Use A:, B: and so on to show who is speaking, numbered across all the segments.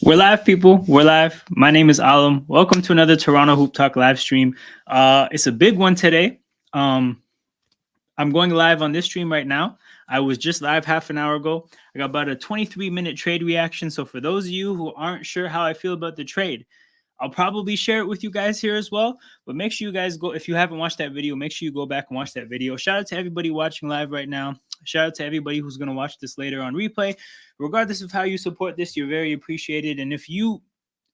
A: We're live, people. We're live. My name is Alam. Welcome to another Toronto Hoop Talk live stream. It's a big one today. Um, I'm going live on this stream right now. I was just live half an hour ago. I got about a 23-minute trade reaction. So for those of you who aren't sure how I feel about the trade, I'll probably share it with you guys here as well. But make sure you guys go, if you haven't watched that video, make sure you go back and watch that video. Shout out to everybody watching live right now. Shout out to everybody who's going to watch this later on replay. Regardless of how you support this, you're very appreciated. And if you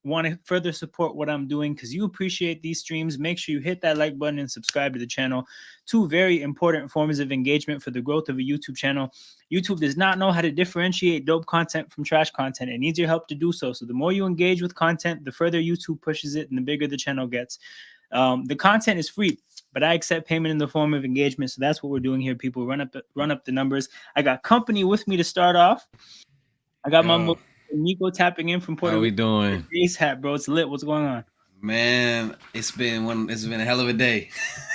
A: want to further support what I'm doing because you appreciate these streams, make sure you hit that like button and subscribe to the channel. Two very important forms of engagement for the growth of a YouTube channel. YouTube does not know how to differentiate dope content from trash content. It needs your help to do so. So the more you engage with content, the further YouTube pushes it and the bigger the channel gets. The content is free, but I accept payment in the form of engagement. So that's what we're doing here, people. Run up the numbers. I got company with me to start off. I got my Nico tapping in from Puerto
B: Rico. How we
A: Rico.
B: doing?
A: Ace hat, bro. It's lit. What's going on?
B: Man, it's been a hell of a day.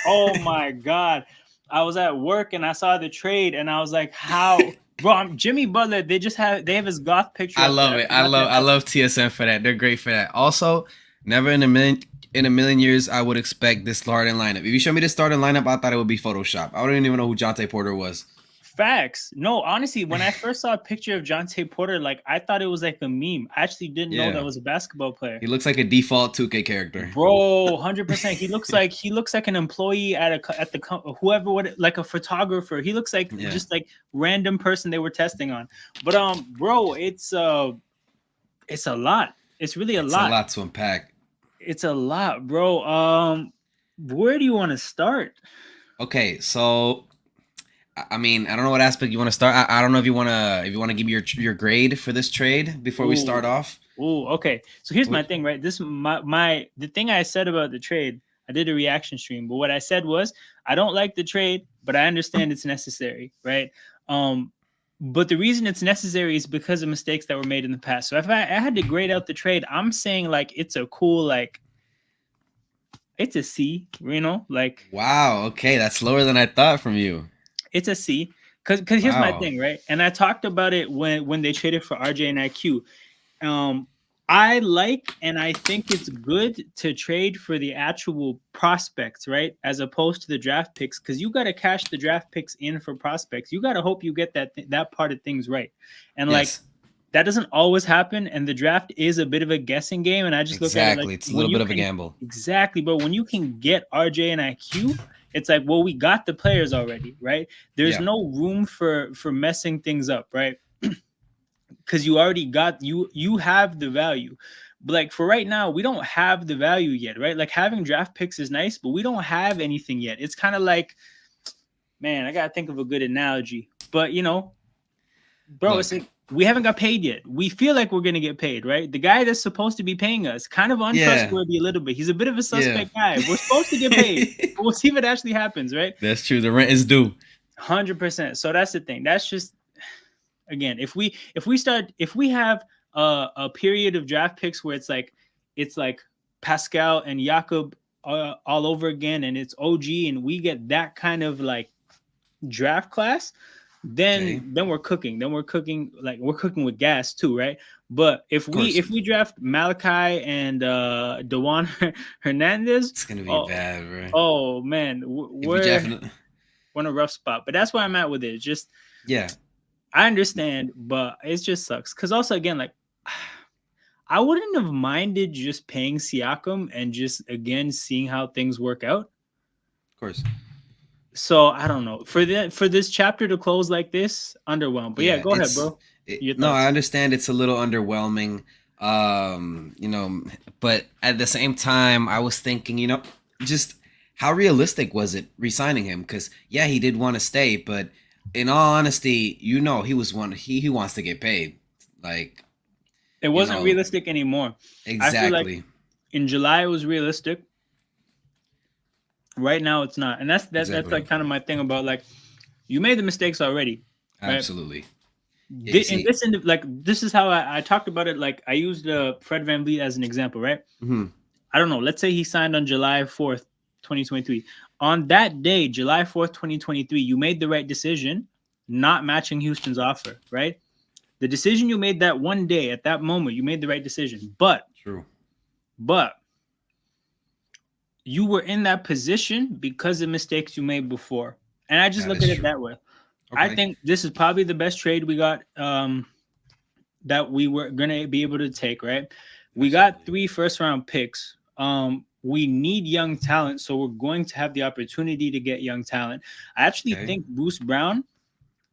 A: Oh my God. I was at work and I saw the trade and I was like, how? Bro, Jimmy Butler, they have his goth picture.
B: I love it. I love TSM for that. They're great for that. Also, never in a million years I would expect this starting lineup. If you show me the starting lineup, I thought it would be Photoshop. I don't even know who Jontay Porter was.
A: Facts. No, honestly, when I first saw a picture of Jontay Porter, like I thought it was like a meme. I actually didn't know that was a basketball player.
B: He looks like a default 2K character.
A: Bro, 100%. He looks like an employee at the whoever would, like a photographer. He looks like just like random person they were testing on. But bro, it's a lot. It's really a lot.
B: It's a lot to unpack.
A: It's a lot, bro. Where do you want to start?
B: Okay, so I mean, I don't know what aspect you want to start. I don't know if you want to give me your grade for this trade before we start off.
A: Oh, okay. So here's my thing, right? This the thing I said about the trade. I did a reaction stream, but what I said was I don't like the trade, but I understand it's necessary, right? But the reason it's necessary is because of mistakes that were made in the past. So if I had to grade out the trade, I'm saying like it's a cool, like it's a C, you know, like
B: wow, okay, that's lower than I thought from you.
A: It's a C, because here's my thing, right? And I talked about it when they traded for RJ and IQ. I like and I think it's good to trade for the actual prospects, right? As opposed to the draft picks, because you got to cash the draft picks in for prospects. You got to hope you get that part of things right. And like that doesn't always happen. And the draft is a bit of a guessing game. And I just look at it like
B: it's a little bit of a gamble.
A: Exactly, but when you can get RJ and IQ, it's like, well, we got the players already, right? There's no room for messing things up, right? Because you already got you have the value. But like for right now, we don't have the value yet, right? Like having draft picks is nice, but we don't have anything yet. It's kind of like, man, I gotta think of a good analogy. But you know, bro, it's like we haven't got paid yet. We feel like we're gonna get paid, right? The guy that's supposed to be paying us, kind of untrustworthy a little bit. He's a bit of a suspect guy. We're supposed to get paid, but we'll see if it actually happens, right?
B: That's true. The rent is due.
A: 100%. So that's the thing. That's just, again, if we have a period of draft picks where it's like Pascal and Jakob all over again, and it's OG, and we get that kind of like draft class, then we're cooking. Then we're cooking with gas too, right? But if we draft Malachi and Dewan Hernandez,
B: it's gonna be bad, bro.
A: Oh man, we're in a rough spot. But that's where I'm at with it. It's just I understand, but it just sucks. Because also, again, like I wouldn't have minded just paying Siakam and just again seeing how things work out.
B: Of course.
A: So I don't know, for this chapter to close like this, underwhelmed. But yeah, go ahead, bro.
B: No, I understand it's a little underwhelming. You know, but at the same time, I was thinking, you know, just how realistic was it re-signing him? Because he did want to stay, but in all honesty, you know, he wants to get paid. Like
A: it wasn't realistic anymore.
B: Exactly.
A: I feel like in July it was realistic. Right now it's not, and that's like kind of my thing about like you made the mistakes already. Right?
B: Absolutely.
A: This is how I talked about it. Like I used Fred VanVleet as an example, right?
B: Mm-hmm.
A: I don't know. Let's say he signed on July 4th, 2023. On that day, July 4th, 2023, you made the right decision, not matching Houston's offer, right? The decision you made that one day at that moment, you made the right decision.
B: True.
A: But you were in that position because of mistakes you made before. And I just
B: That
A: look
B: is
A: at it
B: true.
A: that way. I
B: Okay.
A: think this is probably the best trade we got that we were gonna be able to take, right? We got
B: Absolutely.
A: 3 first-round picks. We need young talent, so we're going to have the opportunity to get young talent. I actually
B: Okay.
A: think Bruce Brown,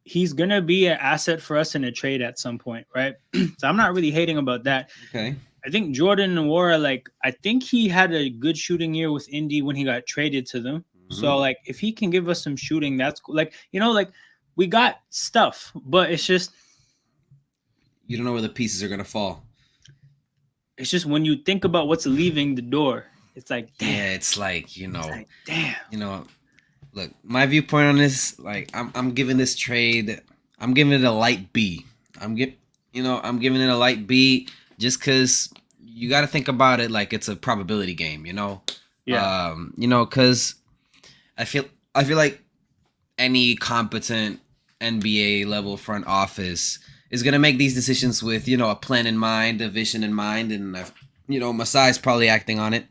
A: he's gonna be an asset for us in a trade at some point, right? So I'm not really hating about that.
B: Okay.
A: I think Jordan Nwora, like, I think he had a good shooting year with Indy when he got traded to them.
B: Hmm.
A: So, like, if he can give us some shooting, that's cool. Like, like we got stuff, but
B: You don't know where the pieces are gonna fall.
A: it's just when you think about what's leaving the door, it's like, damn,
B: Yeah, it's like
A: it's like, damn.
B: you know. Look, my viewpoint on this, like, I'm giving this trade, I'm giving it a light B. I'm giving it a light B just because you got to think about it like it's a probability game.
A: Yeah,
B: Because I feel I feel like any competent NBA level front office is gonna make these decisions with a plan in mind, a vision in mind, and Masai's probably acting on it.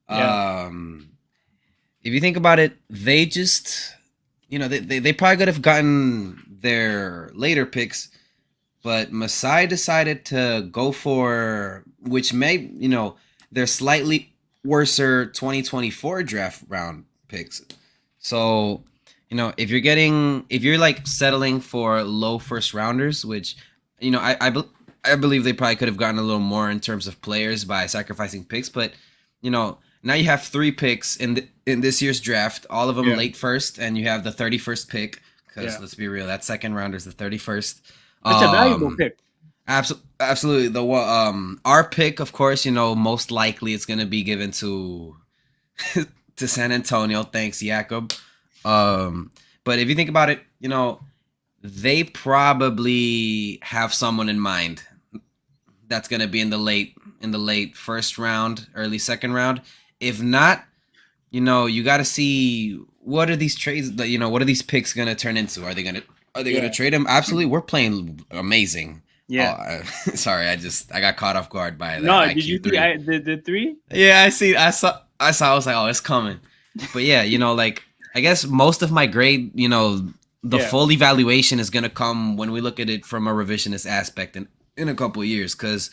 A: yeah,
B: Um, if you think about it, they just they probably could have gotten their later picks, but Masai decided to go for which may their slightly worser 2024 draft round picks. So if you're like settling for low first rounders, which I believe they probably could have gotten a little more in terms of players by sacrificing picks, but now you have 3 picks in this year's draft, all of them
A: yeah,
B: late first, and you have the 31st pick. Because
A: yeah.
B: let's be real, that second rounder is the 31st.
A: It's a valuable pick.
B: Absolutely. Our pick, of course, most likely it's gonna be given to to San Antonio. Thanks, Jakob. But if you think about it, they probably have someone in mind that's gonna be in the late first round, early second round. If not, you got to see what are these trades that what are these picks gonna turn into? Are they gonna
A: Yeah,
B: trade him? Absolutely, we're playing amazing. Oh,
A: yeah.
B: sorry, I got caught off guard by that
A: No, did you
B: IQ
A: see
B: three.
A: the three?
B: Yeah, I was like, oh, it's coming. But yeah, like I guess most of my grade, the
A: Yeah,
B: full evaluation is gonna come when we look at it from a revisionist aspect in a couple of years, because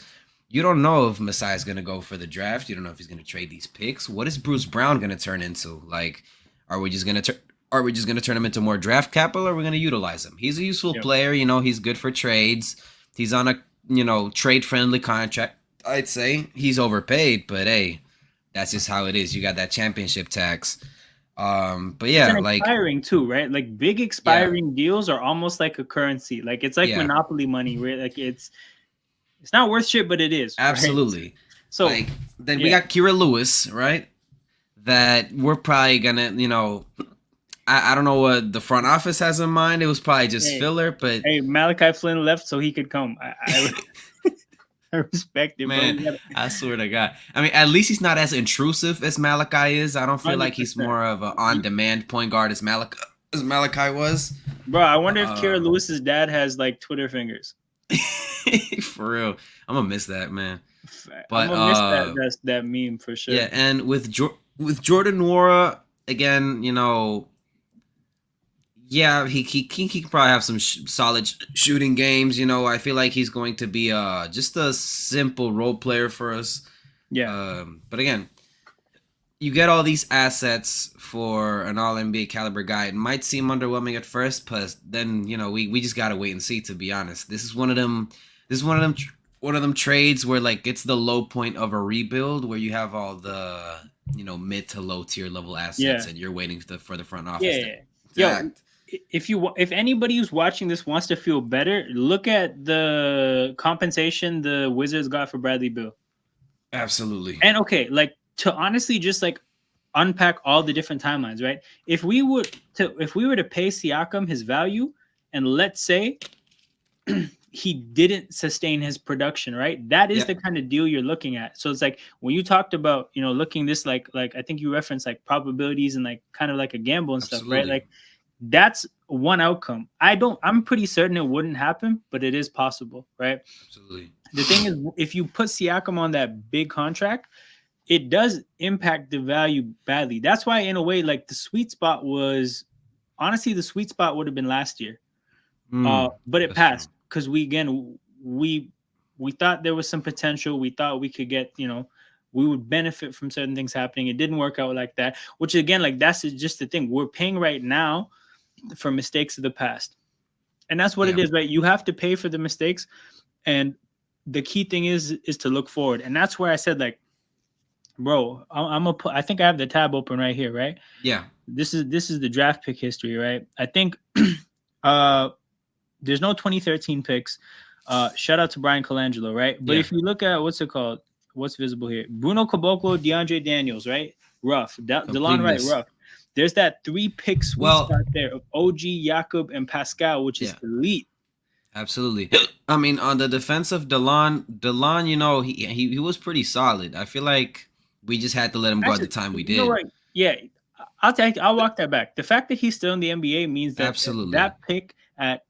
B: you don't know if Masai is gonna go for the draft. You don't know if he's gonna trade these picks. What is Bruce Brown gonna turn into? Like, are we just gonna turn him into more draft capital, or are we gonna utilize him? He's a useful
A: yeah.
B: player. He's good for trades. He's on a trade friendly contract. I'd say he's overpaid, but hey, that's just how it is. You got that championship tax. But
A: It's
B: yeah,
A: an
B: like
A: expiring too, right? Like big
B: yeah,
A: expiring deals are almost like a currency. Like it's like
B: yeah,
A: monopoly money, right? Like it's not worth shit, but it is, right?
B: absolutely.
A: So
B: Like then we
A: yeah,
B: got Kira Lewis, right? That we're probably gonna, I don't know what the front office has in mind. It was probably just
A: hey,
B: filler, but
A: hey, Malachi Flynn left so he could come. I respect it, bro.
B: man,
A: We got
B: I swear to God. I mean, at least he's not as intrusive as Malachi is. I don't feel like he's
A: 100%.
B: more of an on-demand point guard as Malachi was.
A: Bro, I wonder if Kira
B: Um,
A: Lewis's dad has like Twitter fingers.
B: for real, I'm gonna miss that, man.
A: I'm
B: But
A: gonna miss that meme for sure.
B: yeah, and with Jordan Nwora again, yeah, he can probably have some solid shooting games. I feel like he's going to be just a simple role player for us.
A: Yeah,
B: But again, you get all these assets for an All NBA caliber guy. It might seem underwhelming at first, but then we just gotta wait and see. To be honest, this is one of them. This is one of them trades where like it's the low point of a rebuild, where you have all the mid to low tier level assets,
A: yeah,
B: and you're waiting for the front
A: yeah,
B: office
A: yeah.
B: to
A: Yo,
B: act.
A: if anybody who's watching this wants to feel better, look at the compensation the Wizards got for Bradley Beal.
B: Absolutely.
A: And okay, like to honestly just like unpack all the different timelines, right? If we were to pay Siakam his value, and let's say he didn't sustain his production, right? That is
B: Yeah.
A: the kind of deal you're looking at. So it's like when you talked about, looking this like I think you referenced like probabilities and like kind of like a gamble and stuff, right?
B: Absolutely.
A: Like that's one outcome. I'm pretty certain it wouldn't happen, but it is possible, right?
B: Absolutely.
A: The thing is, if you put Siakam on that big contract, it does impact the value badly. That's why, in a way, like the sweet spot was honestly the sweet spot would have been last year, but it
B: That's true.
A: passed because we thought there was some potential. We thought we could get, we would benefit from certain things happening. It didn't work out like that. Which again, like that's just the thing. We're paying right now for mistakes of the past, and that's what
B: Yeah.
A: it is, right? You have to pay for the mistakes, and the key thing is to look forward, and that's where I said like, bro, I'm gonna put. I think I have the tab open right here, right?
B: Yeah.
A: This is the draft pick history, right? I think there's no 2013 picks. Shout out to Brian Colangelo, right? But
B: Yeah.
A: if you look at what's it called, what's visible here? Bruno Caboclo, DeAndre Daniels, right? Rough. DeLon Wright,
B: Completeness.
A: rough. There's that 3-pick sweet
B: Well,
A: spot there of OG, Jakob, and Pascal, which is
B: yeah.
A: elite.
B: Absolutely. I mean, on the defense of Delon, you know, he was pretty solid. I feel like we just had to let him go at the
A: Actually,
B: time we
A: you know
B: did.
A: what? Yeah, I'll walk that back. The fact that he's still in the NBA means that
B: Absolutely.
A: that pick at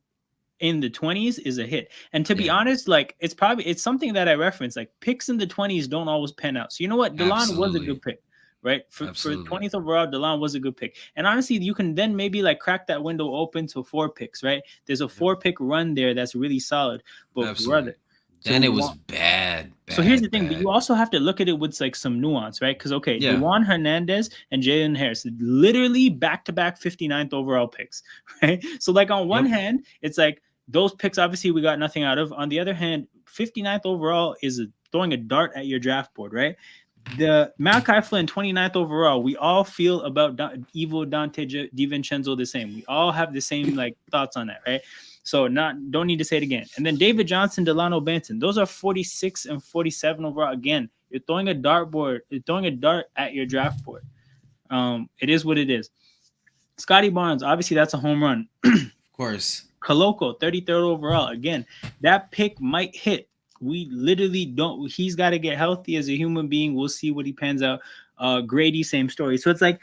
A: in the 20s is a hit. And to be
B: Yeah.
A: honest, like it's something that I reference. Like picks in the 20s don't always pan out. So you know what? DeLon was a good
B: Absolutely.
A: pick, right? For
B: Absolutely.
A: 20th overall, DeLon was a good pick. And honestly, you can then maybe like crack that window open to 4 picks, right? There's a
B: Yep.
A: 4-pick run there that's really solid. But
B: Absolutely.
A: brother,
B: Then it
A: so
B: was bad,
A: so here's the
B: bad,
A: thing, but
B: bad.
A: you also have to look at it with like some nuance, right? Because okay,
B: Yeah.
A: Dewan Hernandez and Jalen Harris, literally back-to-back 59th overall picks, right? So like on one
B: Yep.
A: hand, it's like those picks obviously we got nothing out of. On the other hand, 59th overall is throwing a dart at your draft board, right? The Malachi Flynn 29th overall, we all feel about Evo Dante DiVincenzo the same. We all have the same like thoughts on that, right? So don't need to say it again. And then David Johnson, Delano Banton, those are 46 and 47 overall. Again, you're throwing a dart at your draft board. It is what it is. Scotty Barnes, obviously that's a home run.
B: Of course.
A: Koloko, 33rd overall. Again, that pick might hit. We literally don't. He's got to get healthy as a human being. We'll see what he pans out. Grady, same story. So it's like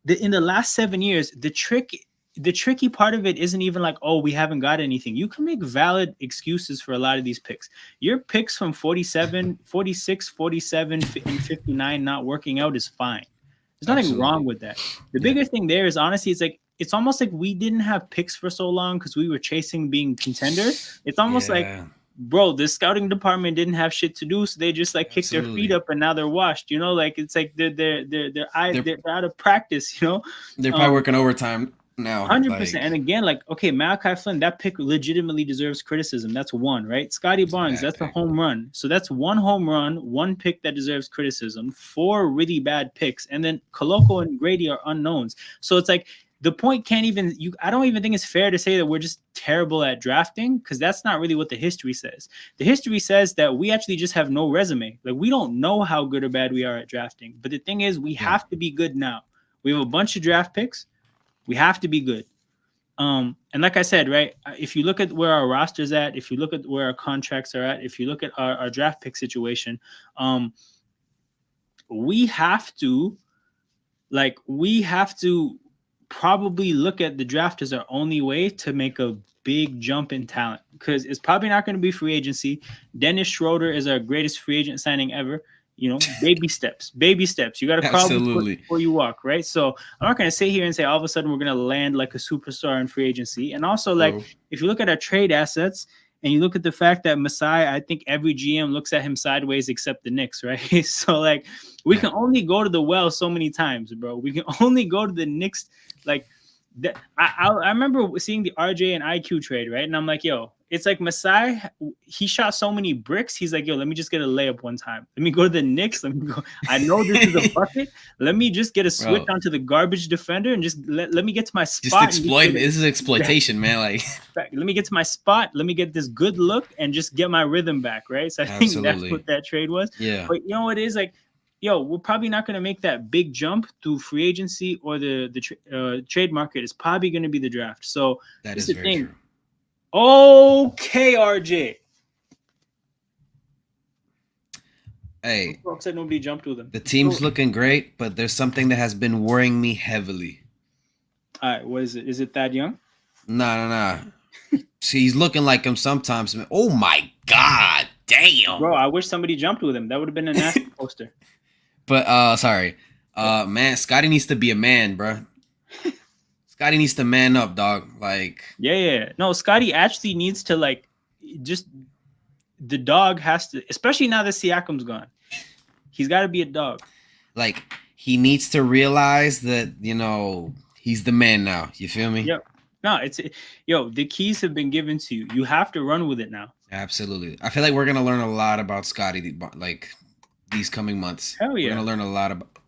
A: in the last 7 years, the tricky part of it isn't even like, oh, we haven't got anything. You can make valid excuses for a lot of these picks. Your picks from 47, 46, 47, and 59 not working out is fine. There's nothing
B: Absolutely.
A: wrong with that. The bigger thing there is honestly, it's almost like we didn't have picks for so long because we were chasing being contenders. It's almost like, bro, the scouting department didn't have shit to do, so they just like kicked their feet up and now they're washed. You know, like it's like they're out of practice. You know,
B: they're probably working overtime now.
A: 100%. And again, like, okay, Malachi Flynn, that pick legitimately deserves criticism. That's one, right? Scotty Barnes, that's a home run. So that's one home run, one pick that deserves criticism, 4 really bad picks, and then Koloko and Grady are unknowns. So it's like the point can't even I don't even think it's fair to say that we're just terrible at drafting, because that's not really what the history says. The history says that we actually just have no resume. Like we don't know how good or bad we are at drafting. But the thing is, we have to be good now. We have a bunch of draft picks. We have to be good. And like I said, right, if you look at where our roster's at, if you look at where our contracts are at, if you look at our draft pick situation, we have to probably look at the draft as our only way to make a big jump in talent, because it's probably not going to be free agency. Dennis Schroeder is our greatest free agent signing ever. You know, baby steps. You got to crawl before you walk, right? So I'm not going to sit here and say all of a sudden we're going to land like a superstar in free agency. And also, like, if you look at our trade assets and you look at the fact that Masai, I think every GM looks at him sideways except the Knicks, right? So, like, we can only go to the well so many times, bro. We can only go to the Knicks, like, I remember seeing the RJ and IQ trade, right? And I'm like, yo, it's like Masai, he shot so many bricks. He's like, yo, let me just get a layup one time. Let me go to the Knicks. Let me go. I know this is a bucket. Let me just get a switch onto the garbage defender and just let me get to my spot.
B: Just exploit. This is exploitation, man. Like,
A: let me get to my spot. Let me get this good look and just get my rhythm back, right? So I think that's what that trade was.
B: Yeah.
A: But you know what it is, like, yo, we're probably not going to make that big jump through free agency or the trade market. It's probably going to be the draft. So
B: that is the thing. True.
A: Okay, RJ.
B: Hey,
A: folks said nobody jumped with them.
B: The team's looking great, but there's something that has been worrying me heavily.
A: All right, what is it? Is it Thad Young?
B: Nah. He's looking like him sometimes, man. Oh my god,
A: Bro,
B: damn.
A: I wish somebody jumped with him. That would have been a nasty poster.
B: But sorry. Man, Scotty needs to be a man, bro. Scotty needs to man up, dog. Like,
A: Yeah. No, Scotty actually needs to like just the dog has to, especially now that Siakam's gone. He's got to be a dog.
B: like he needs to realize that, he's the man now. You feel me?
A: Yep. No, the keys have been given to you. You have to run with it now.
B: Absolutely. I feel like we're gonna learn a lot about Scotty, like these coming months.
A: Hell yeah.
B: We're gonna learn a lot about,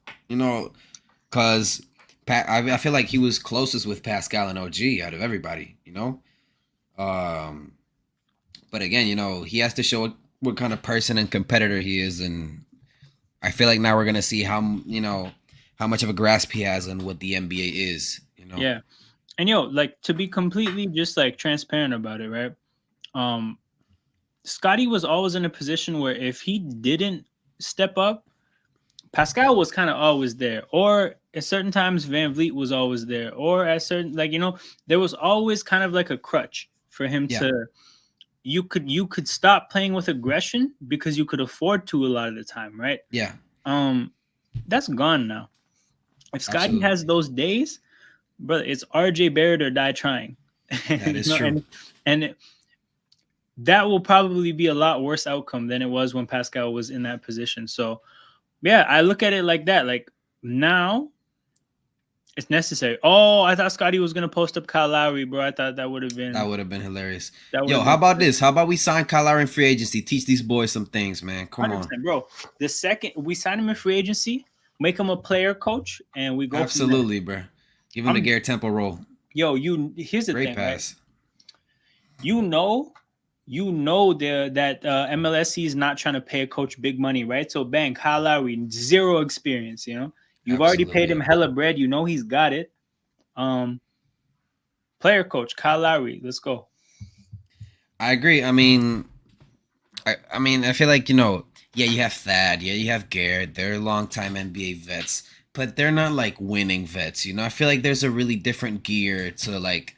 B: because I feel like he was closest with Pascal and OG out of everybody. But again, he has to show what kind of person and competitor he is, and I feel like now we're gonna see how much of a grasp he has on what the NBA is.
A: Yeah, and like to be completely just like transparent about it, right? Scotty was always in a position where if he didn't step up, Pascal was kind of always there, or at certain times Van Vliet was always there, or at certain there was always kind of like a crutch for him to. You could stop playing with aggression because you could afford to a lot of the time, right?
B: Yeah.
A: That's gone now. If Scotty has those days, brother, it's RJ Barrett or die trying.
B: That is true.
A: And that will probably be a lot worse outcome than it was when Pascal was in that position. So, yeah, I look at it like that. Like now, it's necessary. Oh, I thought Scotty was gonna post up Kyle Lowry, bro. I thought that would have been
B: hilarious. Yo, how about this? How about we sign Kyle Lowry in free agency? Teach these boys some things, man. Come on,
A: bro. The second we sign him in free agency, make him a player coach, and we go.
B: Absolutely, bro. Give him the Garrett Temple role.
A: Yo, here's the
B: Great
A: thing,
B: pass.
A: Right? That MLSC is not trying to pay a coach big money, right? So bang, Kyle Lowry, zero experience, You've already paid him hella bread. He's got it. Player coach, Kyle Lowry, let's go.
B: I agree. I mean, I feel like, you have Thad, you have Garrett. They're longtime NBA vets, but they're not like winning vets. I feel like there's a really different gear to like,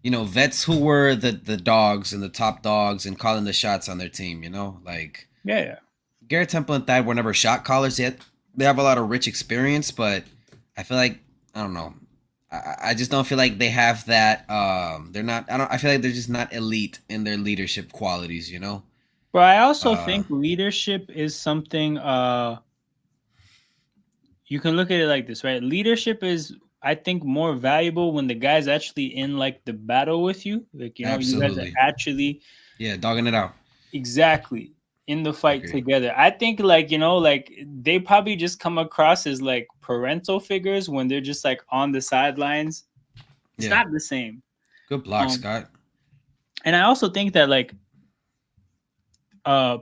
B: vets who were the dogs and the top dogs and calling the shots on their team. Like
A: yeah.
B: Garrett Temple and Thad were never shot callers yet. They have a lot of rich experience, but I feel like I don't know. I just don't feel like they have that. They're not. I feel like they're just not elite in their leadership qualities.
A: But I also think leadership is something. You can look at it like this, right? Leadership is, I think, more valuable when the guy's actually in like the battle with you. Like you guys are actually
B: dogging it out.
A: Exactly. In the fight together. I think like they probably just come across as like parental figures when they're just like on the sidelines. It's not the same.
B: Good block, Scott.
A: And I also think that like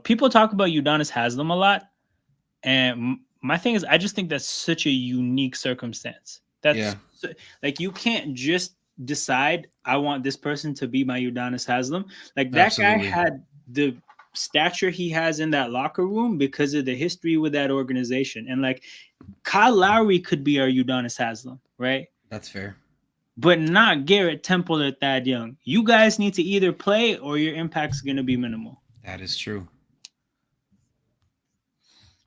A: people talk about Udonis Haslem a lot, and my thing is I just think that's such a unique circumstance. That's like you can't just decide I want this person to be my Udonis Haslem. Like that guy had the stature he has in that locker room because of the history with that organization. And like Kyle Lowry could be our Udonis Haslem, right?
B: That's fair.
A: But not Garrett Temple or Thad Young. You guys need to either play or your impact's going to be minimal.
B: That is true.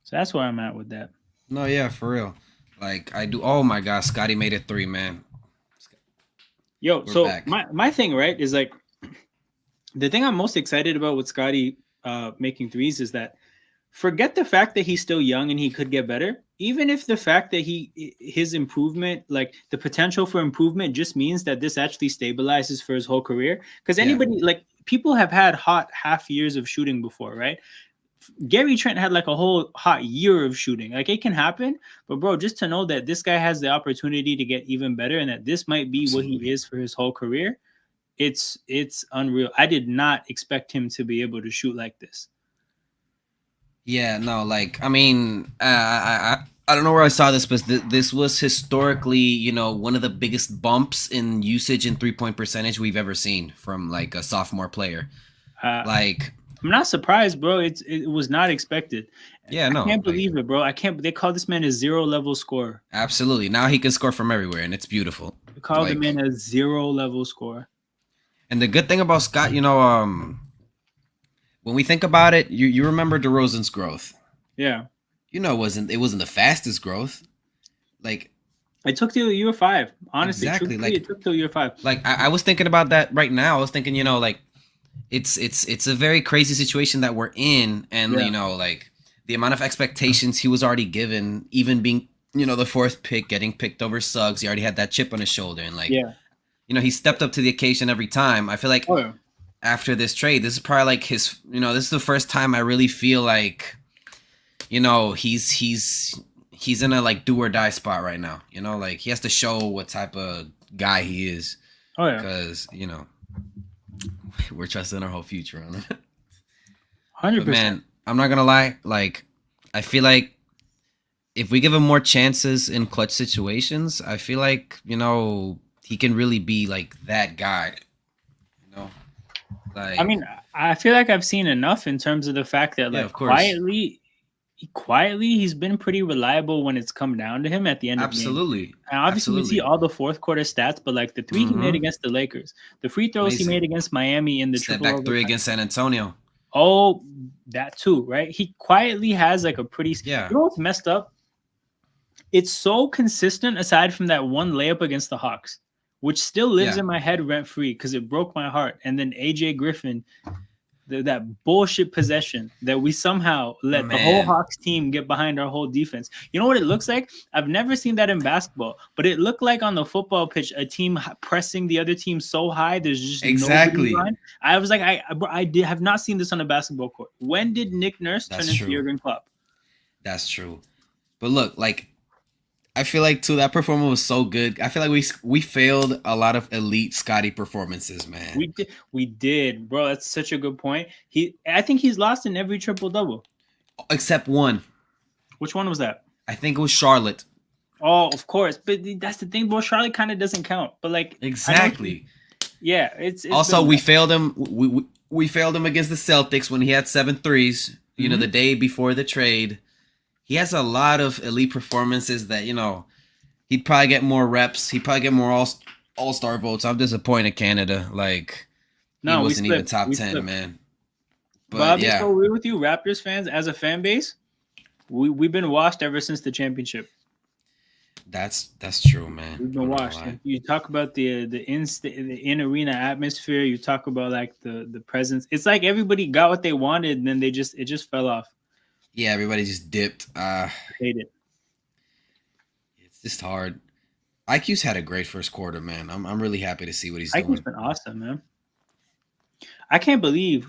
A: So that's where I'm at with that.
B: No, yeah, for real. Like I do. Oh my gosh, Scotty made it 3, man.
A: Yo, we're so back. my thing, right, is like the thing I'm most excited about with Scotty making threes is that forget the fact that he's still young and he could get better. Even if the fact that his improvement, like the potential for improvement, just means that this actually stabilizes for his whole career. Because anybody, like people have had hot half years of shooting before, right? Gary Trent had like a whole hot year of shooting. Like it can happen, but bro, just to know that this guy has the opportunity to get even better and that this might be what he is for his whole career. It's unreal. I did not expect him to be able to shoot like this.
B: Yeah, no, like I mean, I don't know where I saw this, but this was historically, one of the biggest bumps in usage and 3-point percentage we've ever seen from like a sophomore player. Like
A: I'm not surprised, bro. It was not expected.
B: Yeah, no,
A: I can't believe it, bro. I can't. They call this man a 0-level scorer.
B: Absolutely. Now he can score from everywhere, and it's beautiful.
A: They call the man a 0-level scorer.
B: And the good thing about Scott, when we think about it, you remember DeRozan's growth.
A: Yeah.
B: It wasn't the fastest growth. Like
A: It took till year 5. Honestly,
B: exactly.
A: truthfully, it took till year 5.
B: I was thinking about that right now. I was thinking, like it's a very crazy situation that we're in, and
A: Yeah.
B: like the amount of expectations he was already given, even being the fourth pick, getting picked over Suggs. He already had that chip on his shoulder, and like
A: Yeah.
B: he stepped up to the occasion every time. I feel like
A: Oh, yeah.
B: after this trade, this is probably like his. This is the first time I really feel like he's in a like do or die spot right now. Like he has to show what type of guy he is,
A: Oh, yeah.
B: because we're trusting our whole future on it. But
A: 100%.
B: man, I'm not gonna lie. Like, I feel like if we give him more chances in clutch situations, I feel like he can really be like that guy. You know,
A: I
B: like
A: mean, I feel like I've seen enough in terms of the fact that
B: yeah,
A: like
B: of course,
A: quietly he's been pretty reliable when it's come down to him at the end of games.
B: absolutely,
A: And obviously we see
B: absolutely.
A: all the fourth quarter stats, but like the 3 he made
B: Mm-hmm.
A: against the Lakers, the free throws he made
B: Amazing.
A: against Miami in the
B: Step
A: triple
B: back three
A: overtime.
B: against San Antonio.
A: Oh, that too, right? He quietly has like a pretty.
B: Yeah,
A: You know what's messed up? It's so consistent aside from that one layup against the Hawks, which still lives
B: yeah,
A: in my head rent free because it broke my heart. And then AJ Griffin, that bullshit possession that we somehow let the whole
B: man.
A: Hawks team get behind our whole defense. You know what it looks like? I've never seen that in basketball, but it looked like on the football pitch, a team pressing the other team so high, there's just nobody
B: Exactly.
A: behind. I was like, have not seen this on a basketball court. When did Nick Nurse turn
B: That's
A: into
B: true.
A: Jurgen Klopp?
B: That's true. But look, like I feel like too that performance was so good. I feel like we failed a lot of elite Scotty performances, man.
A: We did, bro. That's such a good point. I think he's lost in every triple double.
B: Except one.
A: Which one was that?
B: I think it was Charlotte.
A: Oh, of course, but that's the thing, bro. Charlotte kind of doesn't count, but like I know,
B: Exactly.
A: yeah, it's
B: Also,
A: been
B: we failed him. We failed him against the Celtics when he had 7 threes. The day before the trade. He has a lot of elite performances that he'd probably get more reps. He'd probably get more all-star votes. I'm disappointed, Canada. Like he
A: no, we
B: wasn't even
A: slipped.
B: top
A: We
B: 10,
A: slipped.
B: man.
A: But
B: But
A: I'll be
B: yeah,
A: so real with you, Raptors fans, as a fan base, we've been washed ever since the championship.
B: that's true, man.
A: We've
B: I'm
A: been
B: not gonna
A: washed.
B: lie.
A: You talk about the in arena atmosphere. You talk about like the presence. It's like everybody got what they wanted, and then it just fell off.
B: Yeah, everybody just dipped.
A: I hate it.
B: It's just hard. IQ's had a great first quarter, man. I'm really happy to see what he's
A: IQ's
B: doing.
A: been awesome, man. I can't believe.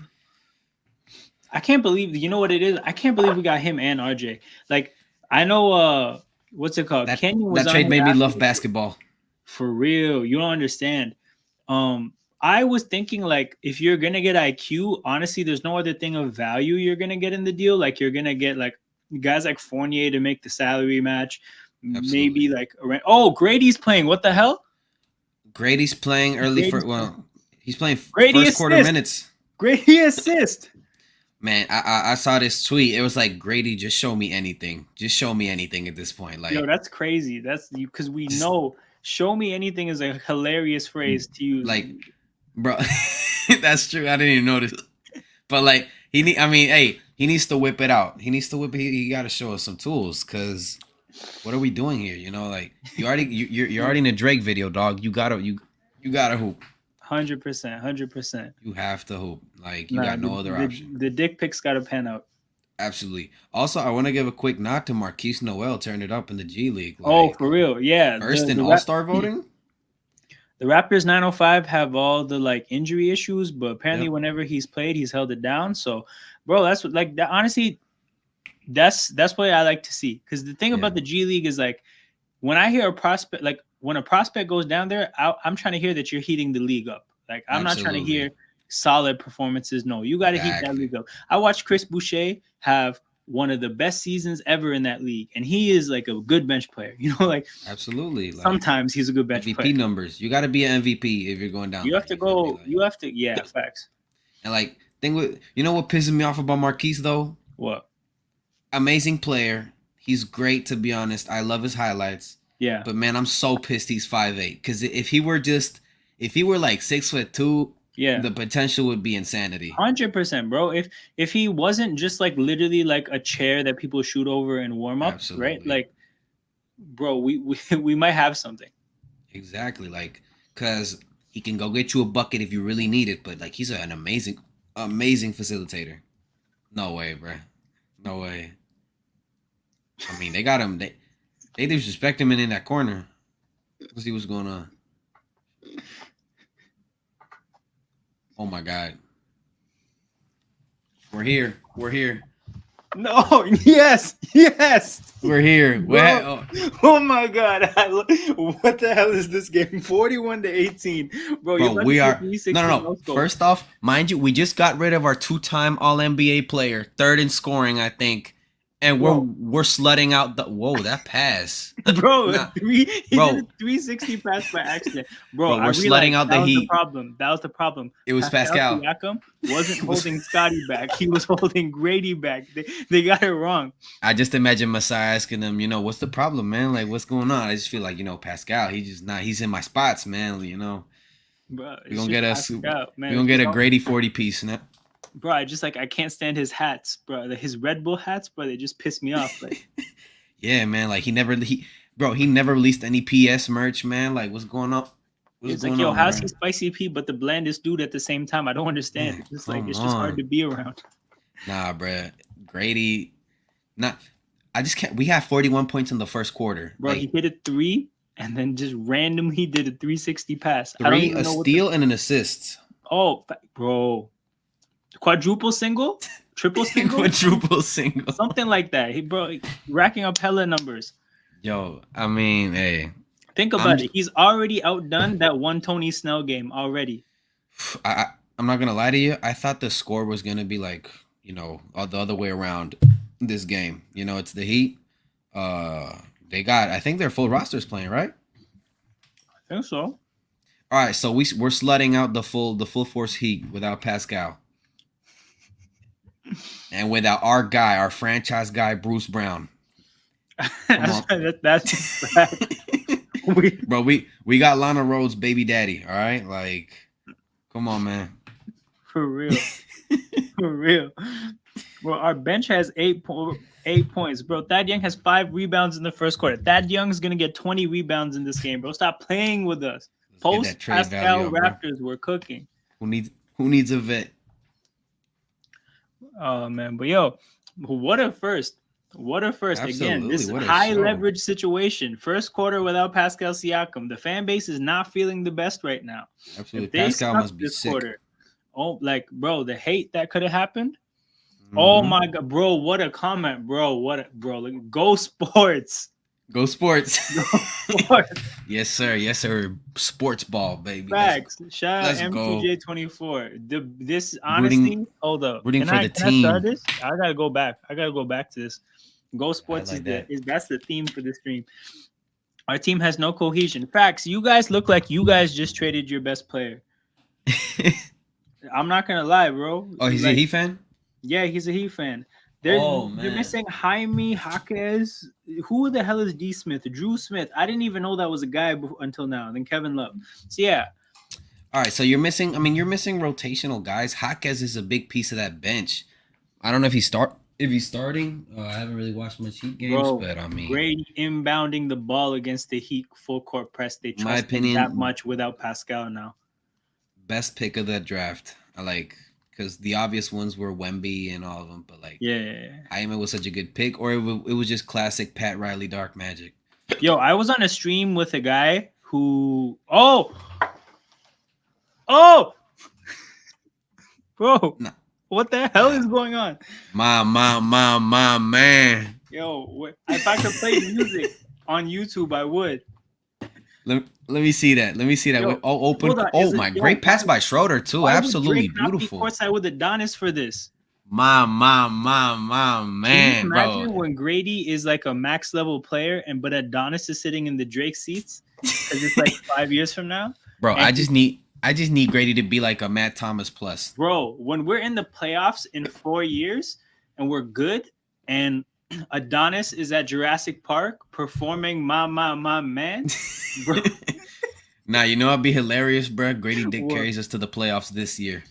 A: I can't believe. You know what it is? I can't believe we got him and RJ. Like I know. What's it called?
B: That
A: Kenyon was
B: that
A: on
B: trade
A: him
B: made me
A: after
B: love basketball.
A: for real. You don't understand. I was thinking like if you're gonna get IQ, honestly, there's no other thing of value you're gonna get in the deal. Like you're gonna get like guys like Fournier to make the salary match. Maybe
B: Absolutely.
A: like Grady's playing. What the hell?
B: Grady's playing early for
A: Grady's playing.
B: he's playing
A: Grady
B: first quarter
A: assist.
B: minutes.
A: Grady assist.
B: Man, I saw this tweet. It was like Grady, just show me anything. Just show me anything at this point.
A: Yo,
B: Like
A: that's crazy. That's you because we
B: just
A: know show me anything is a hilarious phrase to use.
B: like bro, that's true. I didn't even notice. But like he need I mean, hey, he needs to whip it out. He needs to whip it. He got to show us some tools cuz what are we doing here? Like you're already in a Drake video, dog. You got to hoop.
A: 100%, 100%.
B: You have to hope. Like you
A: Nah,
B: got no other option.
A: the dick pics got to pan out.
B: Absolutely. Also, I want to give a quick nod to Marquise Noel turning it up in the G League.
A: Oh,
B: Like
A: for real? Yeah.
B: first in All Star voting.
A: The Raptors 905 have all the like injury issues, but apparently
B: Yep.
A: whenever he's played, he's held it down. So, bro, that's what like that. Honestly, that's what I like to see. Because the thing
B: Yeah.
A: about the G League is like when I hear a prospect, like when a prospect goes down there, I'm trying to hear that you're heating the league up. Like I'm not trying to
B: Absolutely.
A: hear solid performances. No, you got to heat that
B: Exactly.
A: league up. I watched Chris Boucher have one of the best seasons ever in that league, and he is like a good bench player. You know, like
B: Absolutely. Like
A: sometimes he's a good bench
B: MVP
A: player.
B: numbers. You got to be an MVP if you're going down.
A: You
B: there.
A: have to
B: You feel me?
A: go.
B: Like,
A: You have to. Yeah, facts.
B: and like thing with what pisses me off about Marquise though?
A: What?
B: Amazing player. He's great to be honest. I love his highlights.
A: Yeah.
B: But man, I'm so pissed he's 5'8". Because if he were like 6'2",
A: Yeah.
B: The potential would be insanity.
A: 100%, bro. If he wasn't just like literally like a chair that people shoot over in warm ups, right?
B: Absolutely.
A: Like, bro, we might have something.
B: Exactly. Like, cause he can go get you a bucket if you really need it, but like he's an amazing facilitator. No way, bro. No way. I mean, they got him. They disrespect him in that corner. Let's see what's going on. Oh my god. We're here. We're here.
A: No, yes, yes.
B: We're here.
A: Bro, oh my god. What the hell is this game? 41-18. Bro, you're
B: Bro,
A: about to
B: we
A: see
B: are
A: 360
B: no.
A: no scope.
B: First off, mind you, we just got rid of our two-time All NBA player, third in scoring, I think, and
A: Bro.
B: we're slutting out the. Whoa, that pass,
A: Bro,
B: nah,
A: he did a
B: bro,
A: 360 pass by accident. Bro,
B: bro,
A: I
B: we're slutting
A: realized
B: out
A: that
B: the
A: was the
B: Heat.
A: problem. That was the problem.
B: It was
A: Pascal
B: Pascal.
A: Siakam wasn't
B: It was-
A: holding Scotty back. He was holding Grady back. They got it wrong.
B: I just imagine Masai asking him, what's the problem, man? Like, what's going on? I just feel like, Pascal, he's just not. He's in my spots, man.
A: Bro,
B: We
A: it's
B: gonna
A: just
B: get us.
A: Pascal,
B: We
A: man.
B: gonna
A: It's
B: get
A: just
B: a Grady 40 piece, now.
A: bro, I can't stand his hats, bro. His Red Bull hats, bro, they just piss me off. Like,
B: Yeah, man. Like he never released any PS merch, man. Like, what's going on? What's
A: it's like,
B: going
A: yo,
B: on,
A: how's
B: bro?
A: he spicy P, but the blandest dude at the same time? I don't understand.
B: Man,
A: It's just like
B: come
A: it's just hard
B: on.
A: to be around.
B: Nah, bro. Grady, not. I just can't. We have 41 points in the first quarter.
A: Bro, he
B: Like
A: hit a three and then just randomly did a 360 pass. I don't
B: three,
A: even
B: a
A: know what the
B: steal, and an assist.
A: bro. Quadruple single? Triple single?
B: Quadruple single.
A: Something like that. He racking up hella numbers.
B: Yo, I mean, hey,
A: Think
B: I'm.
A: about it. He's already outdone that one Tony Snell game already.
B: I'm not gonna lie to you. I thought the score was gonna be like, the other way around. This game, it's the Heat. They got. I think their full rosters playing, right?
A: I think so.
B: All right, so we're slutting out the full force Heat without Pascal and without our franchise guy, Bruce Brown.
A: That's fact.
B: Bro, we got Lana Rhodes' baby daddy. All right, like, come on, man.
A: For real. For real. Well, our bench has 8 points, bro. Thad Young has 5 rebounds in the first quarter. Thad Young's gonna get 20 rebounds in this game, bro. Stop playing with us. Post-Pascal Raptors were cooking.
B: Who needs a vet?
A: Oh man, but yo, what a first! What a first!
B: Absolutely.
A: Again, this
B: What a
A: high
B: show.
A: leverage situation. First quarter without Pascal Siakam. The fan base is not feeling the best right now.
B: Absolutely.
A: If they
B: Pascal
A: suck
B: must be
A: this
B: sick.
A: quarter, oh, like, bro, the hate that could have happened.
B: Mhm.
A: Oh my god, bro! What a comment, bro! Like, go Sports!
B: Go Sports!
A: Go Sports!
B: Yes, sir. Yes, sir. Sports ball, baby.
A: Facts. Shout out
B: let's go.
A: MTJ24. This honestly, hold up.
B: Rooting
A: Can
B: for
A: I
B: the team.
A: start this? I gotta go back. to this. Go Sports
B: like
A: that's the theme for the stream. Our team has no cohesion. Facts. You guys look like you guys just traded your best player. I'm not gonna lie, bro.
B: Oh, he's a Heat fan?
A: Yeah, he's a Heat fan.
B: Oh,
A: They're
B: man.
A: missing Jaime Jaquez. Who the hell is D Smith? Drew Smith. I didn't even know that was a guy until now. Then Kevin Love. So yeah.
B: All right, so you're missing rotational guys. Jaquez is a big piece of that bench. I don't know if he's starting. I haven't really watched much Heat games, but I mean,
A: Grady inbounding the ball against the Heat full court press. They trust him that much without Pascal now.
B: Best pick of that draft. I like, because the obvious ones were Wemby and all of them, but like,
A: yeah,
B: Jaime was such a good pick, or it was just classic Pat Riley dark magic.
A: Yo, I was on a stream with a guy who bro, nah. What the hell is going on?
B: My man.
A: Yo, if I could play music on YouTube, I would.
B: Let me see that. Yo, open. Oh my, great pass by Schroeder too. Absolutely beautiful.
A: Courtside with Adonis for this.
B: My man,
A: Can you imagine when Grady is like a max level player but Adonis is sitting in the Drake seats because it's like 5 years from now?
B: Bro, I just need Grady to be like a Matt Thomas plus.
A: Bro, when we're in the playoffs in 4 years and we're good and Adonis is at Jurassic Park performing my man, bro.
B: Nah, you know, it'd be hilarious, bro. Grady Dick
A: Well,
B: carries us to the playoffs this year.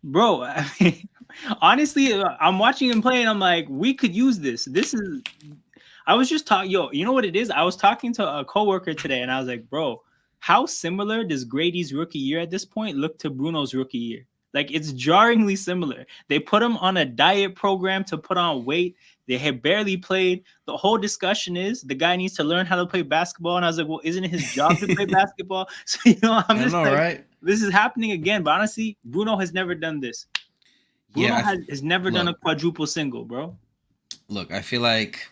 A: bro, I mean, honestly, I'm watching him play and I'm like, we could use this. This is. I was just talking, yo, you know what it is? I was talking to a coworker today and I was like, bro, how similar does Grady's rookie year at this point look to Bruno's rookie year? Like, it's jarringly similar. They put him on a diet program to put on weight. They had barely played. The whole discussion is the guy needs to learn how to play basketball. And I was like, well, isn't it his job to play basketball? So, I'm
B: I
A: just
B: know,
A: like,
B: right?
A: this is happening again. But honestly, Bruno has never done this. Bruno
B: Yeah,
A: has never done a
B: look,
A: quadruple single, bro.
B: look. I feel like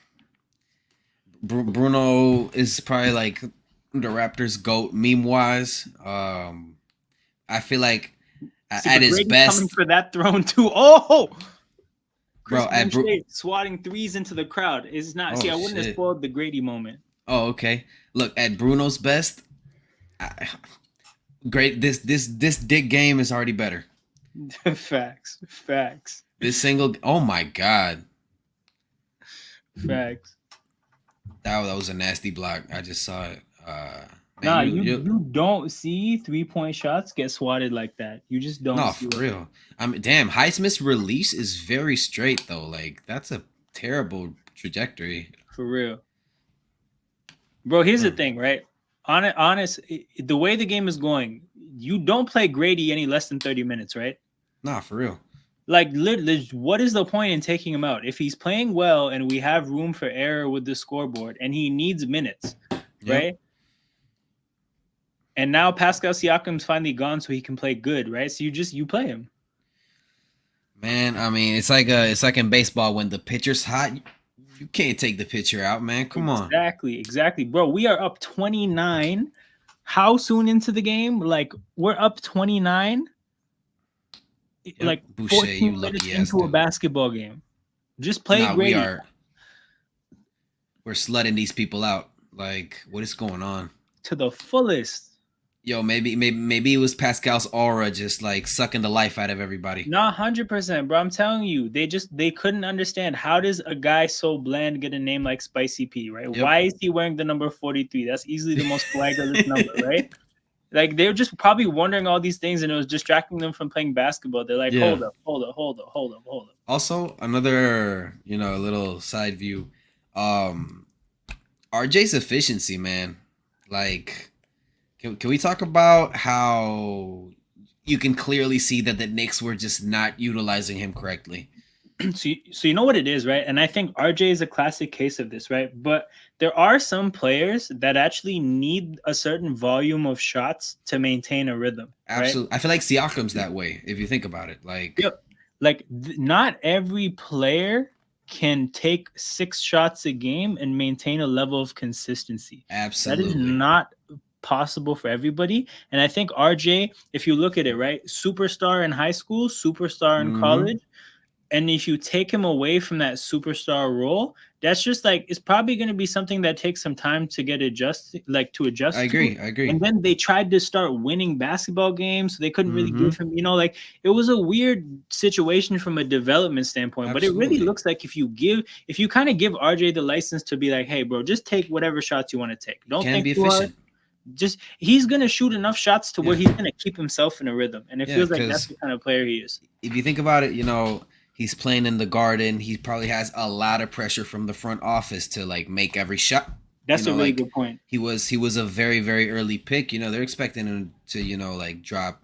B: Bruno is probably like the Raptors' goat meme wise. I feel like
A: See,
B: at
A: but
B: his
A: Brady's coming
B: best,
A: for that throne too. Oh, Chris
B: bro.
A: Boucher swatting threes into the crowd is not. See,
B: Oh
A: I wouldn't have
B: shit.
A: spoiled the Grady moment.
B: Oh, okay. Look, at Bruno's best, I, great. This Dick game is already better.
A: Facts, facts,
B: This single. Oh my god.
A: facts.
B: That was a nasty block. I just saw it. Man,
A: Nah,
B: you
A: you don't see 3-point shots get swatted like that. You just don't
B: no,
A: see
B: for
A: it.
B: real. I mean, damn, Highsmith's release is very straight though. Like that's a terrible trajectory.
A: For real, bro. Here's the
B: Hmm.
A: thing, right? The way the game is going, you don't play Grady any less than 30 minutes, right?
B: Nah, for real.
A: Like, literally, what is the point in taking him out if he's playing well and we have room for error with the scoreboard and he needs minutes,
B: Yep.
A: right? And now Pascal Siakam's finally gone, so he can play good, right? So you play him.
B: Man, I mean, it's like in baseball when the pitcher's hot, you can't take the pitcher out, man. Come on.
A: Exactly, bro. We are up 29. How soon into the game? Like, we're up 29.
B: Yep.
A: Like
B: Boucher,
A: 14
B: you
A: minutes
B: lucky ass
A: into a
B: dude.
A: basketball game. Just play
B: Nah,
A: Grady
B: we're slutting these people out. Like, what is going on?
A: to the fullest.
B: Yo, maybe it was Pascal's aura just like sucking the life out of everybody.
A: Not 100%, bro. I'm telling you, they couldn't understand how does a guy so bland get a name like Spicy P, right?
B: Yep.
A: Why is he wearing the number 43? That's easily the most flagrant number, right? Like they were just probably wondering all these things, and it was distracting them from playing basketball. They're like,
B: Yeah.
A: hold up.
B: Also, another, little side view. RJ's efficiency, man. Like, can we talk about how you can clearly see that the Knicks were just not utilizing him correctly?
A: So you know what it is, right? And I think RJ is a classic case of this, right? But there are some players that actually need a certain volume of shots to maintain a rhythm, right?
B: Absolutely. I feel like Siakam's that way, if you think about it. Like,
A: Yep. Like not every player can take 6 shots a game and maintain a level of consistency. That is
B: absolutely.
A: not possible for everybody. And I think RJ, if you look at it, right, superstar in high school, superstar in
B: Mhm.
A: college, and if you take him away from that superstar role, that's just like it's probably going to be something that takes some time to get adjusted, like to adjust.
B: I agree. I agree.
A: And then they tried to start winning basketball games, so they couldn't really
B: Mhm.
A: give him, like it was a weird situation from a development standpoint. But it really
B: Absolutely.
A: looks like if you kind of give RJ the license to be like, hey, bro, just take whatever shots you want to take. Don't
B: Can
A: think
B: be
A: too hard.
B: efficient.
A: Just he's gonna shoot enough shots to where
B: Yeah.
A: he's gonna keep himself in a rhythm, and it
B: Yeah,
A: feels like that's
B: 'cause
A: the kind of player he is.
B: if you think about it, he's playing in the Garden. He probably has a lot of pressure from the front office to like make every shot.
A: That's a really
B: Like
A: good point.
B: he was a very very early pick. They're expecting him to like drop.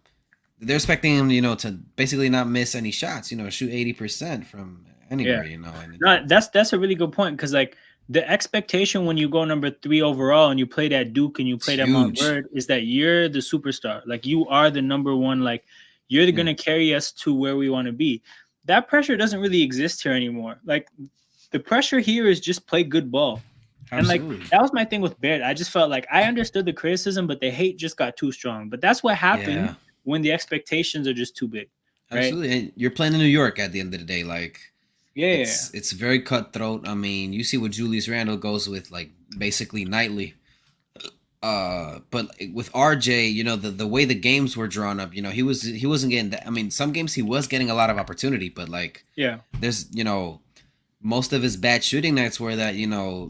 B: They're expecting him to basically not miss any shots. Shoot 80% from anywhere. And
A: No, that's a really good point because like the expectation when you go number 3 overall and you played at Duke and you played at
B: huge.
A: Montverde is that you're the superstar. Like you are the number one. Like you're
B: Yeah.
A: going to carry us to where we want to be. That pressure doesn't really exist here anymore. Like the pressure here is just play good ball.
B: Absolutely.
A: And like that was my thing with Baird. I just felt like I understood the criticism, but the hate just got too strong. But that's what happens
B: Yeah.
A: when the expectations are just too big. Right?
B: Absolutely. And you're playing in New York at the end of the day. Like,
A: Yeah.
B: it's very cutthroat. I mean, you see what Julius Randle goes with, like basically nightly. But with RJ, the way the games were drawn up, he wasn't getting that. I mean, some games he was getting a lot of opportunity, but like
A: Yeah.
B: there's most of his bad shooting nights were that,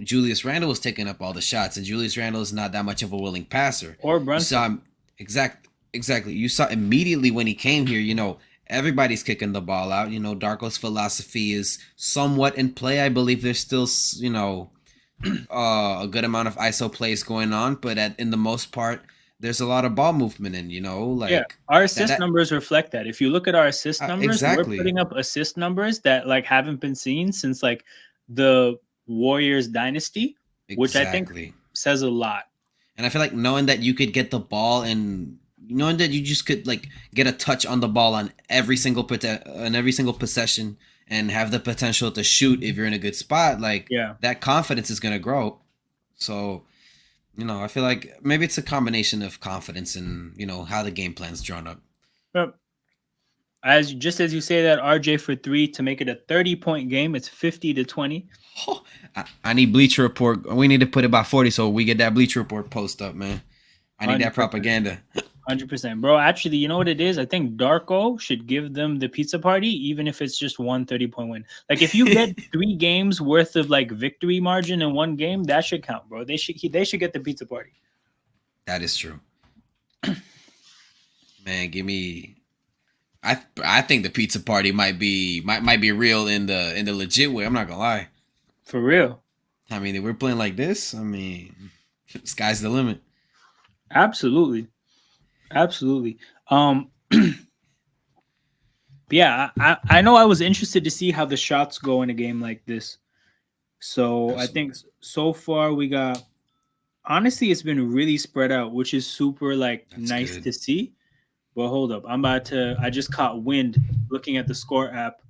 B: Julius Randle was taking up all the shots, and Julius Randle is not that much of a willing passer.
A: Or
B: You saw
A: Brunson.
B: him exactly. You saw immediately when he came here, everybody's kicking the ball out. Darko's philosophy is somewhat in play. I believe there's still, a good amount of ISO plays going on, but in the most part, there's a lot of ball movement, and
A: Yeah,
B: like
A: our
B: that.
A: assist numbers reflect that. If you look at our assist numbers, we're
B: Exactly,
A: putting up assist numbers that like haven't been seen since like the Warriors dynasty, which I think
B: exactly.
A: says a lot.
B: And I feel like knowing that you could get the ball and knowing that you just could like get a touch on the ball on every single possession and have the potential to shoot if you're in a good spot, like
A: Yeah.
B: that confidence is gonna grow. So, I feel like maybe it's a combination of confidence and how the game plan's drawn up.
A: But as you say that, RJ for three to make it a 30-point game, it's 50-20.
B: I need Bleacher Report. We need to put it by 40 so we get that Bleacher Report post up, man. I need that
A: 100%.
B: propaganda.
A: 100%. Bro, actually, you know what it is? I think Darko should give them the pizza party, even if it's just one 30-point win. Like, if you get 3 games worth of like victory margin in one game, that should count, bro. They should get the pizza party.
B: That is true. Man, give me. I think the pizza party might be real in the legit way. I'm not gonna lie.
A: For real.
B: I mean, if we're playing like this, sky's the limit.
A: Absolutely. Absolutely. Yeah, I know I was interested to see how the shots go in a game like this. So
B: Absolutely.
A: I think so far we got, honestly, it's been really spread out, which is super like
B: That's
A: nice
B: good.
A: to see. But hold up, I just caught wind looking at the score app.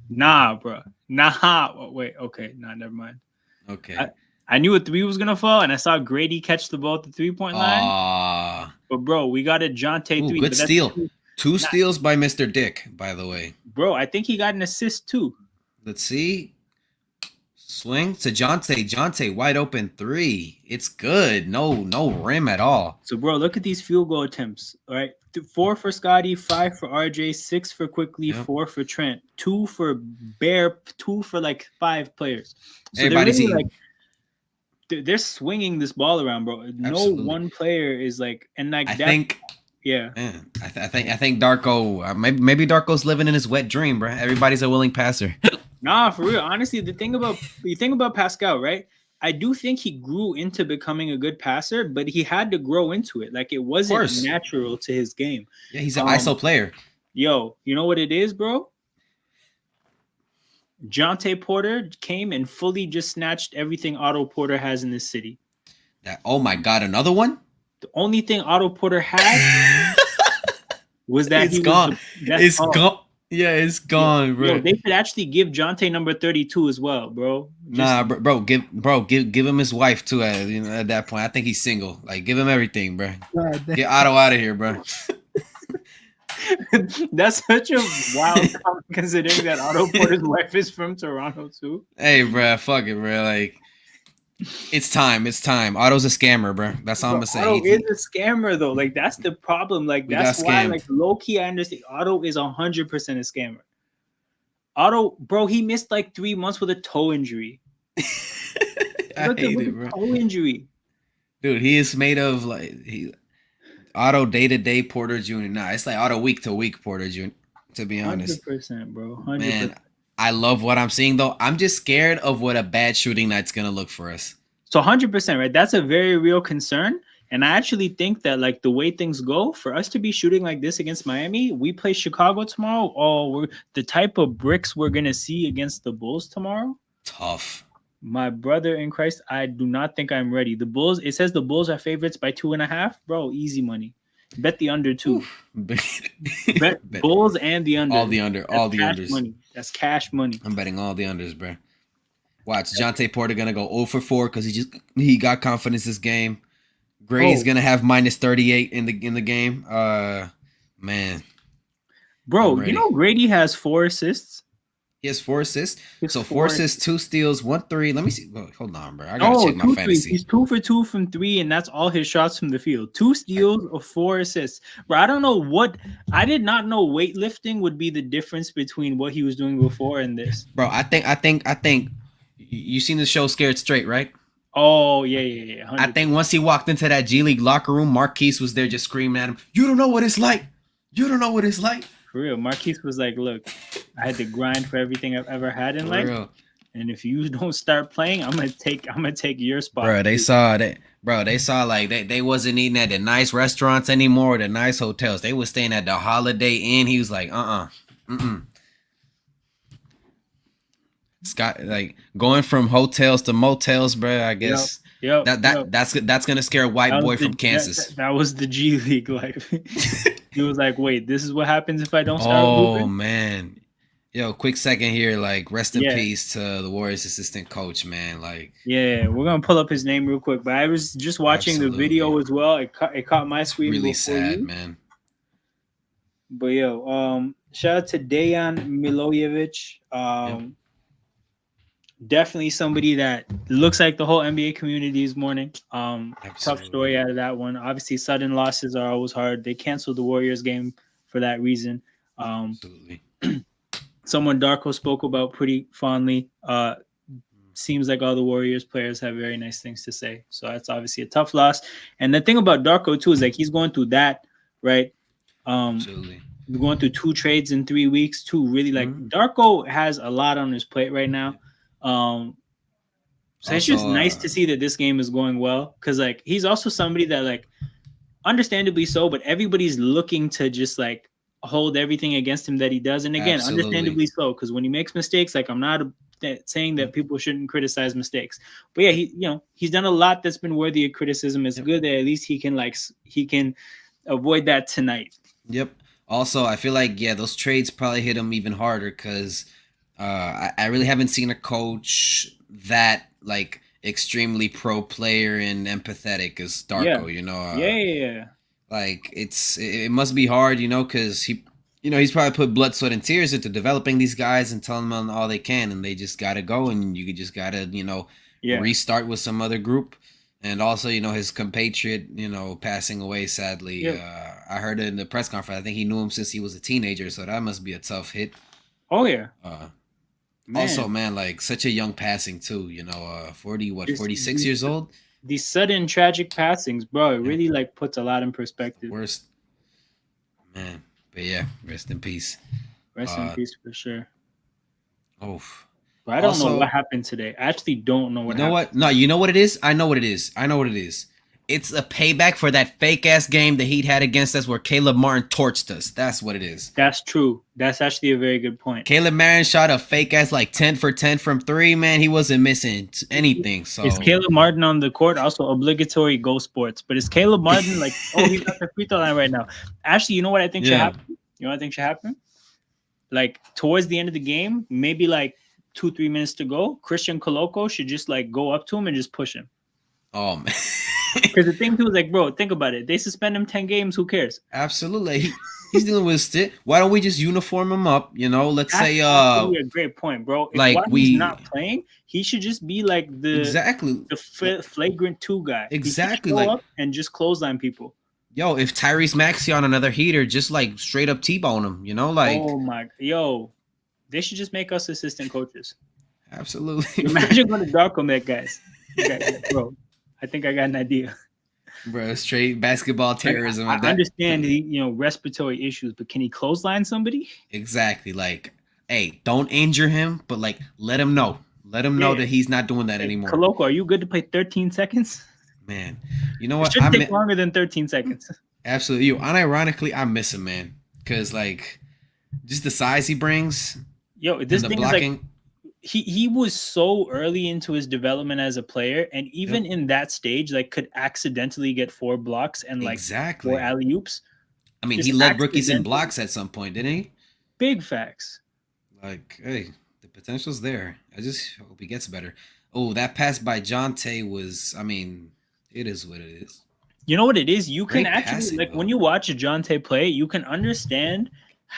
A: Nah, bro. Nah. Oh, wait, okay. Nah, never mind.
B: Okay.
A: I knew a 3 was gonna fall, and I saw Grady catch the ball at the 3-point line.
B: Ah.
A: But bro, we got a Jonte 3.
B: Good
A: But that's
B: steal.
A: two.
B: Two
A: Nah,
B: steals by Mr. Dick, by the way.
A: bro, I think he got an assist too.
B: Let's see. Swing to Jonte. Jonte, wide open 3. It's good. No rim at all.
A: So, bro, look at these field goal attempts. All right, 4 for Scotty, 5 for RJ, 6 for Quickly,
B: Yep.
A: 4 for Trent, 2 for Bear, 2 for like 5 players. So
B: Everybody's
A: they're really
B: eating.
A: like they're swinging this ball around, bro. No
B: Absolutely.
A: one player is like, and like
B: I
A: that.
B: think.
A: Yeah.
B: Man, I think Darko. Maybe Darko's living in his wet dream, bro. Everybody's a willing passer.
A: Nah, for real. Honestly, the thing about Pascal, right? I do think he grew into becoming a good passer, but he had to grow into it. Like it wasn't natural to his game.
B: Yeah, he's an ISO player.
A: Yo, you know what it is, bro? Jonte Porter came and fully just snatched everything Otto Porter has in this city.
B: Oh my God, another one?
A: The only thing Otto Porter had was that
B: it's gone. It's gone. Yeah, it's gone, bro.
A: Yo, they could actually give Jonte number 32 as well, bro.
B: Give him his wife too. At that point, I think he's single. Like, give him everything, bro. Get Otto out of here, bro.
A: That's such a wild comment considering that Otto Porter's wife is from Toronto too.
B: Hey, bro, fuck it, bro. Like, it's time. Otto's a scammer, bro. That's all I'm gonna say.
A: Otto is a scammer though. Like that's the problem. Like that's why, like low key, I understand. Otto is 100% a scammer. Otto, bro, he missed like 3 months with a toe injury.
B: I hate it, bro.
A: Toe injury,
B: dude. He is made of like Otto day to day Porter Jr. Nah, it's like Otto week to week Porter Jr. To be honest,
A: 100%, bro. 100%.
B: Man, I love what I'm seeing though. I'm just scared of what a bad shooting night's gonna look for us.
A: So 100%, right? That's a very real concern. And I actually think that like the way things go, for us to be shooting like this against Miami, we play Chicago tomorrow. Oh, the type of bricks we're gonna see against the Bulls tomorrow.
B: Tough.
A: My brother in Christ, I do not think I'm ready. The Bulls, it says the Bulls are favorites by 2.5. Bro, easy money. Bet the under 2. Bet Bulls and the under.
B: All the under. All the unders.
A: Money. That's cash money.
B: I'm betting all the unders, bro. Watch Jonte Porter gonna go 0 for 4 because he got confidence this game. Grady's gonna have minus 38 in the game. Man.
A: Bro, you know Grady has 4 assists.
B: He has 4 assists.
A: He's
B: So 4
A: four.
B: assists, 2 steals, 1 3. Let me see. Oh, hold on, bro. I gotta
A: No,
B: check my
A: two threes.
B: fantasy.
A: He's 2 for 2 from three, and that's all his shots from the field. Two
B: I,
A: steals or 4 assists. Bro, I don't know what. I did not know weightlifting would be the difference between what he was doing before and this.
B: bro, I think. You seen the show Scared Straight, right?
A: Oh yeah,
B: I
A: 100%.
B: think once he walked into that G League locker room, Marquise was there just screaming at him. You don't know what it's like. You don't know what it's like.
A: For real, Marquise was like, "Look, I had to grind for everything I've ever had in
B: For
A: life,
B: real.
A: and if you don't start playing, I'm gonna take your spot."
B: Bro, they saw that. Bro, they saw like they wasn't eating at the nice restaurants anymore, or the nice hotels. They was staying at the Holiday Inn. He was like, Scott, like going from hotels to motels, bro. I
A: Yep,
B: guess
A: yep,
B: that
A: yep.
B: that that's gonna scare a white boy from Kansas.
A: That was the G League life. He was like, "Wait, this is what happens if I don't start
B: Oh
A: hooping."
B: man, yo, quick second here. Like, rest in
A: Yeah,
B: peace to the Warriors assistant coach, man. Like,
A: yeah. We're gonna pull up his name real quick, but I was just watching the
B: absolutely,
A: video as well. It caught my
B: it's
A: screen
B: really
A: before
B: sad,
A: you.
B: man.
A: But yo, shout out to Dejan Milojevic.
B: Yep,
A: Definitely somebody that looks like the whole NBA community is mourning. Tough story
B: absolutely,
A: out of that one. Obviously, sudden losses are always hard. They canceled the Warriors game for that reason. Um,
B: absolutely.
A: someone Darko spoke about pretty fondly. Seems like all the Warriors players have very nice things to say. So that's obviously a tough loss. And the thing about Darko too is like he's going through that, right? Um,
B: Absolutely.
A: going through 2 trades in 3 weeks, too. Really, like
B: Mhm.
A: Darko has a lot on his plate right now.
B: Yep.
A: So it's just
B: Also,
A: nice to see that this game is going well because like he's also somebody that like understandably so, but everybody's looking to just like hold everything against him that he does. And again,
B: absolutely.
A: understandably so, because when he makes mistakes, like I'm not saying that
B: Yep.
A: people shouldn't criticize mistakes, but yeah, he's done a lot that's been worthy of criticism. It's
B: Yep.
A: good that at least he can avoid that tonight.
B: Yep. Also, I feel like those trades probably hit him even harder because I really haven't seen a coach that like extremely pro player and empathetic as
A: Yeah,
B: Darko.
A: yeah.
B: Like it must be hard, because he's probably put blood, sweat, and tears into developing these guys and telling them all they can, and they just gotta go, and you just gotta
A: Yeah.
B: restart with some other group. And also, his compatriot, passing away sadly.
A: Yep.
B: I heard it in the press conference. I think he knew him since he was a teenager, so that must be a tough hit.
A: Oh yeah,
B: Also,
A: man.
B: man, like such a young passing too. 46
A: These,
B: years old.
A: these sudden tragic passings, bro, it
B: Yeah,
A: really like puts a lot in
B: it's the
A: perspective.
B: worst, man. But yeah, rest in peace.
A: Rest in
B: Uh,
A: peace for sure.
B: oh.
A: But I don't know what
B: Also,
A: happened today. I actually don't know
B: you
A: what
B: know
A: happened.
B: what? No, you know what it is? I know what it is. I know what it is. It's a payback for that fake ass game the Heat had against us where Caleb Martin torched us. That's what it is.
A: That's true. That's actually a very good point.
B: Caleb Martin shot a fake ass like 10 for 10 from three, man. He wasn't missing anything.
A: Is
B: So,
A: Caleb Martin on the court? Also obligatory go sports. But is Caleb Martin like, oh, he's at the free throw line right now? Actually, you know what I think should
B: yeah.
A: happen? You know what I think should happen? Like towards the end of the game, maybe like 2-3 minutes to go, Christian Coloco should just like go up to him and just push him.
B: Oh, man.
A: Because the thing too is like, bro, think about it. They suspend him 10 games. Who cares?
B: Absolutely. He's dealing with it. Why don't we just uniform him up? Let's
A: That's
B: say
A: actually a great point, bro. If
B: like
A: while he's
B: we
A: not playing, he should just be like
B: exactly
A: the flagrant two guy. He should
B: exactly
A: show
B: like
A: up and just clothesline people.
B: yo, if Tyrese Maxey on another heater, just like straight up T-bone him, like
A: Oh my, yo, they should just make us assistant coaches.
B: absolutely.
A: Imagine going to Darko guys. Bro, I think I got an idea.
B: Bro, straight basketball
A: Like,
B: terrorism
A: I
B: at that.
A: understand respiratory issues, but can he clothesline somebody?
B: Exactly. Like, hey, don't injure him, but like let him know. Let him know
A: Yeah.
B: that he's not doing that
A: Hey,
B: anymore.
A: Coloco, are you good to play 13 seconds?
B: Man. You know
A: It
B: what?
A: shouldn't take longer than 13 seconds.
B: Absolutely. You unironically, I miss him, man. Cause like just the size he brings
A: Yo,
B: and
A: this
B: the
A: thing is like
B: blocking.
A: he was so early into his development as a player, and even
B: Yep.
A: in that stage, like could accidentally get 4 blocks and like 4
B: Exactly.
A: alley oops.
B: I mean,
A: Just
B: he led rookies in
A: accidentally.
B: blocks at some point, didn't he?
A: Big facts.
B: Like, hey, the potential's there. I just hope he gets better. Oh, that pass by Jonte was, I mean, it is what it is.
A: You know what it is? You can
B: Great
A: actually
B: passing,
A: like when
B: though.
A: you watch Jonte play, you can understand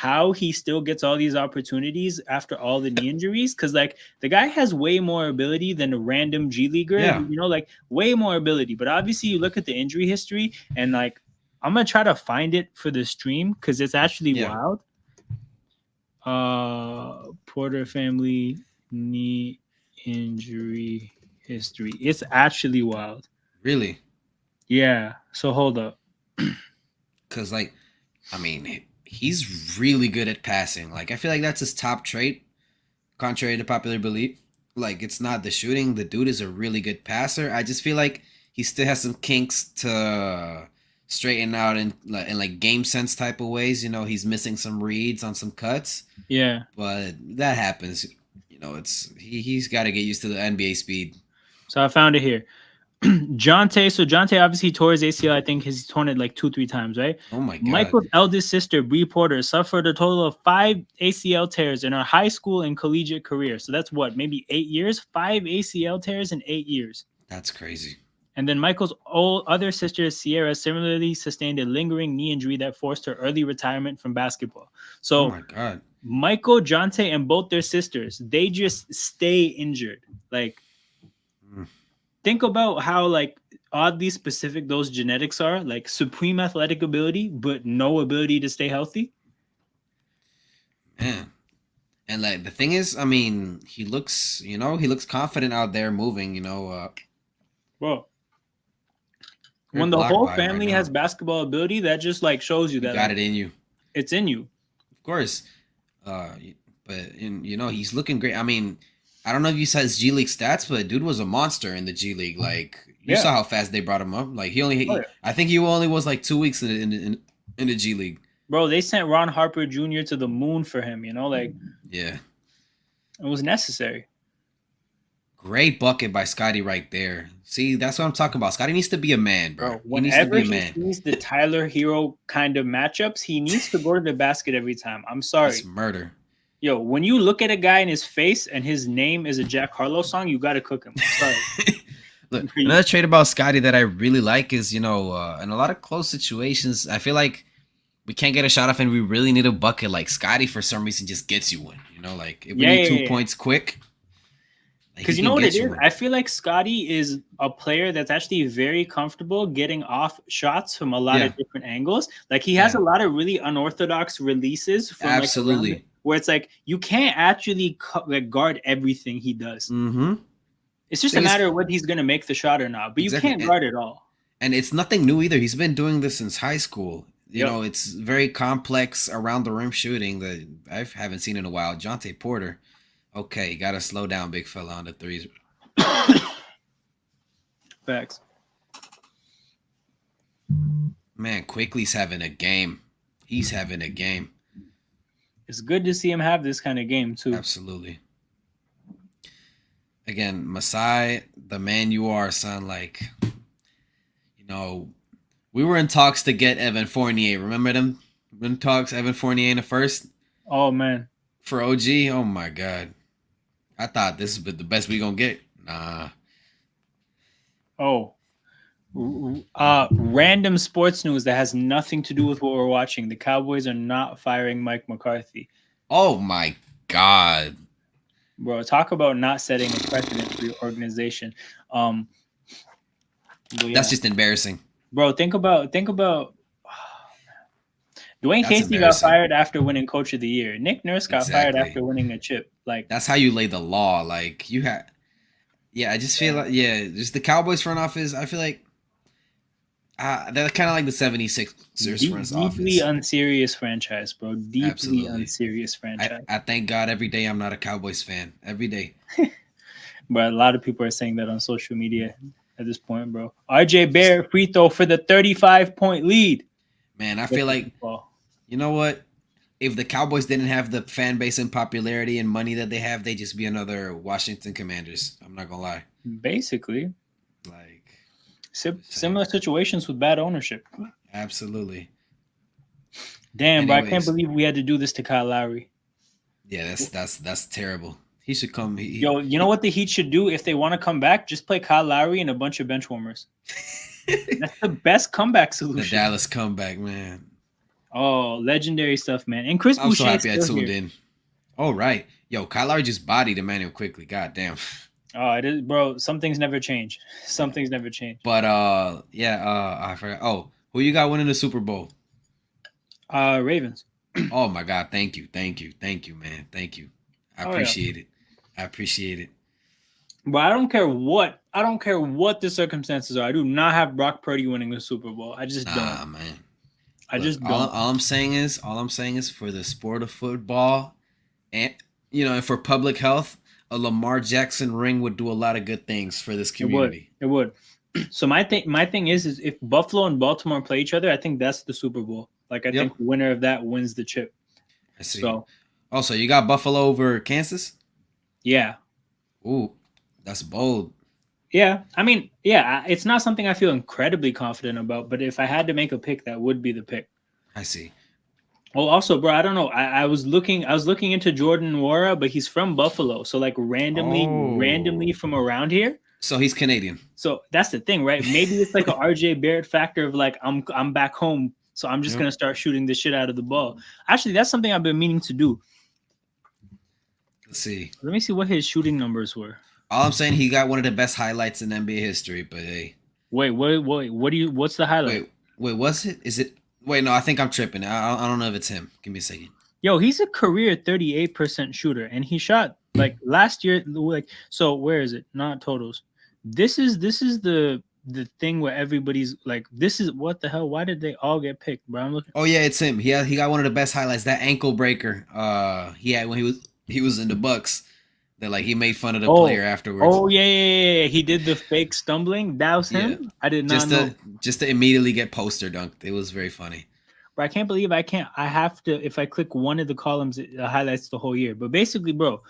A: how he still gets all these opportunities after all the knee injuries. Because like the guy has way more ability than a random G leaguer,
B: Yeah.
A: like way more ability. But obviously, you look at the injury history, and like I'm gonna try to find it for the stream because it's actually
B: Yeah.
A: wild. Porter family knee injury history. It's actually wild.
B: Really?
A: Yeah. So hold up.
B: Because, like, I mean, he's really good at passing. Like, I feel like that's his top trait, contrary to popular belief. Like, it's not the shooting. The dude is a really good passer. I just feel like he still has some kinks to straighten out in like game sense type of ways. He's missing some reads on some cuts,
A: Yeah.
B: but that happens. He's got to get used to the NBA speed.
A: So I found it here. Jonte. So Jonte obviously tore his ACL. I think he's torn it like 2-3 times, right?
B: Oh my god,
A: Michael's eldest sister, Bree Porter, suffered a total of 5 ACL tears in her high school and collegiate career. So that's what, maybe 8 years? 5 ACL tears in 8 years.
B: that's crazy.
A: And then Michael's other sister, Sierra, similarly sustained a lingering knee injury that forced her early retirement from basketball. So
B: Oh my god.
A: Michael, Jonte, and both their sisters, they just stay injured. Like,
B: Mm.
A: think about how like oddly specific those genetics are. Like supreme athletic ability, but no ability to stay healthy.
B: Man. And like the thing is, I mean, he looks confident out there moving.
A: Bro,
B: Great
A: when the
B: block
A: whole
B: by him right
A: family
B: now.
A: has basketball ability, that just like shows you
B: You
A: that
B: got
A: like,
B: it in you,
A: it's in you.
B: of course. But he's looking great. I mean, I don't know if you saw his G League stats, but dude was a monster in the G League. Like you
A: Yeah.
B: saw how fast they brought him up. Like
A: Oh, yeah.
B: I think he only was like 2 weeks in the G League.
A: Bro, they sent Ron Harper Jr. to the moon for him, like
B: Yeah,
A: it was necessary.
B: great bucket by Scotty right there. See, that's what I'm talking about. Scotty needs to be a man, bro.
A: Bro,
B: He needs to
A: whenever
B: be a
A: he
B: man.
A: sees the Tyler Hero kind of matchups, he needs to go to the basket every time. I'm sorry.
B: That's murder.
A: Yo, when you look at a guy in his face and his name is a Jack Harlow song, you got to cook him. I'm sorry.
B: Look, another trait about Scotty that I really like is, in a lot of close situations, I feel like we can't get a shot off and we really need a bucket. Like Scotty, for some reason, just gets you one. Like if we need 2 points quick, like,
A: because
B: he
A: you know
B: can
A: what
B: get
A: it
B: you
A: is?
B: one.
A: I feel like Scotty is a player that's actually very comfortable getting off shots from a lot
B: Yeah.
A: of different angles. Like he has
B: Yeah.
A: a lot of really unorthodox releases from
B: Absolutely.
A: like where it's like you can't actually guard everything he does.
B: Mm-hmm.
A: It's just a
B: Thing is-
A: matter of whether he's going to make the shot or not. But
B: Exactly.
A: you can't guard it all.
B: And it's nothing new either. He's been doing this since high school.
A: Yep.
B: It's very complex around the rim shooting that I haven't seen in a while. Jonte Porter. Okay, got to slow down, big fella, on the threes.
A: Facts.
B: Man, Quickly's having a game. He's having a game.
A: It's good to see him have this kind of game too.
B: Absolutely. Again, Masai, the man you are, son. Like, we were in talks to get Evan Fournier. Remember them? We were in talks, Evan Fournier in the first
A: Oh man.
B: for OG. Oh my god. I thought this is the best we gonna get. Nah.
A: Oh. Random sports news that has nothing to do with what we're watching. The Cowboys are not firing Mike McCarthy.
B: Oh my god.
A: Bro, talk about not setting a precedent for your organization. Yeah.
B: That's just embarrassing.
A: Bro, think about Dwayne
B: That's
A: Casey got
B: embarrassing.
A: fired after winning Coach of the Year. Nick Nurse got fired
B: Exactly.
A: after winning a chip. Like
B: That's how you lay the law. Like you had. Yeah, I just feel like just the Cowboys front office. I feel like they're kind of like the 76ers front
A: deeply
B: office.
A: unserious franchise, bro. Deeply
B: Absolutely.
A: unserious franchise.
B: I thank God every day I'm not a Cowboys fan. Every day.
A: But a lot of people are saying that on social media at this point, bro. RJ Barrett free throw for the 35-point lead.
B: Man, I feel like, you know what? If the Cowboys didn't have the fan base and popularity and money that they have, they'd just be another Washington Commanders. I'm not gonna lie.
A: Basically,
B: Like
A: similar situations with bad ownership.
B: Absolutely.
A: Damn, bro, I can't
B: Anyways.
A: believe we had to do this to Kyle Lowry.
B: Yeah, that's terrible. He should come.
A: Yo, you know what the Heat should do if they want to come back? Just play Kyle Lowry and a bunch of bench warmers. That's the best comeback
B: The
A: solution.
B: Dallas comeback, man.
A: Oh, legendary stuff, man. And Chris
B: I'm so
A: Boucher is
B: happy I
A: still
B: tuned
A: here.
B: in. All right. Yo, Kyle Lowry just bodied Emmanuel quickly. God damn.
A: Oh, it is, bro. Some things never change. Some
B: Yeah.
A: things never change.
B: But yeah, I forgot. Oh, who you got winning the Super Bowl?
A: Ravens.
B: Oh my God, thank you, thank you, thank you, man. Thank you. I
A: Oh yeah.
B: appreciate it. I appreciate it.
A: But I don't care what the circumstances are. I do not have Brock Purdy winning the Super Bowl. I just don't.
B: Nah, man.
A: I
B: Look,
A: just don't.
B: all I'm saying is for the sport of football and and for public health, a Lamar Jackson ring would do a lot of good things for this
A: It would.
B: community.
A: It would. So my thing is if Buffalo and Baltimore play each other, I think that's the Super Bowl. Like I
B: Yep,
A: think the winner of that wins the chip.
B: I see.
A: So
B: Also, you got Buffalo over Kansas?
A: yeah.
B: Ooh, that's bold.
A: Yeah. I mean, yeah, it's not something I feel incredibly confident about, but if I had to make a pick, that would be the pick.
B: I see.
A: Oh, also, bro, I don't know. I was looking into Jordan Nwora, but he's from Buffalo. So like randomly
B: Oh,
A: from around here.
B: so he's Canadian.
A: So that's the thing, right? Maybe it's like a RJ Barrett factor of like I'm back home, so I'm just
B: Yep.
A: gonna start shooting the shit out of the ball. Actually, that's something I've been meaning to do.
B: Let's see.
A: Let me see what his shooting numbers were.
B: All I'm saying, he got one of the best highlights in NBA history. But hey,
A: Wait. What's the highlight?
B: wait, was it? Is it? Wait, no, I think I'm tripping. I don't know if it's him. Give me a second.
A: Yo, he's a career 38% shooter, and he shot like last year. Like, so where is it? Not totals. This is the thing where everybody's like, this is what the hell? Why did they all get picked, bro? I'm looking.
B: Oh yeah, it's him. He got one of the best highlights. That ankle breaker. He had when he was in the Bucks. That like he made fun of the
A: Oh,
B: player afterwards.
A: oh yeah. He did the fake stumbling. That was
B: Yeah,
A: him. I did not
B: just
A: know.
B: to immediately get poster dunked. It was very funny.
A: But I can't believe I can't. I have to. If I click one of the columns, it highlights the whole year. But basically, bro,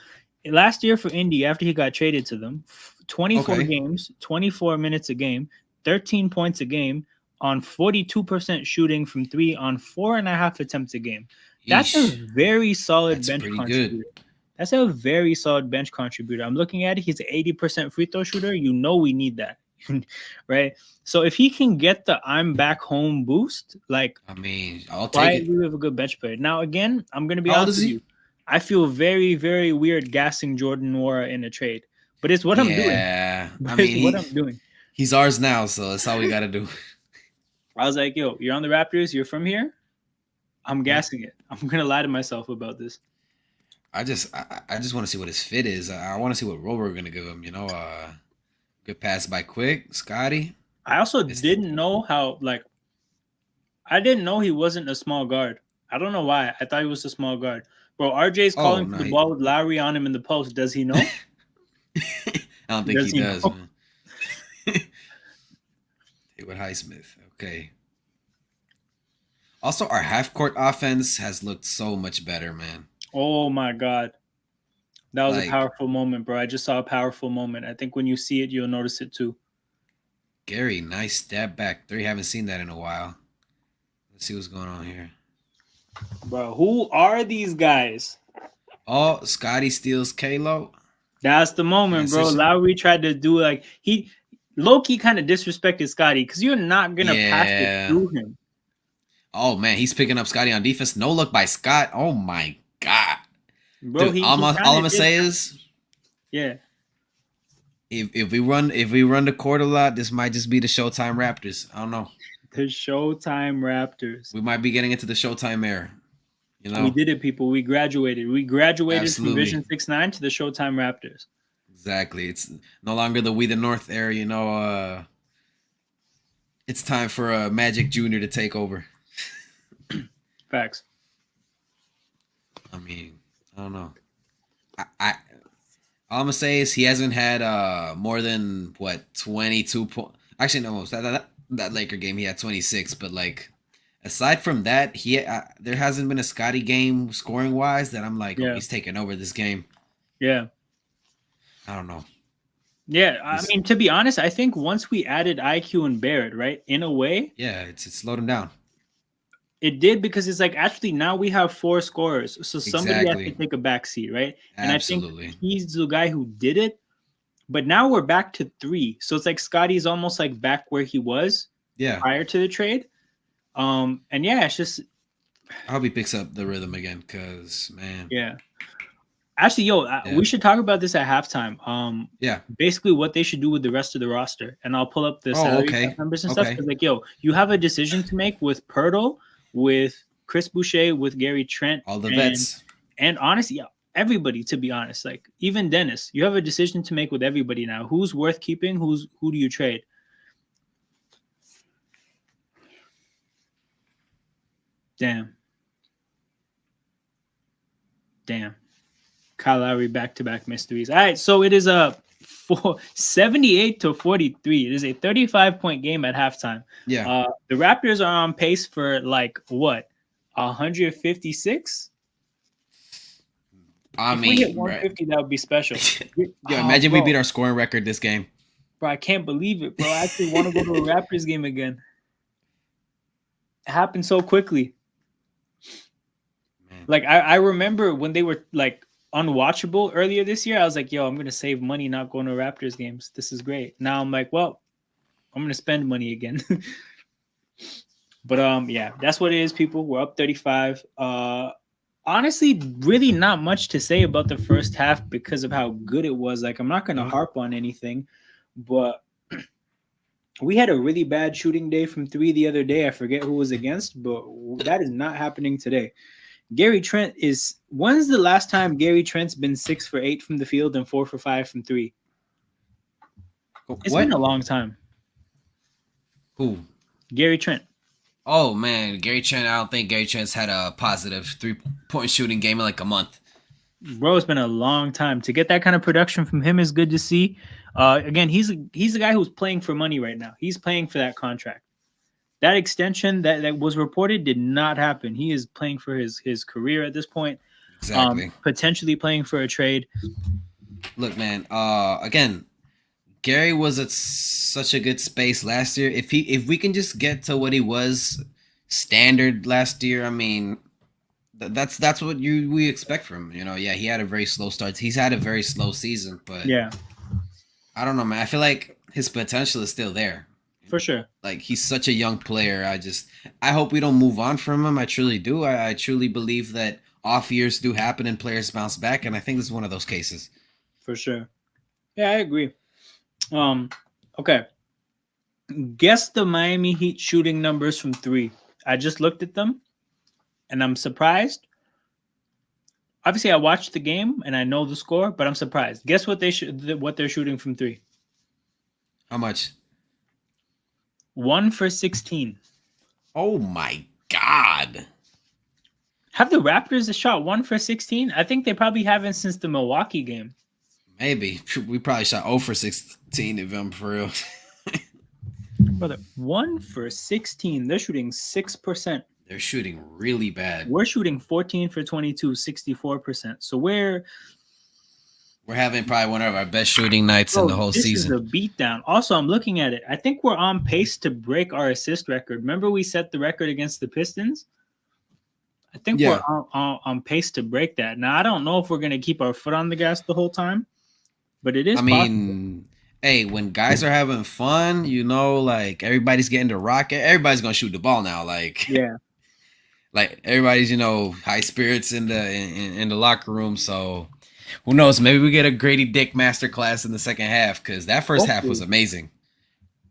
A: last year for Indy, after he got traded to them, 24
B: Okay.
A: games, 24 minutes a game, 13 points a game on 42% shooting from three on 4.5 attempts a game. That's a
B: Yeesh.
A: very solid
B: That's
A: bench
B: pretty good.
A: contributor. That's a very solid bench contributor. I'm looking at it. He's an 80% free throw shooter. You know we need that, right? So if he can get the I'm back home boost, like
B: I mean, I'll take it.
A: quietly we have a good bench player. Now again, I'm gonna be
B: How old
A: honest
B: is
A: with
B: he?
A: you. I feel very, very weird gassing Jordan Nwora in a trade. But it's what I'm doing.
B: Yeah. I
A: But it's
B: mean,
A: what I'm doing.
B: he's ours now, so that's all we got to do.
A: I was like, yo, you're on the Raptors, you're from here. I'm
B: Yep.
A: gassing it. I'm gonna lie to myself about this.
B: I just want to see what his fit is. I want to see what role we're gonna give him. Good pass by Quick, Scotty.
A: I also
B: It's,
A: didn't know how like I didn't know he wasn't a small guard. I don't know why. I thought he was a small guard. Bro, RJ's
B: oh
A: calling for
B: no,
A: the ball with Lowry on him in the post. Does he know?
B: I don't think
A: Does
B: he
A: he
B: does,
A: know?
B: man. Haywood Highsmith. Okay. Also, our half court offense has looked so much better, man.
A: Oh my god. That was a
B: Like
A: powerful moment, bro. I just saw a powerful moment. I think when you see it, you'll notice it too.
B: Gary, nice step back three. Haven't seen that in a while. Let's see what's going on here.
A: Bro, who are these guys?
B: Oh, Scotty steals Kalo.
A: That's the moment, bro.
B: Transition.
A: Lowry tried to do like he low-key kind of disrespected Scotty because you're not gonna pass it
B: Yeah.
A: through him.
B: Oh man, he's picking up Scotty on defense. No look by Scott. Oh my god.
A: Bro,
B: Dude,
A: he
B: all I'm
A: kind
B: gonna
A: of did.
B: say is
A: Yeah.
B: if we run the court a lot, this might just be the Showtime Raptors. I don't know.
A: The Showtime Raptors.
B: We might be getting into the Showtime era.
A: We did it, people. We graduated. We graduated
B: Absolutely.
A: from Vision 6-9 to the Showtime Raptors.
B: Exactly. It's no longer the We the North era. It's time for Magic Jr. to take over.
A: Facts.
B: I mean, I don't know. I all I'm gonna say is he hasn't had more than 22 points. Actually, no, that Laker game he had 26. But like, aside from that, there hasn't been a Scotty game scoring wise that I'm like, oh,
A: Yeah.
B: he's taking over this game.
A: Yeah.
B: I don't know.
A: Yeah. I mean, to be honest, I think once we added IQ and Barrett, right, in a way,
B: Yeah, it's slowed him down.
A: it did because it's like actually now we have 4 scorers. So somebody has to
B: Exactly.
A: take a back seat, right? And I think
B: Absolutely.
A: he's the guy who did it. But now we're back to 3. So it's like Scotty's almost like back where he was
B: Yeah.
A: prior to the trade. And yeah, it's just
B: I hope he picks up the rhythm again, cause man,
A: Yeah. Actually, yo,
B: yeah,
A: we should talk about this at halftime.
B: yeah.
A: Basically, what they should do with the rest of the roster, and I'll pull up the
B: Oh,
A: salary cap
B: okay,
A: numbers and stuff.
B: okay.
A: Because, like, yo, you have a decision to make with Pirtle, with Chris Boucher, with Gary Trent,
B: All the
A: and
B: vets.
A: honestly, yeah, everybody. To be honest, like even Dennis, you have a decision to make with everybody now. Who's worth keeping? Who do you trade? Damn, damn. Kyle Lowry back-to-back mysteries. All right, so it is a 78 to 43. It is a 35-point game at halftime.
B: Yeah.
A: The Raptors are on pace for like what, 156?
B: I
A: If we hit
B: mean, right.
A: 150, that would be special.
B: Yo,
A: Oh,
B: imagine we beat
A: bro,
B: our scoring record this game.
A: bro, I can't believe it, bro. I actually want to go to a Raptors game again. It happened so quickly.
B: Man.
A: Like I remember when they were like unwatchable earlier this year. I was like, yo, I'm gonna save money not going to Raptors games. This is great. Now I'm like, well, I'm gonna spend money again. But yeah, that's what it is, people. We're up 35. Honestly, really not much to say about the first half because of how good it was. Like, I'm not gonna
B: No.
A: harp on anything, but we had a really bad shooting day from three the other day. I forget who was against, but that is not happening today. Gary Trent is. When's the last time Gary Trent's been 6 for 8 from the field and 4 for 5 from three? It's been
B: What?
A: a long time.
B: Who?
A: Gary Trent.
B: Oh man, Gary Trent. I don't think Gary Trent's had a positive 3-point shooting game in like a month.
A: Bro, it's been a long time. To get that kind of production from him is good to see. Again, he's a guy who's playing for money right now. He's playing for that contract. That extension that was reported did not happen. He is playing for his career at this point.
B: Exactly.
A: Potentially playing for a trade.
B: Look, man. Again, Gary was at such a good space last year. If we can just get to what he was standard last year, I mean, that's what we expect from him. You know, yeah, he had a very slow start. He's had a very slow season, but
A: Yeah,
B: I don't know, man. I feel like his potential is still there.
A: for sure.
B: Like he's such a young player. I hope we don't move on from him. I truly do. I truly believe that off years do happen and players bounce back, and I think this is one of those cases.
A: For sure. Yeah, I agree. Um, okay. Guess the Miami Heat shooting numbers from three. I just looked at them and I'm surprised. Obviously, I watched the game and I know the score, but I'm surprised. Guess what they're shooting from three?
B: How much?
A: 1 for 16.
B: Oh my god.
A: Have the Raptors shot 1 for 16? I think they probably haven't since the Milwaukee game.
B: Maybe. We probably shot 0 for 16 if I'm for real.
A: Brother, 1 for 16. They're shooting 6%.
B: They're shooting really bad.
A: We're shooting 14 for 22, 64%. So we're
B: having probably one of our best shooting nights in the whole
A: this
B: season.
A: is a beatdown. Also, I'm looking at it. I think we're on pace to break our assist record. Remember, we set the record against the Pistons? I think we're on pace to break that. Now, I don't know if we're going to keep our foot on the gas the whole time, but it is possible.
B: Hey, when guys are having fun, you know, like everybody's getting the rocket. Everybody's gonna shoot the ball now. Like,
A: Yeah,
B: like everybody's, you know, high spirits in the locker room. So who knows? Maybe we get a Grady Dick masterclass in the second half because that first half was amazing.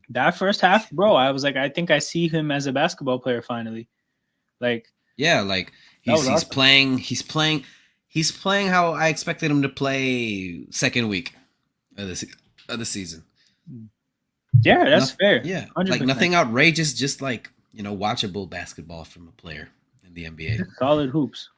A: That first half, bro, I was like, I think I see him as a basketball player finally. Like,
B: yeah, like
A: That was
B: he's
A: awesome.
B: he's playing how I expected him to play second week of the season.
A: yeah, that's fair.
B: Yeah,
A: 100%.
B: like nothing outrageous, just like, you know, watchable basketball from a player in the NBA.
A: Solid hoops.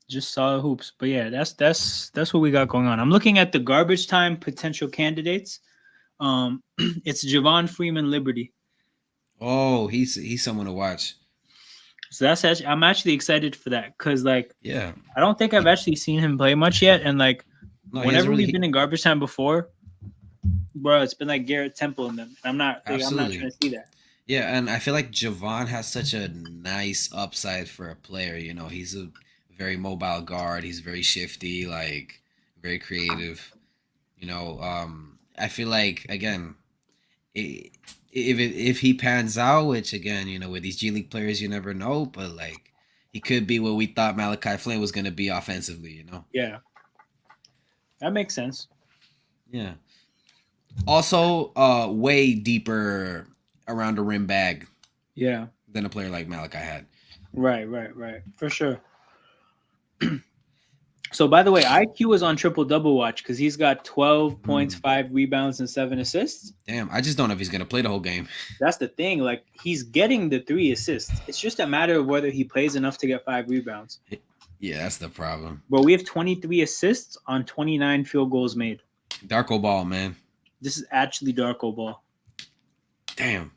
A: Just solid hoops. But yeah, that's what we got going on. I'm looking at the garbage time potential candidates. It's Javon Freeman Liberty.
B: Oh, he's someone to watch.
A: So I'm actually excited for that because like
B: Yeah,
A: I don't think I've actually seen him play much yet, and like
B: no,
A: whenever we've been in garbage time before, bro, it's been like Garrett Temple in them. I'm not trying to see that.
B: Yeah, and I feel like Javon has such a nice upside for a player. You know, he's a very mobile guard. He's very shifty, like very creative. You know, I feel like again, it, if he pans out, which again, with these G League players, you never know, but like he could be what we thought Malachi Flynn was going to be offensively.
A: Yeah, that makes sense.
B: Yeah. Also, way deeper around the rim bag
A: Yeah,
B: than a player like Malachi had.
A: right, for sure. So, by the way, IQ is on triple double watch because he's got 12 points,
B: Hmm.
A: 5 rebounds, and 7 assists.
B: Damn, I just don't know if he's going to play the whole game.
A: That's the thing. Like, he's getting the 3 assists. It's just a matter of whether he plays enough to get 5 rebounds.
B: Yeah, that's the problem.
A: But we have 23 assists on 29 field goals made.
B: Darko ball, man.
A: This is actually Darko ball.
B: Damn.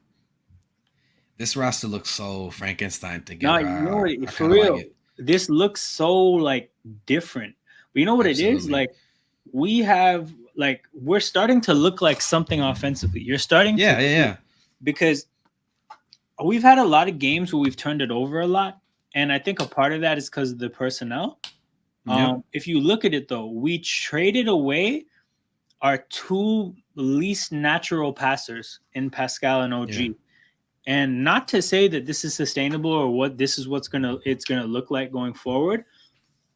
B: This roster looks so Frankenstein
A: Now,
B: together.
A: you know what?
B: I
A: For
B: kind of like
A: real,
B: it.
A: this looks so like different. But you know what it is?
B: Absolutely.
A: Like, we have we're starting to look like something offensively. You're starting
B: Yeah,
A: to
B: yeah, yeah.
A: because we've had a lot of games where we've turned it over a lot, and I think a part of that is because of the personnel.
B: Yep.
A: If you look at it though, we traded away our two least natural passers in Pascal and OG.
B: Yeah.
A: And not to say that this is sustainable or it's gonna look like going forward,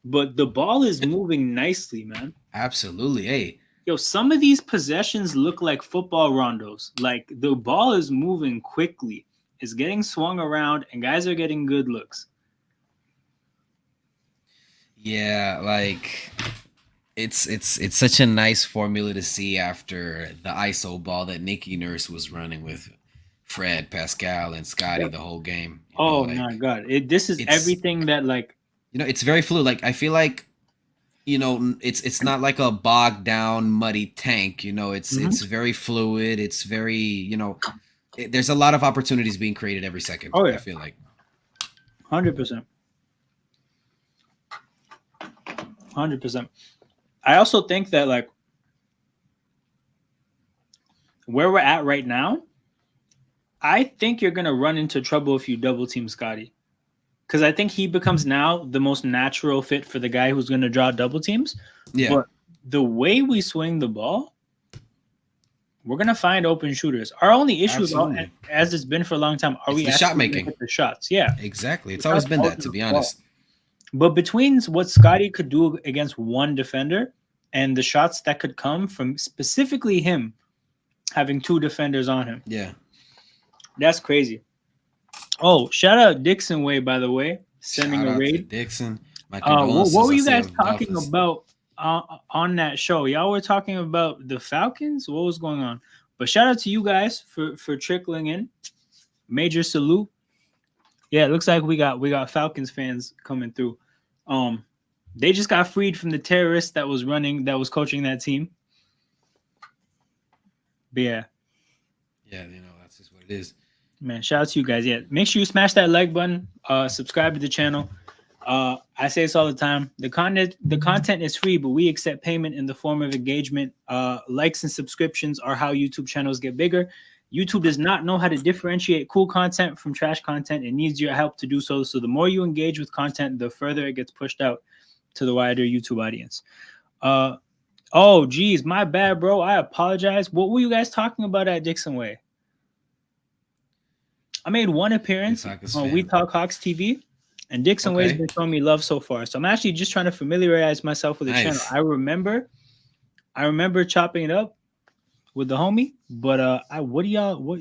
A: but the ball is moving nicely, man.
B: Absolutely. Hey,
A: Yo, some of these possessions look like football rondos. Like the ball is moving quickly, it's getting swung around, and guys are getting good looks.
B: yeah, like it's such a nice formula to see after the ISO ball that Nicky Nurse was running with Fred, Pascal, and Scotty
A: Yep.
B: the whole game.
A: Oh my
B: Like
A: god, this is
B: it's
A: everything that like.
B: it's very fluid. Like I feel like it's not like a bogged down muddy tank. It's
A: Mhm.
B: very fluid. It's very there's a lot of opportunities being created every second.
A: Oh
B: I
A: yeah,
B: feel like
A: 100%, 100%. I also think that like where we're at right now, I think you're gonna run into trouble if you double team Scotty. Because I think he becomes now the most natural fit for the guy who's going to draw double teams.
B: yeah,
A: But the way we swing the ball, we're going to find open shooters. Our only issue,
B: absolutely.
A: as it's been for a long time, are
B: It's
A: we
B: the shot
A: actually going to
B: making.
A: hit the shots? Yeah,
B: Exactly.
A: the
B: It's always
A: shots
B: been that, to
A: ultimately
B: be
A: fall.
B: honest.
A: But between what Scotty could do against one defender and the shots that could come from specifically him having two defenders on him,
B: Yeah.
A: that's crazy. Oh, shout out Dixon Way, by the way, sending
B: Shout
A: a
B: out to
A: raid.
B: Dixon. My
A: What
B: condolences.
A: were
B: I
A: you
B: see
A: guys
B: of
A: talking
B: Dolphins.
A: about on that show? Y'all were talking about the Falcons. What was going on? But shout out to you guys for trickling in. Major salute. Yeah, it looks like we got Falcons fans coming through. Um, they just got freed from the terrorist that was coaching that team. But yeah,
B: Yeah, that's just what it is.
A: man, shout out to you guys. Yeah, make sure you smash that like button. Subscribe to the channel. I say this all the time. The content is free, but we accept payment in the form of engagement. Likes and subscriptions are how YouTube channels get bigger. YouTube does not know how to differentiate cool content from trash content. It needs your help to do so. So the more you engage with content, the further it gets pushed out to the wider YouTube audience. Oh, geez, my bad, bro. I apologize. What were you guys talking about at Dixon Way? I made one appearance
B: Hawks
A: on We
B: fan.
A: Talk Hawks TV, and Dixon Way's
B: Okay.
A: been showing me love so far. So I'm actually just trying to familiarize myself with the channel.
B: Nice.
A: I remember chopping it up with the homie, but what do y'all what?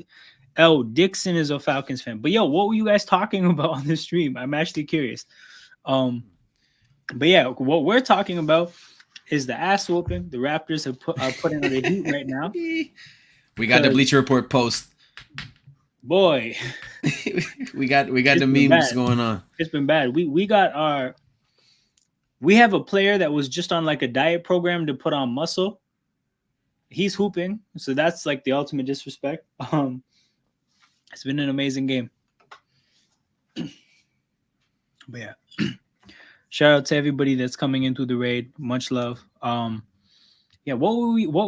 A: Oh, Dixon is a Falcons fan. But yo, what were you guys talking about on the stream? I'm actually curious. Um, but yeah, what we're talking about is the ass whooping the Raptors are putting on the Heat right now.
B: We got the
A: Because
B: Bleacher Report post.
A: boy,
B: we got
A: it's
B: the
A: been
B: memes
A: bad.
B: going on.
A: It's been bad. We have a player that was just on like a diet program to put on muscle. He's hooping, so that's like the ultimate disrespect. It's been an amazing game. But yeah, shout out to everybody that's coming in through the raid. Much love. Yeah, what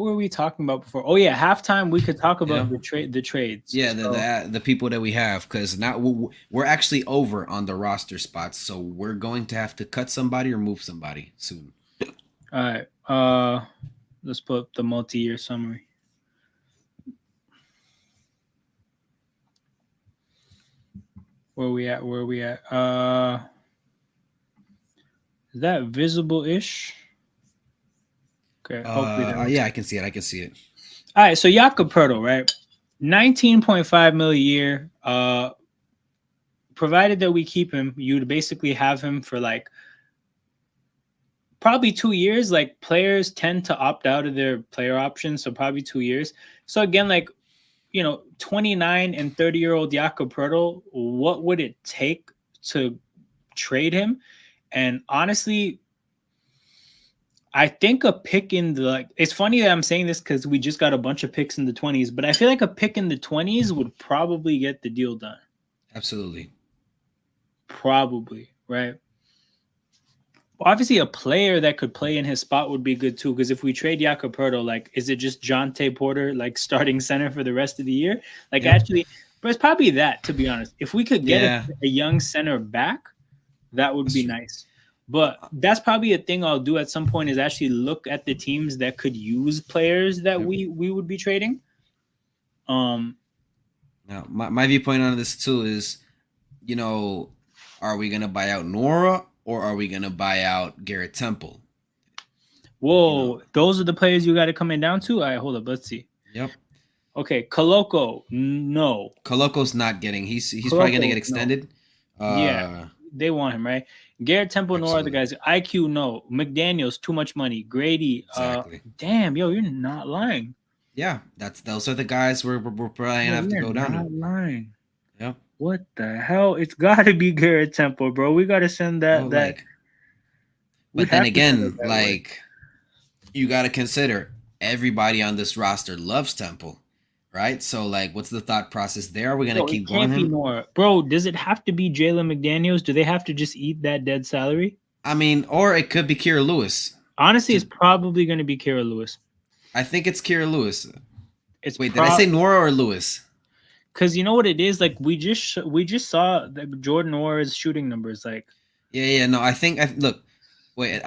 A: were we talking about before? Oh yeah, halftime we could talk
B: Yeah.
A: about the trades.
B: Yeah,
A: So,
B: the people that we have, because now we're actually over on the roster spots, so we're going to have to cut somebody or move somebody soon.
A: all right, let's put up the multi-year summary. Where we at? Where we at? Is that visible-ish? Okay, hopefully that looks.
B: Yeah, I can see it. I can see it.
A: All right, so Jakob Poeltl, right? 19.5 mil a year. Provided that we keep him, you'd basically have him for like probably 2 years. Like players tend to opt out of their player options, so probably 2 years. So again, like 29 and 30-year-old Jakob Poeltl, what would it take to trade him? And honestly, I think a pick in the like. It's funny that I'm saying this because we just got a bunch of picks in the 20s, but I feel like a pick in the 20s would probably get the deal done.
B: Absolutely.
A: Probably, right? Obviously, a player that could play in his spot would be good too. Because if we trade Jakob Poeltl, like, is it just Jonte Porter like starting center for the rest of the year? Like,
B: Yep.
A: actually, but it's probably that. To be honest, if we could get
B: Yeah,
A: a young center back, that would
B: that's
A: be
B: true.
A: nice. But that's probably a thing I'll do at some point is actually look at the teams that could use players that
B: Yep.
A: we would be trading.
B: Now, my viewpoint on this too is, are we gonna buy out Nora or are we gonna buy out Garrett Temple? You know.
A: Whoa, those are the players you got it coming down to. All right, hold up, let's see.
B: Yep.
A: Okay, Koloko, no.
B: Coloco's not getting. He's probably gonna
A: Koloko,
B: get
A: no.
B: extended.
A: Yeah, they want him, right? Garrett Temple, no other
B: Absolutely.
A: guys. IQ, no. McDaniels, too much money. Grady,
B: Exactly.
A: damn, yo, you're not lying.
B: Yeah, those are the guys we're probably gonna
A: Yo,
B: have to
A: you're
B: go down to.
A: not lying.
B: Yep.
A: What the hell? It's got to be Garrett Temple, bro. We got to send
B: Oh,
A: that. We
B: but then
A: have to send it
B: again,
A: that way.
B: you got to consider everybody on this roster loves Temple, right? So, what's the thought process there? Are we gonna
A: Bro, it
B: keep going
A: can't be
B: him?
A: more. Bro, does it have to be Jalen McDaniels? Do they have to just eat that dead salary?
B: I mean, or it could be Kira Lewis.
A: Honestly, it's probably going to be Kara Lewis.
B: I think it's Kira Lewis.
A: It's
B: Wait, did I say Nora or Lewis?
A: because you know what it is. Like we just saw that Jordan Noir's shooting numbers. Like
B: Yeah. No, I think. Look, wait.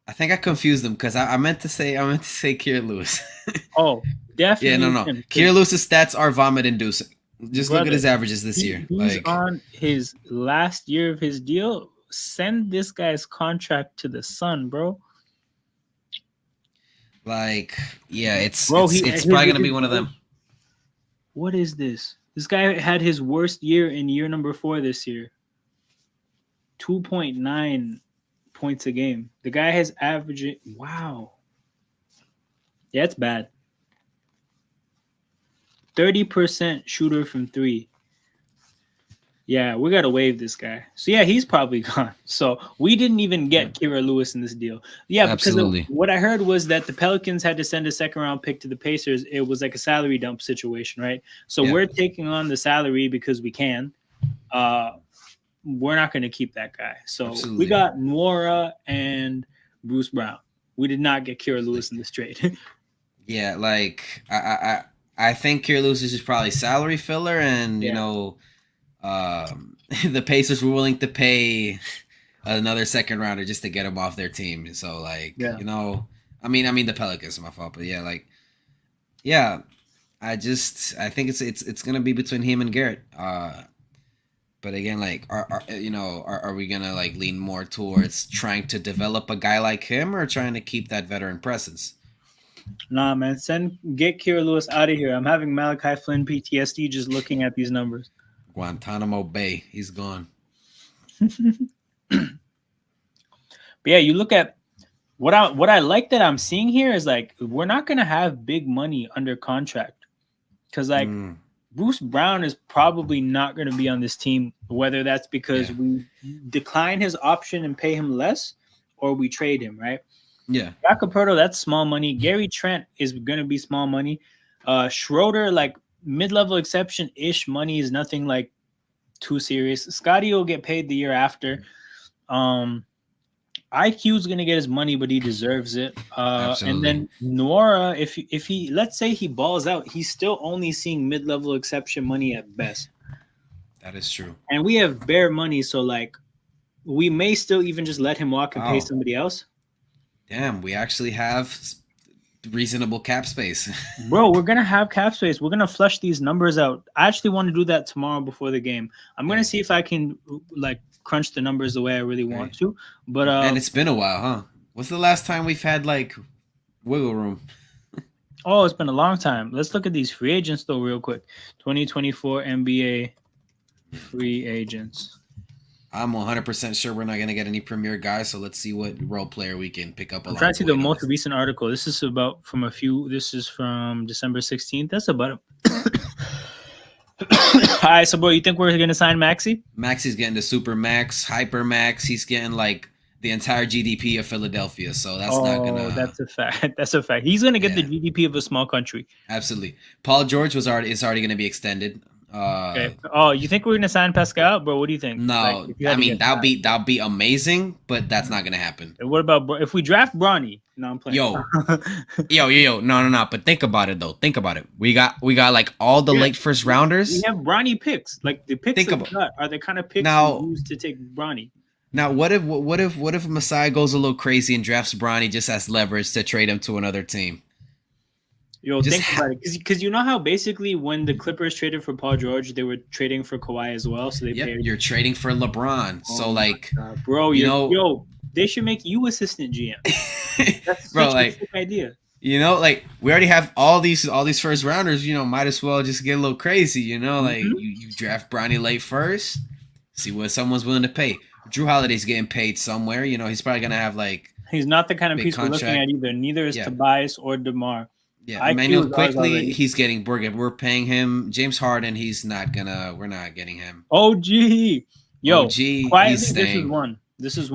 B: I think I confused them because I meant to say Kira Lewis.
A: oh,
B: Yeah,
A: definitely
B: no.
A: him.
B: Kira Lewis's stats are vomit inducing. Just look at
A: Brother,
B: his averages this year.
A: he's on his last year of his deal. Send this guy's contract to the sun, bro.
B: Yeah, it's
A: Bro,
B: it's probably gonna be one of them.
A: What is this? This guy had his worst year in year number 4 this year. 2.9 points a game. The guy has averaging. Wow. Yeah, it's bad. 30% shooter from 3. Yeah, we got to waive this guy. So, yeah, he's probably gone. So, we didn't even get Kira Lewis in this deal. Yeah, because what I heard was that the Pelicans had to send a second-round pick to the Pacers. It was like a salary dump situation, right? So, we're taking on the salary because we can. We're not going to keep that guy. So, we got Nwora and Bruce Brown. We did not get Kira Lewis in this trade.
B: Yeah, I think Kira Lewis is just probably salary filler, and the Pacers were willing to pay another second rounder just to get him off their team. So I mean the Pelicans, my fault, but I think it's gonna be between him and Garrett. But again, are we gonna lean more towards trying to develop a guy like him or trying to keep that veteran presence?
A: Nah, man, get Kira Lewis out of here. I'm having Malachi Flynn PTSD just looking at these numbers.
B: Guantanamo Bay, he's gone.
A: But yeah, you look at what I like that I'm seeing here is we're not gonna have big money under contract because Bruce Brown is probably not going to be on this team, whether that's because we decline his option and pay him less or we trade him, right?
B: Yeah.
A: Jakob Poeltl, that's small money. Gary Trent is going to be small money. Schroeder, mid-level exception-ish money is nothing too serious. Scotty will get paid the year after. IQ is going to get his money, but he deserves it. And then Nora, if he let's say he balls out, he's still only seeing mid-level exception money at best.
B: That is true.
A: And we have bare money, so we may still even just let him walk and pay somebody else.
B: Damn, we actually have reasonable cap space.
A: Bro, we're gonna have cap space. We're gonna flush these numbers out. I actually want to do that tomorrow before the game. I'm gonna see if I can like crunch the numbers the way I really want to. But
B: And it's been a while, huh? What's the last time we've had like wiggle room?
A: oh, it's been a long time. Let's look at these free agents though, real quick. 2024 NBA free agents.
B: I'm 100% sure we're not gonna get any premier guys, so let's see what role player we can pick up.
A: I'm trying to see the most recent article. This is about from a few. This is from December 16th. That's about it. All right, so bro, you think we're gonna sign Maxey?
B: Maxey's getting the super max, hyper max. He's getting like the entire GDP of Philadelphia, so that's not gonna.
A: That's a fact. That's a fact. He's gonna get the GDP of a small country.
B: Absolutely. Paul George is already gonna be extended.
A: Okay. Oh, you think we're gonna sign Pascal, bro? What do you think?
B: No, I mean that'll be amazing, but that's not gonna happen.
A: And what about if we draft Bronny? No, I'm playing.
B: Yo, no. But think about it though. Think about it. We got like all the late first rounders.
A: We have Bronny picks. Like the picks are the kind of picks we use to take Bronny.
B: Now, what if Masai goes a little crazy and drafts Bronny just as leverage to trade him to another team?
A: Yo, think about it, because you know how basically when the Clippers traded for Paul George, they were trading for Kawhi as well. So they paid.
B: You're trading for LeBron. So like,
A: bro, they should make you assistant GM. That's
B: bro,
A: such a sick idea.
B: You know, like we already have all these first rounders. You know, might as well just get a little crazy. You know, like you draft Bronny late first, see what someone's willing to pay. Drew Holiday's getting paid somewhere. You know, he's probably gonna have like.
A: He's not the kind of piece we're looking at either. Neither is Tobias or DeMar.
B: Yeah, Emmanuel quickly. He's getting. We're paying him. James Harden. We're not getting him.
A: OG. Yo,
B: OG.
A: Quietly, this is one.
B: This
A: is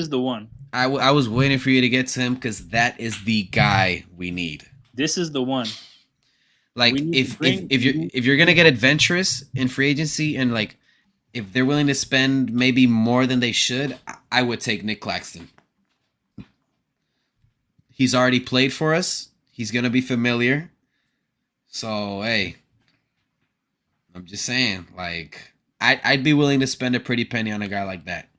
A: the one.
B: I was waiting for you to get to him because that is the guy we need.
A: This is the one.
B: Like if you're gonna get adventurous in free agency and like if they're willing to spend maybe more than they should, I would take Nick Claxton. He's already played for us. He's gonna be familiar. So hey, I'm just saying, like I'd be willing to spend a pretty penny on a guy like that.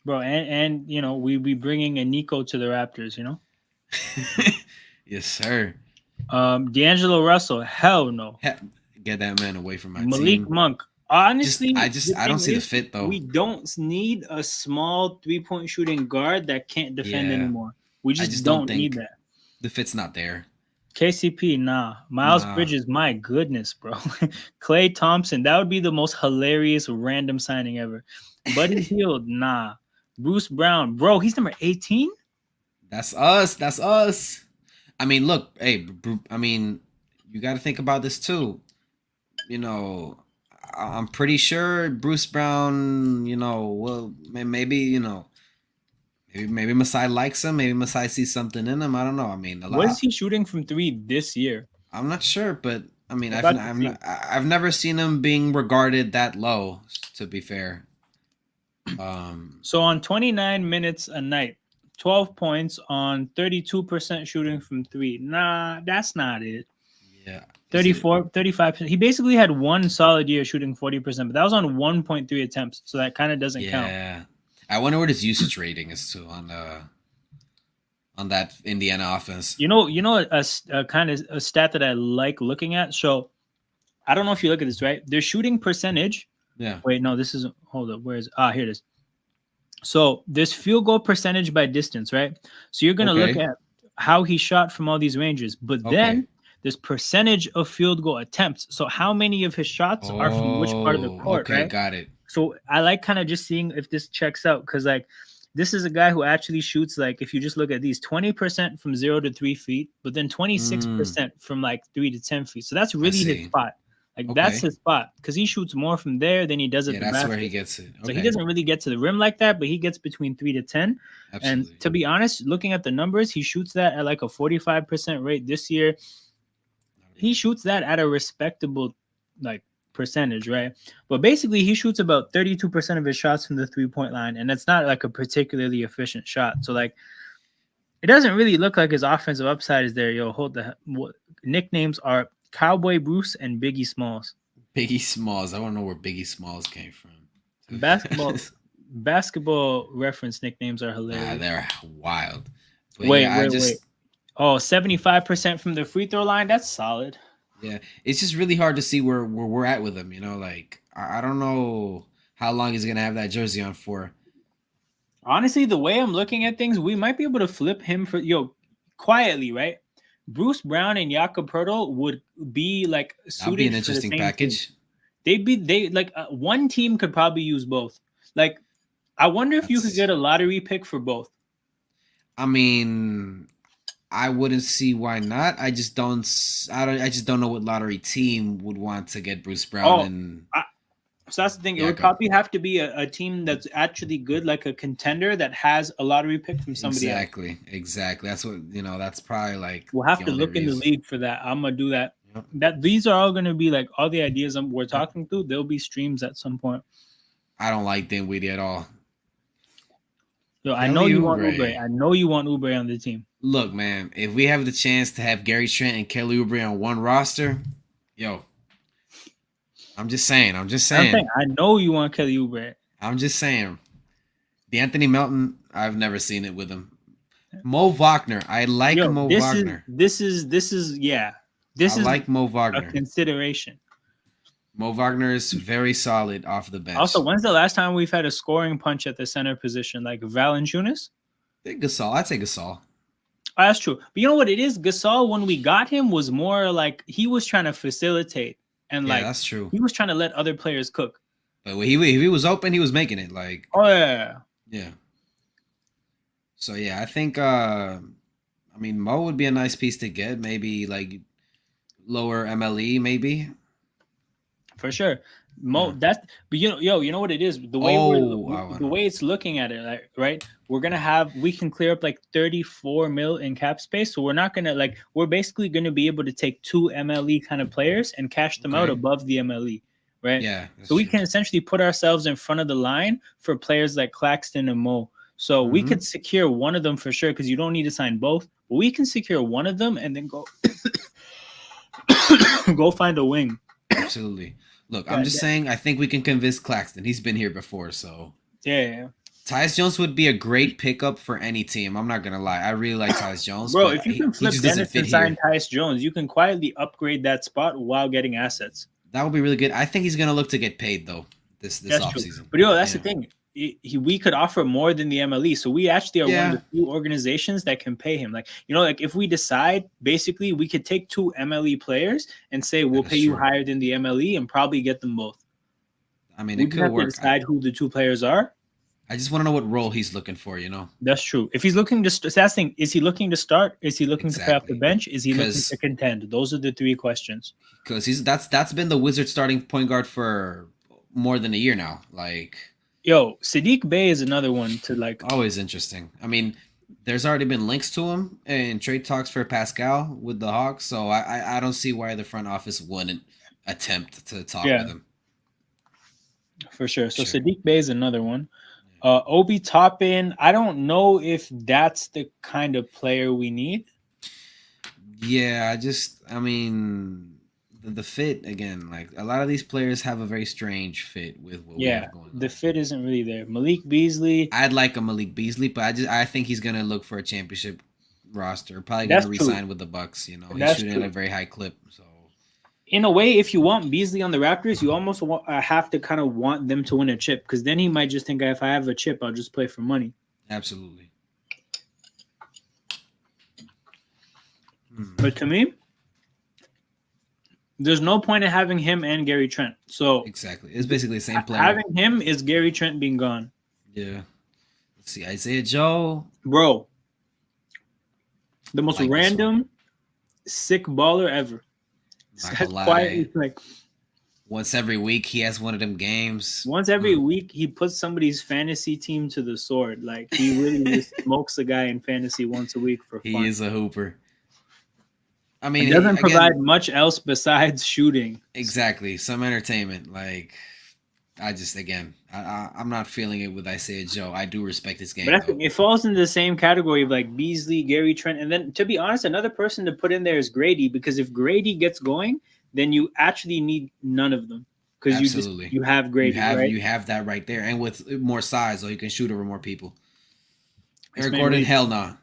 A: Bro, and you know, we be bringing a Nico to the Raptors, you know?
B: Yes, sir.
A: D'Angelo Russell, hell no.
B: Get that man away from my
A: Malik
B: team.
A: Monk. Honestly,
B: I don't see the fit though.
A: We don't need a small 3-point shooting guard that can't defend anymore. We just don't need that.
B: The fit's not there.
A: KCP, nah. Miles Bridges, my goodness, bro. Klay Thompson, that would be the most hilarious random signing ever. Buddy Hield, nah. Bruce Brown, bro, he's number 18?
B: That's us. I mean, look, hey, I mean, you got to think about this too. You know, I'm pretty sure Bruce Brown, you know, well, maybe, you know, maybe Masai likes him. Maybe Masai sees something in him. I don't know. I mean,
A: what is he shooting from 3 this year?
B: I'm not sure, but I mean, I've never seen him being regarded that low, to be fair.
A: So on 29 minutes a night, 12 points on 32% shooting from 3. Nah, that's not it.
B: Yeah.
A: 35%. He basically had one solid year shooting 40%, but that was on 1.3 attempts. So that kind of doesn't count.
B: Yeah. I wonder what his usage rating is too on that Indiana offense.
A: You know, a kind of a stat that I like looking at. So I don't know if you look at this, right? Their shooting percentage.
B: Yeah.
A: Wait, no, this isn't. Hold up. Where is? Here it is. So there's field goal percentage by distance, right? So you're gonna look at how he shot from all these ranges, but then there's percentage of field goal attempts. So how many of his shots are from which part of the court?
B: Okay,
A: right?
B: got it.
A: So I like kind of just seeing if this checks out because like this is a guy who actually shoots like if you just look at these 20% from 0 to 3 feet, but then 26% from like 3 to 10 feet. So that's really his spot. Like that's his spot because he shoots more from there than he does at the basket.
B: That's where he gets it.
A: So he doesn't really get to the rim like that, but he gets between 3 to 10. Absolutely. And to be honest, looking at the numbers, he shoots that at like a 45% rate this year. He shoots that at a respectable like percentage, right? But basically, he shoots about 32% of his shots from the 3-point line, and it's not like a particularly efficient shot. So like, it doesn't really look like his offensive upside is there. Yo, hold the nicknames are Cowboy Bruce and Biggie Smalls.
B: Biggie Smalls. I want to know where Biggie Smalls came from.
A: Basketball reference nicknames are hilarious.
B: They're wild. But
A: wait. Oh, 75% from the free throw line. That's solid.
B: Yeah, it's just really hard to see where we're at with him. You know, like I don't know how long he's gonna have that jersey on for.
A: Honestly, the way I'm looking at things, we might be able to flip him for quietly, right? Bruce Brown and Jakob Pertl would be like
B: That'd be an
A: suited for the
B: interesting
A: same team.
B: package.
A: They like one team could probably use both. Like, I wonder if you could
B: That's.
A: get a lottery pick for both.
B: I mean, I wouldn't see why not. I just don't. I don't. I just don't know what lottery team would want to get Bruce Brown
A: Oh,
B: and
A: I, so that's the thing. It would
B: Jakob.
A: probably have to be a team that's actually good, like a contender that has a lottery pick from somebody else.
B: Exactly. That's what That's probably like
A: We'll have
B: the
A: to
B: only
A: look in the
B: reason.
A: league for that. I'm gonna do that.
B: Yep.
A: That these are all gonna be like all the ideas we're talking through. There'll be streams at some point.
B: I don't like Dinwiddie at all.
A: Yo, I know
B: Kelly
A: you want
B: Oubre.
A: Oubre. I know you want Oubre on the team.
B: Look, man, if we have the chance to have Gary Trent and Kelly Oubre on one roster, yo, I'm just saying.
A: I know you want Kelly Oubre.
B: I'm just saying. The Anthony Melton, I've never seen it with him. Mo Wagner, I like Mo Wagner.
A: This is yeah. This
B: I
A: is
B: like Mo
A: a
B: Wagner.
A: consideration.
B: Mo Wagner is very solid off the bench.
A: Also, when's the last time we've had a scoring punch at the center position like Valanciunas?
B: Gasol, I'd say Gasol.
A: Oh, that's true. But you know what it is? Gasol, when we got him, was more like he was trying to facilitate and
B: Yeah, that's true.
A: He was trying to let other players cook.
B: But if he was open, he was making it. Like,
A: oh yeah.
B: So yeah, I think I mean Mo would be a nice piece to get. Maybe like lower MLE, maybe.
A: For sure. Mo, but you know what it is? The way the way it's looking at it, like, right? We can clear up like 34 mil in cap space. So we're not gonna we're basically gonna be able to take 2 MLE kind of players and cash them out above the MLE, right?
B: Yeah.
A: So we can essentially put ourselves in front of the line for players like Claxton and Mo. So we could secure one of them for sure because you don't need to sign both. But we can secure one of them and then go go find a wing.
B: Absolutely. Look, I'm just saying, I think we can convince Claxton. He's been here before, so.
A: Yeah.
B: Tyus Jones would be a great pickup for any team. I'm not going to lie. I really like Tyus Jones.
A: Bro, if you can flip Dennis and sign Tyus Jones, you can quietly upgrade that spot while getting assets.
B: That would be really good. I think he's going to look to get paid, though, this offseason.
A: But, that's the thing. We could offer more than the MLE. So we actually are one of the few organizations that can pay him. If we decide, basically, we could take 2 MLE players and say we'll pay you higher than the MLE and probably get them both.
B: I mean, it could work.
A: To decide who the 2 players are.
B: I just want to know what role he's looking for,
A: That's true. If he's looking to is he looking to start? Is he looking to play off the bench? Is he looking to contend? Those are the 3 questions.
B: Because that's been the Wizards starting point guard for more than a year now.
A: Yo, Sadiq Bey is another one to
B: always interesting. I mean, there's already been links to him in trade talks for Pascal with the Hawks, so I don't see why the front office wouldn't attempt to talk with him.
A: For sure. So Sadiq Bey is another one. Obi Toppin, I don't know if that's the kind of player we need.
B: Yeah, I mean, the fit again, a lot of these players have a very strange fit with what we have going on.
A: The fit isn't really there. Malik Beasley,
B: I'd like a Malik Beasley, but I think he's gonna look for a championship roster. Probably gonna resign with the Bucks. He's shooting at a very high clip. So
A: in a way, if you want Beasley on the Raptors, you almost have to kind of want them to win a chip because then he might just think, if I have a chip, I'll just play for money.
B: Absolutely.
A: But to me, there's no point in having him and Gary Trent. So
B: exactly, it's basically the same player.
A: Having him is Gary Trent being gone.
B: Yeah. Let's see, Isaiah Joe,
A: bro, the most random, sick baller ever. Quietly,
B: once every week he has one of them games.
A: Once every week he puts somebody's fantasy team to the sword. He really just smokes a guy in fantasy once a week for fun.
B: He is a hooper. I mean,
A: he doesn't provide much else besides shooting.
B: Exactly. Some entertainment. I'm not feeling it with Isaiah Joe. I do respect his game.
A: But it falls into the same category of Beasley, Gary Trent. And then, to be honest, another person to put in there is Grady, because if Grady gets going, then you actually need none of them. Because you have Grady, right?
B: You have that right there. And with more size, so you can shoot over more people. Eric Gordon, hell nah.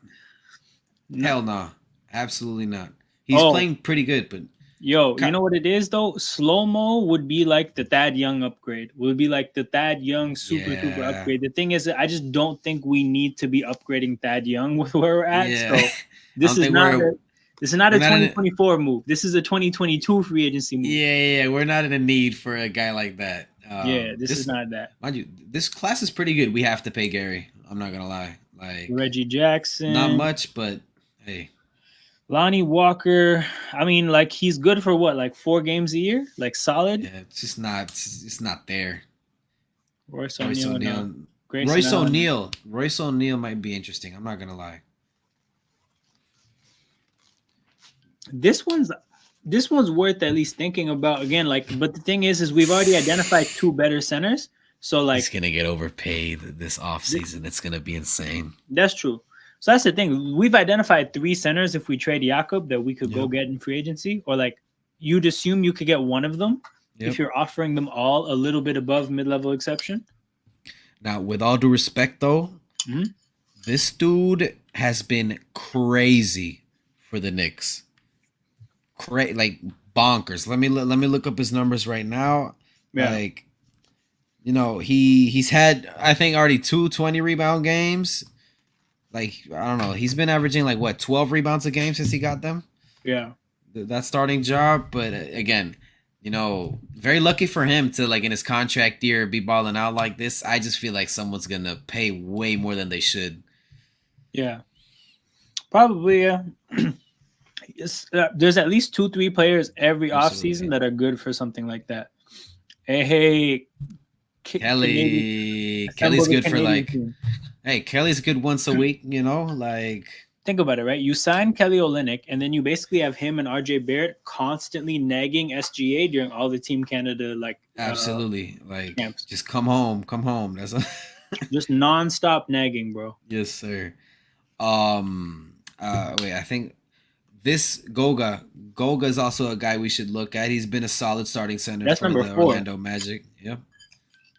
B: Hell nah. Absolutely not. He's
A: Oh,
B: playing pretty good, but
A: yo, you
B: Ka-
A: know what it is though? Slow mo would be like the Thad Young upgrade. Would be like the Thad Young super
B: yeah,
A: upgrade. The thing is, I just don't think we need to be upgrading Thad Young with where we're at.
B: yeah.
A: So
B: I
A: this
B: don't
A: is
B: think
A: not a this is not
B: we're
A: a
B: not in.
A: 2024 move. This is a 2022 free agency move.
B: Yeah, we're not in a need for a guy like that.
A: Yeah, this is
B: This,
A: not that.
B: mind you, this class is pretty good. We have to pay Gary. I'm not gonna lie. Like,
A: Reggie
B: not
A: Jackson,
B: much, but hey,
A: Lonnie Walker. I mean, like he's good for what, like 4 games a year, like solid.
B: yeah, it's just not. It's not there.
A: Royce
B: Royce
A: O'Neal, no.
B: O'Neal.
A: Grayson Allen.
B: Royce O'Neal might be interesting. I'm not gonna lie.
A: This one's this one's worth at least thinking about again. Like, but the thing is we've already identified two better centers. So
B: He's
A: like
B: gonna get overpaid this
A: th-
B: offseason. It's gonna be insane.
A: that's true. So that's the thing. We've identified three centers if we trade Jakob that we could go
B: Yep.
A: get in free agency, or like you'd assume you could get one of them
B: Yep.
A: if you're offering them all a little bit above mid-level exception.
B: Now, with all due respect, though,
A: Mhm.
B: this dude has been crazy for the Knicks. Like bonkers. Let me look up his numbers right now.
A: Yeah,
B: Like, he's had, I think, already two 20 rebound games. Like, I don't know. He's been averaging like what, 12 rebounds a game since he got them.
A: yeah.
B: That starting job. But again, very lucky for him to, like, in his contract year be balling out like this. I just feel like someone's gonna pay way more than they should.
A: Yeah, probably. Yeah. There's at least 2-3 players every offseason
B: Absolutely.
A: that are good for something like that. Hey, Canadian, assemble
B: Kelly's
A: the
B: good for,
A: Canadian
B: like,
A: team.
B: hey, Kelly's good once a week, like,
A: Think about it, right? You sign Kelly Olynyk, and then you basically have him and RJ Barrett constantly nagging SGA during all the Team Canada
B: absolutely, like,
A: camps,
B: just come home, come home. That's
A: just nonstop nagging, bro.
B: yes, sir. Wait, I think this Goga is also a guy we should look at. He's been a solid starting center
A: That's
B: for
A: number
B: the
A: four.
B: Orlando Magic. Yep.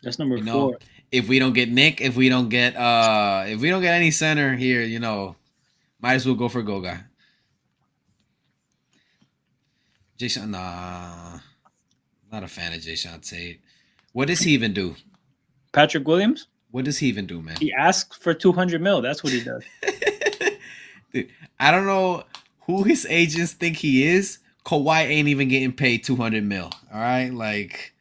A: That's number
B: You know,
A: 4.
B: if we don't get Nick, if we don't get any center here, might as well go for Goga. Jason, nah, not a fan of Jason Tate. What does he even do?
A: Patrick Williams.
B: What does he even do, man?
A: He asks for 200 mil. That's what he does.
B: Dude, I don't know who his agents think he is. Kawhi ain't even getting paid 200 mil. All right, like,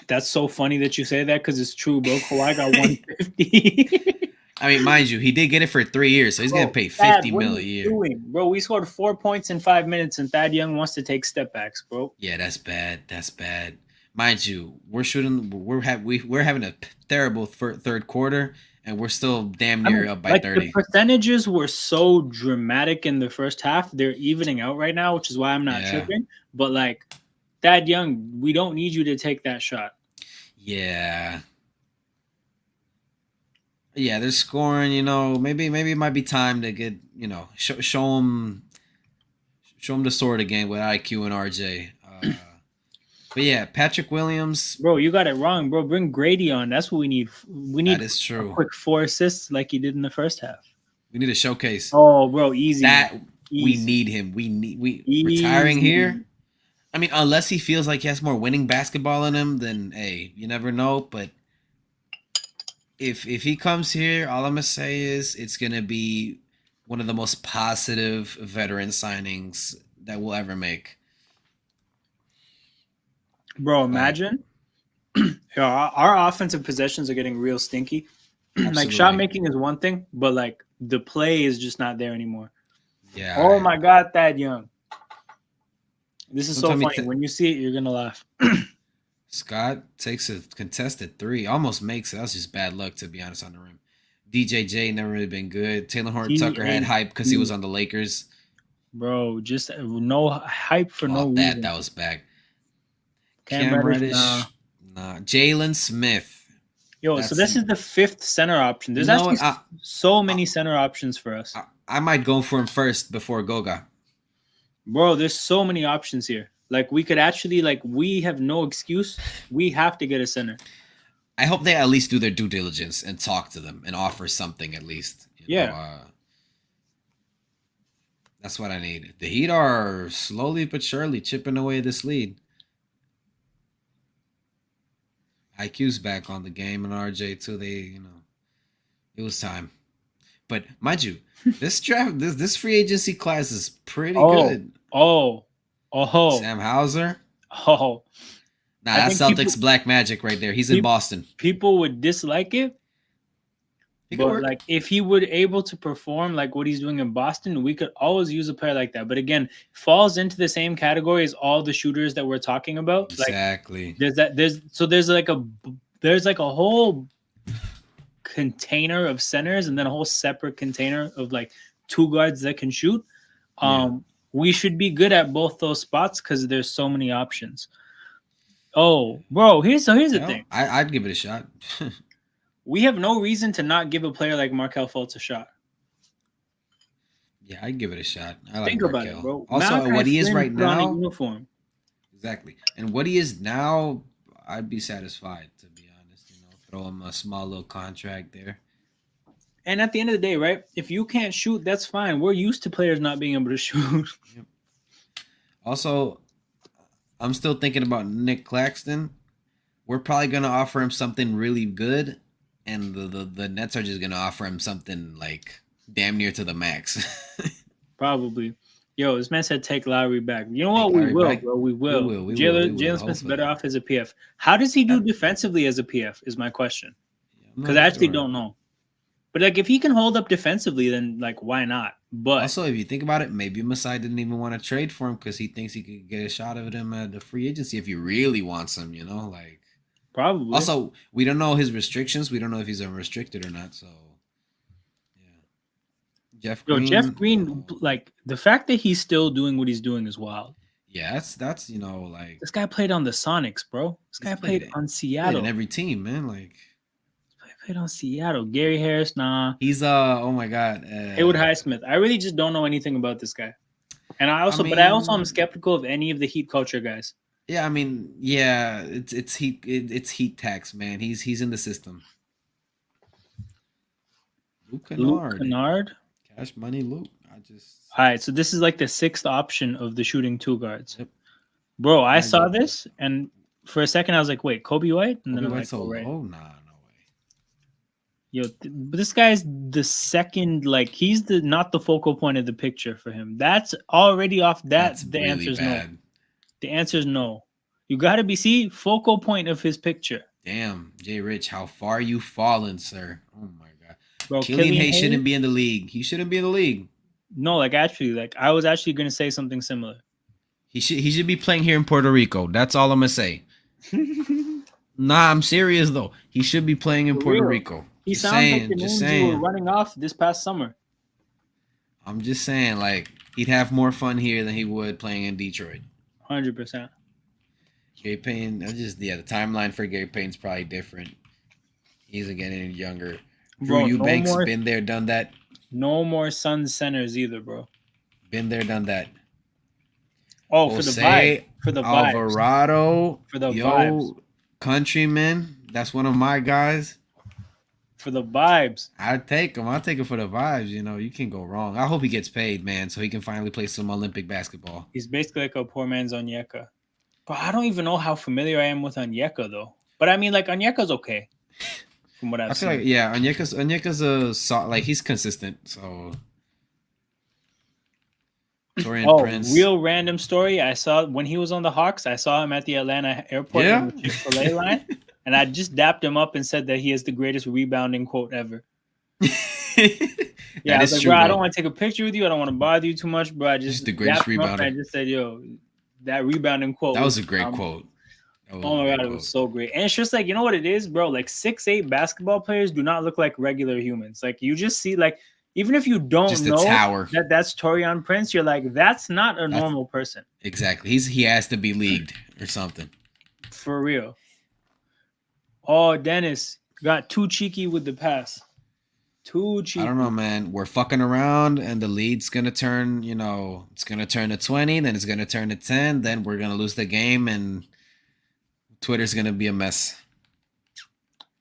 A: That's so funny that you say that because it's true, bro. Kawhi got 150.
B: I mean, mind you, he did get it for 3 years, so he's
A: Bro,
B: getting paid
A: Thad,
B: 50
A: what are
B: mil a
A: you
B: year.
A: doing? Bro, we scored 4 points in 5 minutes, and Thad Young wants to take step backs, bro.
B: Yeah, that's bad. That's bad. Mind you, we're having a terrible third quarter, and we're still damn
A: I
B: near
A: mean,
B: up by
A: like the
B: 30.
A: percentages were so dramatic in the first half. They're evening out right now, which is why I'm not
B: Yeah,
A: tripping. But like Thad Young, we don't need you to take that shot.
B: yeah, yeah. They're scoring. Maybe it might be time to get show them the sword again with IQ and RJ. But yeah, Patrick Williams.
A: Bro, you got it wrong, bro. Bring Grady on. That's what we need. We
B: That
A: need
B: is
A: a
B: true.
A: quick 4 assists like he did in the first half.
B: We need a showcase.
A: Oh, bro, easy.
B: That we
A: Easy.
B: need him. We retiring
A: Easy.
B: here. I mean, unless he feels like he has more winning basketball in him, then hey, you never know. But if he comes here, all I'm gonna say is it's gonna be one of the most positive veteran signings that we'll ever make.
A: Bro,
B: Like,
A: imagine our offensive possessions are getting real stinky. Like shot
B: absolutely,
A: making is one thing, but like the play is just not there anymore. Oh
B: yeah.
A: my god, Thad Young. This is
B: Don't
A: so
B: tell me
A: funny. When you see it, you're gonna laugh.
B: Scott takes a contested three, almost makes it. That was just bad luck, to be honest, on the rim. DJJ never really been good. Taylor Horton Tucker had hype because he was on the Lakers.
A: Bro, just no hype for no
B: Oh,
A: reason.
B: that was bad.
A: Cam
B: Cam
A: Reddish,
B: Reddish, nah. Jalen Smith.
A: Yo, so this is the 5th center option. There's
B: You know
A: actually
B: what?
A: so many center options for us.
B: I might go for him first before Goga.
A: Bro, there's so many options here. Like we could actually we have no excuse. We have to get a center.
B: I hope they at least do their due diligence and talk to them and offer something at least.
A: Yeah.
B: That's what I need. The Heat are slowly but surely chipping away this lead. IQ's back on the game, and RJ too. It was time. But mind you, this draft, this free agency class is pretty
A: Oh,
B: good.
A: oh, oh,
B: Sam Hauser.
A: oh.
B: Nah,
A: I
B: that's
A: think
B: Celtics black magic right there. He's in Boston.
A: people would dislike it,
B: He could
A: but
B: work.
A: like if he would able to perform like what he's doing in Boston, we could always use a player like that. But again, falls into the same category as all the shooters that we're talking about. Like
B: Exactly.
A: there's like a whole container of centers and then a whole separate container of like two guards that can shoot.
B: Yeah.
A: We should be good at both those spots because there's so many options. Oh, bro, here's the thing.
B: I'd give it a shot.
A: We have no reason to not give a player like Markel Fultz a shot.
B: Yeah, I'd give it a shot. I like
A: Think about it,
B: Markel.
A: bro.
B: Also,
A: Malachi
B: what he is
A: Flynn
B: right
A: put on a
B: now,
A: uniform.
B: exactly, and what he is now, I'd be satisfied, to be honest. Throw him a small little contract there.
A: And at the end of the day, right? If you can't shoot, that's fine. We're used to players not being able to shoot.
B: Yep. Also, I'm still thinking about Nick Claxton. We're probably gonna offer him something really good, and the Nets are just gonna offer him something like damn near to the max.
A: Probably. Yo, this man said take Lowry back. You know
B: Take
A: what? We
B: Lowry
A: will,
B: back.
A: bro. We will.
B: We will.
A: Jalen Smith's better
B: Hopefully.
A: off as a PF. How does he do
B: Yep.
A: defensively as a PF? Is my question.
B: I'm
A: Because
B: not
A: I actually
B: sure.
A: don't know. But like, if he can hold up defensively, then like, why not? But
B: Also, if you think about it, maybe Masai didn't even want to trade for him because he thinks he could get a shot of him at the free agency if he really wants him. Like.
A: probably.
B: Also, we don't know his restrictions. We don't know if he's unrestricted or not. So, yeah. Jeff
A: Yo,
B: Green.
A: Jeff Green, like the fact that he's still doing what he's doing is wild.
B: Yeah, that's like
A: This guy played on the Sonics, bro. This guy played on Seattle.
B: in every team, man. Like
A: played on Seattle. Gary Harris, nah.
B: he's oh my god.
A: Haywood Highsmith. I really just don't know anything about this guy. And I also am skeptical of any of the Heat culture guys.
B: Yeah, I mean, yeah, it's heat tax, man. He's in the system. Luke
A: Kennard.
B: Cash money, Luke.
A: All right, so this is like the sixth option of the shooting two guards. Yep. Bro, I saw this, and for a second I was like, "Wait, Kobe White?" And then I'm like,
B: "Oh, right. Oh, nah, no way."
A: Yo, this guy's the second. Like, he's not the focal point of the picture for him. That's already off. The really answer is no. The answer is no. You got to be focal point of his picture.
B: Damn, Jay Rich, how far you fallen, sir? Oh my god, bro. Killian Hayes shouldn't be in the league. He shouldn't be in the league.
A: No, like actually, like I was actually gonna say something similar.
B: He should be playing here in Puerto Rico. That's all I'm gonna say. Nah, I'm serious though. He should be playing in Puerto Rico.
A: He sounds like the names you were running off this past summer.
B: I'm just saying, like he'd have more fun here than he would playing in Detroit.
A: 100%.
B: Gary Payne, the timeline for Gary Payne's probably different. He's getting younger. Drew Eubanks, been there, done that.
A: No more Suns centers either, bro.
B: Been there, done that.
A: Oh, for the vibe. For the vibe.
B: Alvarado.
A: For the vibes.
B: Countryman. That's one of my guys.
A: For the vibes.
B: I'd take him. I'll take it for the vibes. You can't go wrong. I hope he gets paid, man, so he can finally play some Olympic basketball.
A: He's basically like a poor man's Onyeka. But I don't even know how familiar I am with Onyeka, though. But I mean, like, Onyeka's okay. From what I've seen.
B: I feel like, yeah, Onyeka's he's consistent, so.
A: Prince. Real random story. I saw when he was on the Hawks, I saw him at the Atlanta airport in the Chick-fil-A line, and I just dapped him up and said that he has the greatest rebounding quote ever. Yeah, I was like, true, bro, I don't want to take a picture with you. I don't want to bother you too much, bro. I just
B: the greatest rebounder.
A: I just said, yo, that rebounding quote.
B: That was a great quote.
A: Oh my god, it was so great. And it's just like, you know what it is, bro? Like 6'8" basketball players do not look like regular humans. Like you just see like, even if you don't just know that's Taurean Prince, you're like, that's not a normal person.
B: Exactly. He has to be leagued or something.
A: For real. Oh, Dennis got too cheeky with the pass. Too cheeky.
B: I don't know, man. We're fucking around and the lead's going to turn, it's going to turn to 20, then it's going to turn to 10, then we're going to lose the game and Twitter's going to be a mess.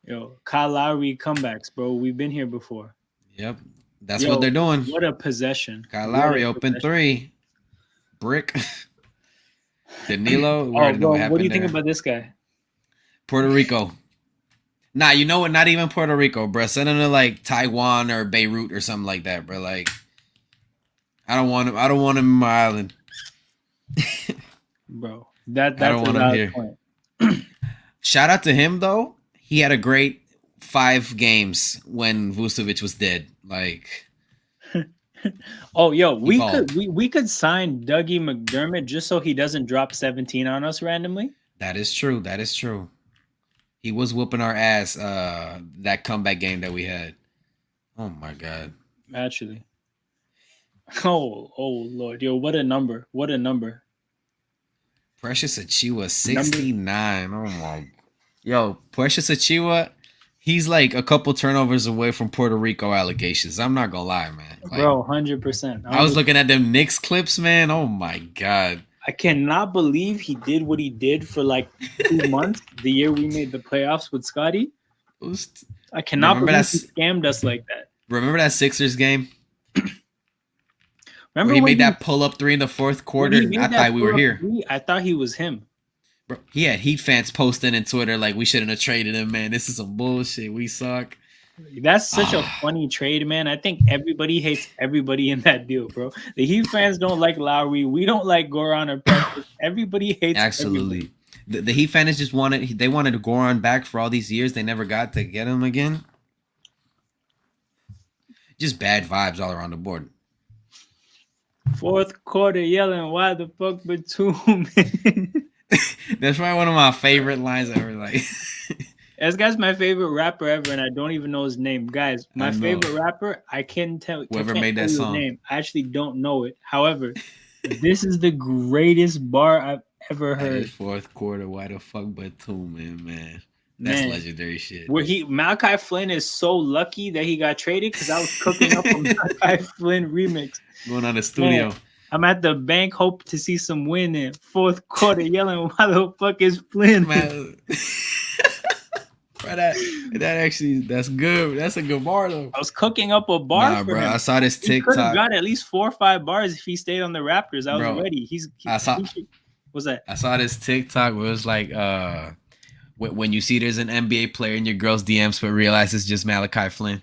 A: Yo, Kyle Lowry comebacks, bro. We've been here before.
B: Yep. That's what
A: Yo,
B: they're doing.
A: what a possession.
B: Kyle
A: What a
B: Lowry open
A: possession.
B: three. Brick. Danilo. We
A: Oh,
B: already know
A: bro,
B: what
A: what do you
B: happened
A: think
B: there.
A: about this guy?
B: Puerto Rico. Nah, you know what? Not even Puerto Rico, bro. Send him to like Taiwan or Beirut or something like that, bro. Like, I don't want him. I don't want him in my island.
A: Bro,
B: I
A: that's
B: don't
A: a
B: want him
A: valid
B: here.
A: point.
B: Shout out to him though. He had a great 5 games when Vucevic was dead. Like,
A: Oh, yo,
B: he balled.
A: we could sign Dougie McDermott just so he doesn't drop 17 on us randomly.
B: That is true. That is true. He was whooping our ass. That comeback game that we had. Oh my god.
A: Actually. Oh Lord, yo, what a number. What a number.
B: Precious Achiuwa
A: Number
B: 69. Oh my. Yo, Precious Achiuwa, he's like a couple turnovers away from Puerto Rico allegations. I'm not gonna lie, man. Like,
A: bro, 100%.
B: I was looking at them Knicks clips, man. Oh my god.
A: I cannot believe he did what he did for like 2 months, the year we made the playoffs with Scotty. I cannot
B: Remember
A: believe he
B: that?
A: scammed us like that.
B: Remember that Sixers game where
A: Remember
B: he
A: when
B: made that pull up three in the fourth
A: when
B: quarter?
A: he
B: I
A: made that
B: thought we were
A: pull-up
B: here.
A: three, I thought he was him.
B: Bro, he had Heat fans posting in Twitter like we shouldn't have traded him, man. This is some bullshit. We suck.
A: That's such a funny trade, man. I think everybody hates everybody in that deal, bro. The Heat fans don't like Lowry. We don't like Goran or Precious. Everybody hates
B: Absolutely.
A: everybody.
B: The Heat fans just wanted to Goran back for all these years. They never got to get him again. Just bad vibes all around the board.
A: Fourth quarter yelling, why the fuck Batum?
B: That's probably one of my favorite lines ever. Like,
A: This guy's my favorite rapper ever, and I don't even know his name. Guys, my favorite rapper, I can't tell
B: whoever
A: can't
B: made
A: tell
B: that
A: you his
B: song.
A: name. I actually don't know it. However, this is the greatest bar I've ever heard.
B: Fourth quarter, why the fuck Batum, man? That's legendary shit.
A: Where Malachi Flynn is so lucky that he got traded because I was cooking up a Malachi Flynn remix.
B: Going on the studio.
A: Man, I'm at the bank, hope to see some win in fourth quarter, yelling, "Why the fuck is Flynn?"
B: Man. Bro, that actually, that's good. That's a good bar though.
A: I was cooking up a bar for him.
B: I saw this TikTok.
A: He could have got at least 4 or 5 bars if he stayed on the Raptors. I was ready. What's that?
B: I saw this TikTok where it was like, when you see there's an NBA player in your girl's DMs, but realize it's just Malachi Flynn.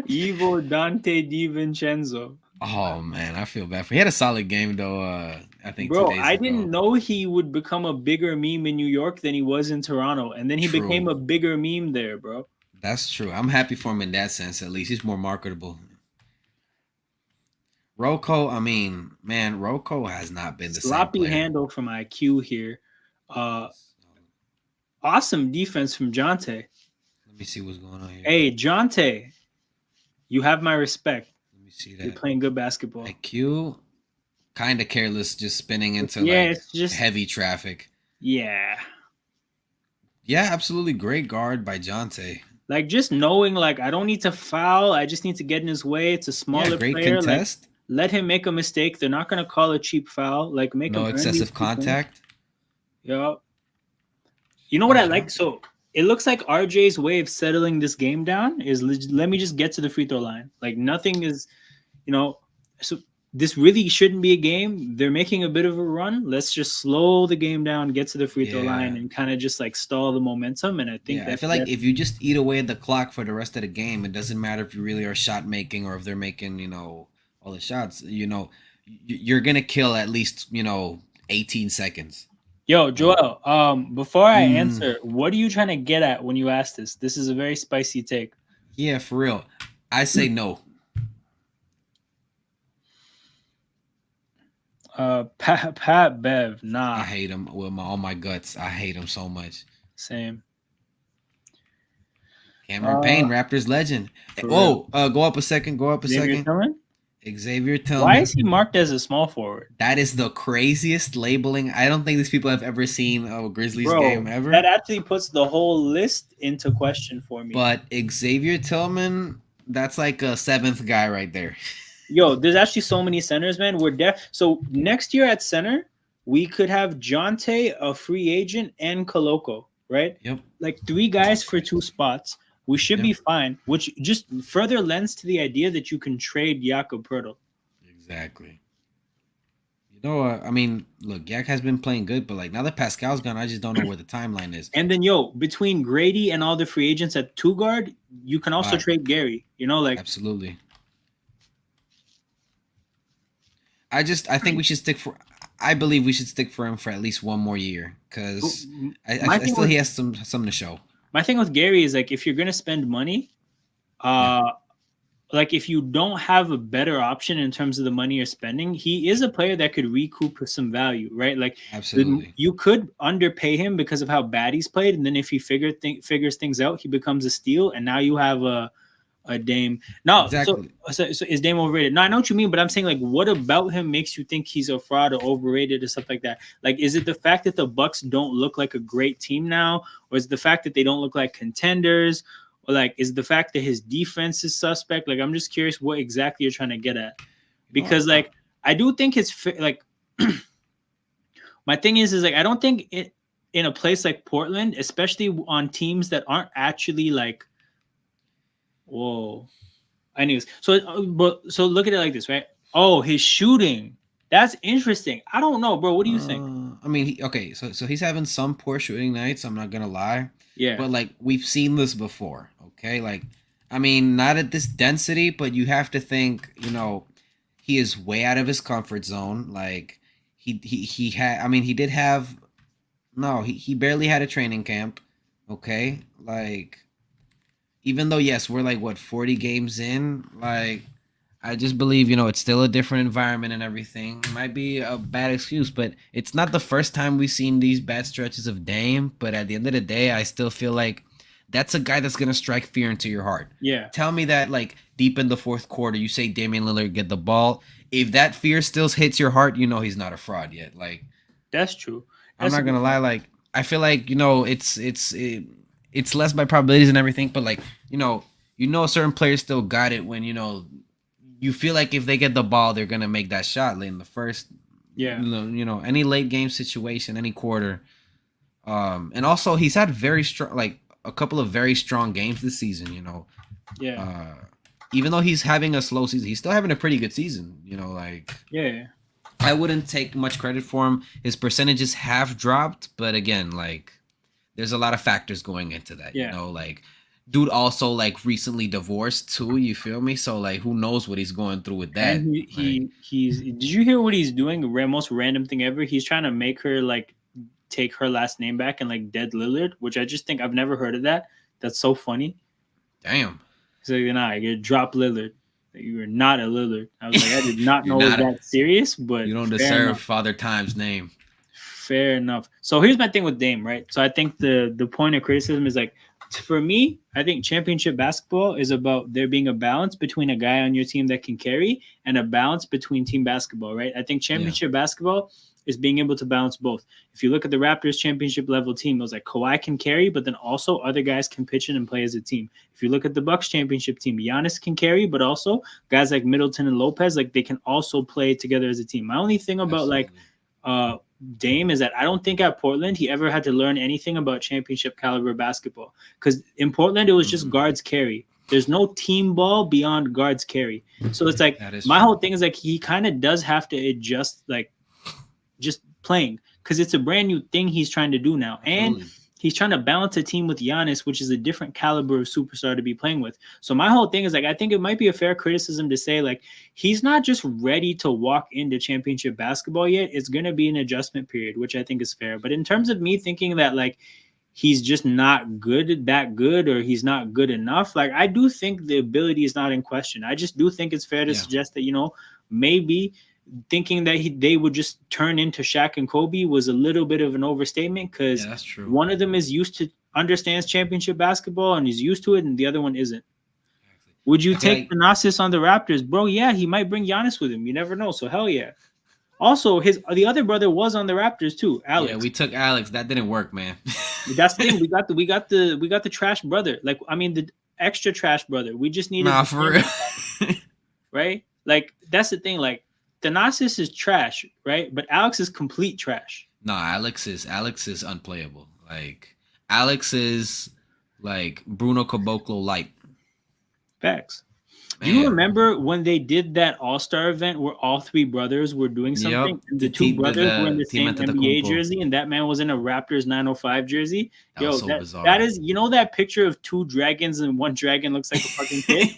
A: Evil Dante DiVincenzo.
B: Oh man, I feel bad for. He had a solid game though. I think.
A: Bro,
B: 2 days
A: I
B: ago.
A: didn't know he would become a bigger meme in New York than he was in Toronto, and then he became a bigger meme there, bro.
B: That's true. I'm happy for him in that sense. At least he's more marketable. Rocco, I mean, man, Rocco has not been the
A: sloppy
B: same player.
A: handle from IQ here. Awesome defense from Jonte.
B: Let me see what's going on here.
A: Hey, Jonte, you have my respect.
B: Let me see that.
A: You're playing good basketball.
B: IQ, kind of careless, just spinning into
A: it's just
B: heavy traffic.
A: Yeah.
B: Yeah, absolutely great guard by Jonte.
A: Like just knowing, like I don't need to foul. I just need to get in his way. It's a smaller
B: great
A: player.
B: contest.
A: Like, let him make a mistake. They're not gonna call a cheap foul. Like make
B: no excessive contact.
A: Yeah. You know what I like? So it looks like RJ's way of settling this game down is let me just get to the free throw line. Like nothing is, so this really shouldn't be a game. They're making a bit of a run. Let's just slow the game down, get to the free throw line, and kind of just like stall the momentum. And I think
B: I feel like if you just eat away at the clock for the rest of the game, it doesn't matter if you really are shot making or if they're making, all the shots. You're gonna kill at least 18 seconds.
A: Yo, Joel, before I answer, what are you trying to get at when you ask this? This is a very spicy take.
B: Yeah, for real. I say no.
A: Pat Bev, nah.
B: I hate him with all my guts. I hate him so much.
A: Same.
B: Cameron Payne, Raptors legend. Go up a second. Xavier Tillman.
A: Why is he marked as a small forward?
B: That is the craziest labeling. I don't think these people have ever seen a Grizzlies game ever.
A: That actually puts the whole list into question for me.
B: But Xavier Tillman, that's like a 7th guy right there.
A: Yo, there's actually so many centers, man. So next year at center, we could have Jonte, a free agent, and Koloko, right?
B: Yep.
A: Like 3 guys for 2 spots. We should
B: Yeah,
A: be fine, which just further lends to the idea that you can trade Jakob Pertl.
B: exactly. You know, I mean, look, Yak has been playing good, but like now that Pascal's gone, I just don't know where the timeline is.
A: And then, between Grady and all the free agents at two guard, you can also
B: Wow,
A: trade Gary. Like
B: absolutely. I think we should stick for. I believe we should stick for him for at least one more year because
A: my
B: I
A: thing
B: still
A: with
B: he has something to show.
A: my thing with Gary is like if you're gonna spend money,
B: Yeah,
A: uh, like if you don't have a better option in terms of the money you're spending, he is a player that could recoup some value, right? Like
B: absolutely.
A: you could underpay him because of how bad he's played, and then if he figures things out, he becomes a steal, and now you have a Dame. No, so,
B: Exactly.
A: so is Dame overrated? No, I know what you mean, but I'm saying like, what about him makes you think he's a fraud or overrated or stuff like that? Like, is it the fact that the Bucks don't look like a great team now, or is it the fact that they don't look like contenders, or like is it the fact that his defense is suspect? Like, I'm just curious what exactly you're trying to get at,
B: You know,
A: because like I do think it's like my thing is like I don't think it in a place like Portland, especially on teams that aren't actually like whoa. Anyways, so look at it like this, right? Oh, his shooting. That's interesting. I don't know, bro. What do you think?
B: I mean, okay, so he's having some poor shooting nights. I'm not gonna lie,
A: Yeah.
B: but like we've seen this before. Okay, like I mean, not at this density, but you have to think. He is way out of his comfort zone. Like he had. I mean, he did have. No, he barely had a training camp. Okay, like even though yes, we're like what 40 games in, like I just believe, it's still a different environment and everything. It might be a bad excuse, but it's not the first time we've seen these bad stretches of Dame. But at the end of the day, I still feel like that's a guy that's gonna strike fear into your heart.
A: Yeah.
B: Tell me that like deep in the fourth quarter, you say Damian Lillard get the ball. If that fear still hits your heart, you know he's not a fraud yet. Like
A: That's true.
B: I'm
A: That's a
B: not
A: good
B: gonna lie,
A: point.
B: like I feel like it's less by probabilities and everything, but like certain players still got it when you feel like if they get the ball, they're gonna make that shot late in the first.
A: Yeah.
B: Any late game situation, any quarter. And also he's had very strong, like a couple of very strong games this season.
A: Yeah.
B: Uh, even though he's having a slow season, he's still having a pretty good season. Like
A: Yeah.
B: I wouldn't take much credit for him. His percentages have dropped, but again, like there's a lot of factors going into that.
A: Yeah.
B: Like dude also like recently divorced too. You feel me? So like who knows what he's going through with
A: And
B: that? Like
A: he's did you hear what he's doing? The most random thing ever. He's trying to make her like take her last name back and like dead Lillard, which I just think I've never heard of that. That's so funny.
B: damn,
A: He's like, nah, you drop Lillard. You are not a Lillard. I was like, I did not
B: you're
A: know it was
B: not.
A: that serious, but
B: You don't
A: fair
B: deserve
A: enough.
B: Father Time's name.
A: Fair enough. So here's my thing with Dame, right? So I think the point of criticism is like, for me, I think championship basketball is about there being a balance between a guy on your team that can carry and a balance between team basketball, right? I think
B: Yeah,
A: championship basketball is being able to balance both. If you look at the Raptors championship level team, it was like Kawhi can carry, but then also other guys can pitch in and play as a team. If you look at the Bucks championship team, Giannis can carry, but also guys like Middleton and Lopez, like they can also play together as a team. My only thing about like
B: absolutely.
A: uh Dame is that I don't think at Portland he ever had to learn anything about championship caliber basketball. Because in Portland it was just
B: Mhm.
A: guards carry. There's no team ball beyond guards carry. So it's like
B: That is
A: my whole
B: true.
A: thing is like he kind of does have to adjust like just playing because it's a brand new thing he's trying to do now. And
B: Absolutely.
A: he's trying to balance a team with Giannis, which is a different caliber of superstar to be playing with. So my whole thing is like I think it might be a fair criticism to say like he's not just ready to walk into championship basketball yet. It's going to be an adjustment period, which I think is fair. But in terms of me thinking that like he's just not that good or he's not good enough, like I do think the ability is not in question. I just do think it's fair to
B: Yeah.
A: suggest that maybe thinking that they would just turn into Shaq and Kobe was a little bit of an overstatement
B: Yeah,
A: because
B: that's true.
A: one of them is used to understands championship basketball and he's used to it, and the other one isn't.
B: Exactly.
A: Would you
B: I feel
A: take
B: like
A: Thanasis on the Raptors, bro? Yeah, he might bring Giannis with him. You never know. So hell yeah. Also, his the other brother was on the Raptors too,
B: yeah,
A: Alex.
B: we took Alex. That didn't work, man.
A: That's the thing. We got the trash brother. Like I mean the extra trash brother. We just needed
B: Nah,
A: the
B: for
A: famous,
B: real.
A: right? Like that's the thing. Like Thanasis is trash, right? But Alex is complete trash.
B: No, Alex is unplayable. Like Alex is like Bruno Caboclo light.
A: Facts. Do you
B: Man,
A: remember when they did that All-Star event where all three brothers were doing
B: yep.
A: something and
B: The
A: the two
B: team,
A: brothers were in the
B: the team
A: same NBA
B: Antetokounmpo.
A: jersey and that man was in a Raptors 905 jersey?
B: That was
A: Yo,
B: so
A: that
B: bizarre.
A: is, you know, that picture of two dragons and one dragon looks like a fucking kid?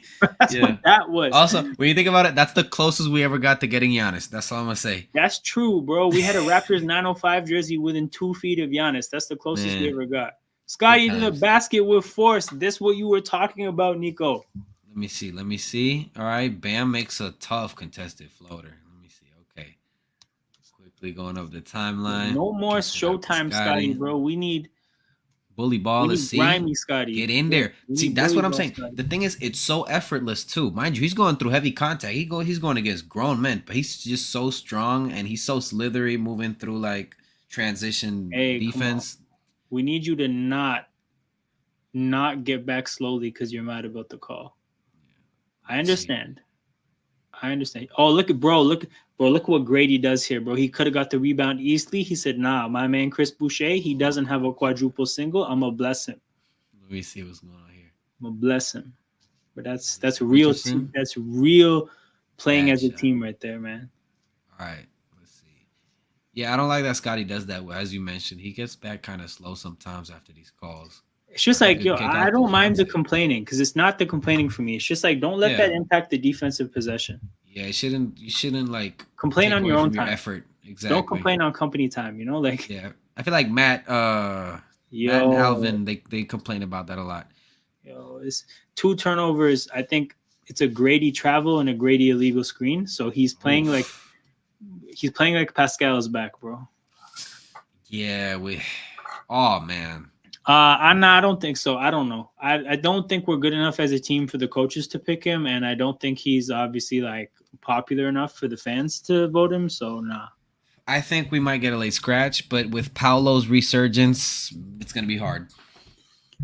A: That's
B: Yeah.
A: what that was.
B: Also, when you think about it, that's the closest we ever got to getting Giannis. That's all I'm gonna say.
A: That's true, bro. We had a Raptors 905 jersey within 2 feet of Giannis. That's the closest we
B: Man,
A: ever got.
B: good
A: Scotty did a
B: times.
A: basket with force. This what you were talking about, Nico.
B: Let me see. Let me see. All right, Bam makes a tough contested floater. Let me see. Okay, quickly going up the timeline.
A: No more
B: Kicks it out to
A: Showtime, Scotty,
B: Scotty.
A: bro.
B: Bully
A: We
B: ball. Let's
A: need
B: see.
A: grimy Scotty.
B: Get in there.
A: We
B: See,
A: need
B: that's
A: bully
B: what I'm
A: ball
B: saying.
A: Scotty.
B: The thing is, it's so effortless too. Mind you, he's going through heavy contact. He's going against grown men, but he's just so strong and he's so slithery moving through like transition
A: Hey, come on.
B: defense.
A: We need you to not get back slowly because you're mad about the call. I
B: Let's see.
A: understand. I understand. Oh, look at bro. Look what Grady does here, bro. He could have got the rebound easily. He said, nah, my man Chris Boucher, he doesn't have a quadruple single. I'm gonna bless him.
B: Let me see what's going on here.
A: I'm gonna bless him. But that's real
B: Richardson.
A: that's real playing
B: Bad
A: as a
B: shot.
A: team right there, man.
B: All right. Let's see. Yeah, I don't like that Scotty does that. As you mentioned, he gets back kind of slow sometimes after these calls.
A: It's just
B: That's a
A: like,
B: good
A: yo,
B: kick
A: I
B: out to
A: don't mind the
B: Fonte.
A: complaining because it's not the complaining for me. It's just like, don't let that
B: Yeah.
A: impact the defensive possession.
B: Yeah, you shouldn't like
A: Complain
B: take
A: on
B: away
A: your own
B: from your
A: time.
B: effort.
A: Don't
B: Exactly.
A: complain on company time, you know? Like,
B: Yeah. I feel like Matt and
A: yo,
B: Alvin, they complain about that a lot.
A: it's 2 turnovers. I think it's a Grady travel and a Grady illegal screen. So he's playing like Pascal is back, bro.
B: Yeah, oh man.
A: I don't think so. I don't know. I don't think we're good enough as a team for the coaches to pick him, and I don't think he's obviously like popular enough for the fans to vote him. So nah.
B: I think we might get a late scratch, but with Paulo's resurgence, it's gonna be hard.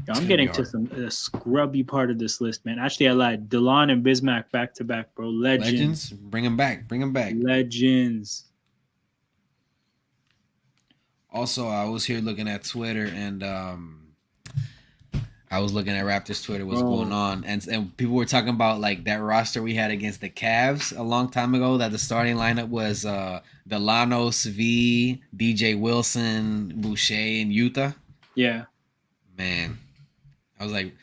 A: I'm getting to some scrubby part of this list, man. Actually, I lied. DeLon and Bismack back to back, bro. Legends.
B: Bring them back. Bring them back.
A: Legends.
B: Also, I was here looking at Twitter and I was looking at Raptors Twitter, what's going on, and people were talking about like that roster we had against the Cavs a long time ago. That the starting lineup was Delano, Svi, DJ Wilson, Boucher, and Utah.
A: Yeah.
B: Man, I was like,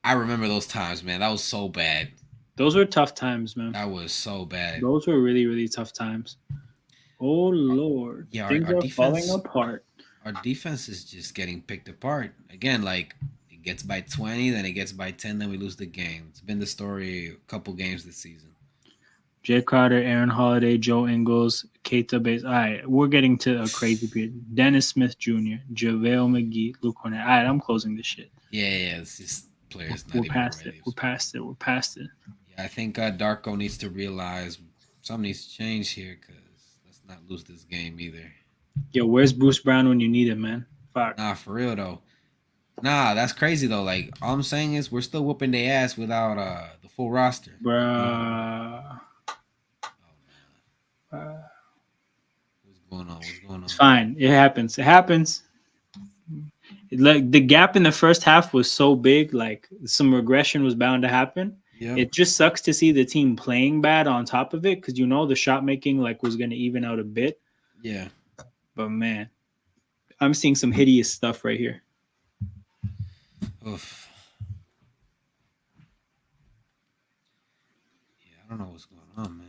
B: I remember those times, man. That was so bad.
A: Those were tough times, man.
B: That was so bad.
A: Those were really, really tough times. Oh Lord,
B: yeah,
A: things
B: our
A: are
B: defense,
A: falling apart.
B: Our defense is just getting picked apart again. Like it gets by 20, then it gets by 10, then we lose the game. It's been the story a couple games this season.
A: Jay Crowder, Aaron Holiday, Joe Ingles, Keita Bates. All right, we're getting to a crazy period. Dennis Smith Jr., JaVale McGee, Luke Cornett. All right, I'm closing this shit.
B: Yeah, it's just players.
A: We're past it. We're past it.
B: Yeah, I think Darko needs to realize something needs to change here because let's not lose this game either.
A: Yo, where's Bruce Brown when you need him, man? Fuck.
B: Nah, for real though. Nah, that's crazy though. Like all I'm saying is we're still whooping their ass without the full roster.
A: Bruh.
B: What's going on?
A: It's fine. It happens. Like the gap in the first half was so big, like some regression was bound to happen. Yep. It just sucks to see the team playing bad on top of it because the shot making like was going to even out a bit.
B: Yeah.
A: But man, I'm seeing some hideous stuff right here.
B: Oof. Yeah, I don't know what's going on, man.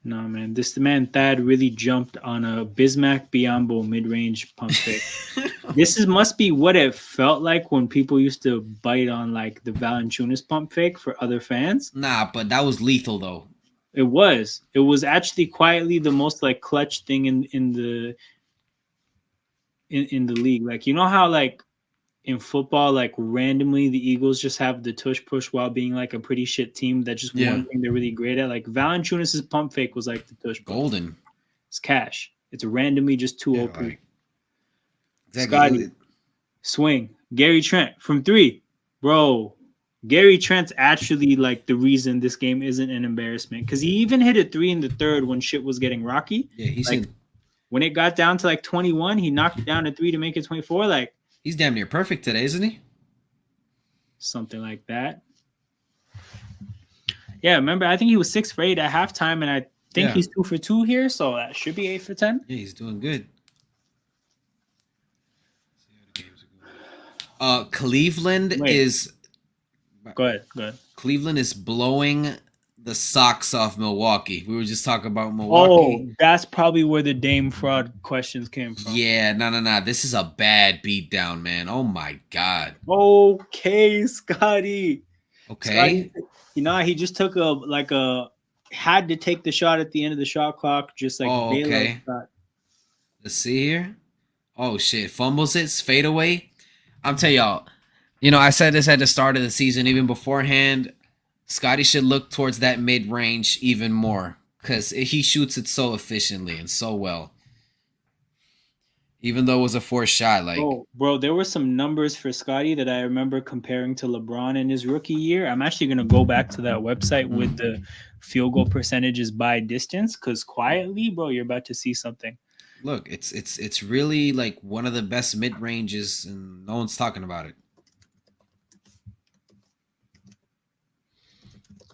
A: No, man. This man Thad really jumped on a Bismack Biyombo mid-range pump fake. This must be what it felt like when people used to bite on like the Valanciunas pump fake for other fans.
B: Nah, but that was lethal though.
A: It was actually quietly the most like clutch thing in the league. Like, you know how like in football, like randomly the Eagles just have the tush push while being like a pretty shit team. That's just one thing they're really great at. Like Valanciunas' pump fake was like the tush push.
B: Golden.
A: It's cash. It's randomly just too OP. Like,
B: exactly.
A: Scotty, swing. Gary Trent from 3. Bro, Gary Trent's actually like the reason this game isn't an embarrassment. Because he even hit a 3 in the third when shit was getting rocky.
B: Yeah, he's
A: like, when it got down to like 21, he knocked it down to 3 to make it 24. Like,
B: He's damn near perfect today, isn't he?
A: something like that. Yeah, remember, I think he was 6 for 8 at halftime, and I think
B: Yeah.
A: he's 2 for 2 here, so that should be 8 for 10.
B: Yeah, he's doing good. Cleveland
A: Wait,
B: is
A: go ahead, go ahead.
B: Cleveland is blowing the socks off Milwaukee. We were just talking about Milwaukee.
A: Oh, that's probably where the Dame fraud questions came from.
B: Yeah, no. This is a bad beatdown, man. Oh my god.
A: Okay, Scotty. Scotty,
B: Okay.
A: he just took a had to take the shot at the end of the shot clock, just like
B: Oh,
A: bailout
B: okay.
A: shot.
B: Let's see here. Oh shit. Fumbles it, fade away. I'm telling y'all, I said this at the start of the season, even beforehand. Scotty should look towards that mid range even more because he shoots it so efficiently and so well. Even though it was a forced shot, like
A: Bro, there were some numbers for Scotty that I remember comparing to LeBron in his rookie year. I'm actually gonna go back to that website with the field goal percentages by distance, because quietly, bro, you're about to see something.
B: look, it's really like one of the best mid ranges, and no one's talking about it.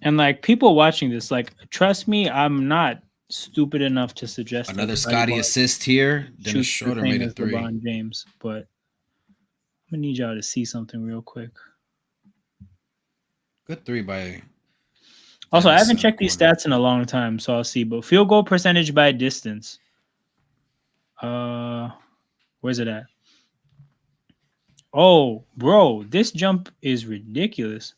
A: And like people watching this, like, trust me, I'm not stupid enough to suggest
B: Another
A: that
B: Scotty assist here. Dennis
A: shoots the
B: Schroeder
A: same
B: made a
A: as
B: three.
A: LeBron James, but I'm gonna need y'all to see something real quick.
B: Good three by.
A: Also, I
B: Dennis
A: haven't
B: in the
A: checked these
B: corner.
A: stats in a long time, so I'll see. But field goal percentage by distance. Where's it at? Oh, bro, this jump is ridiculous.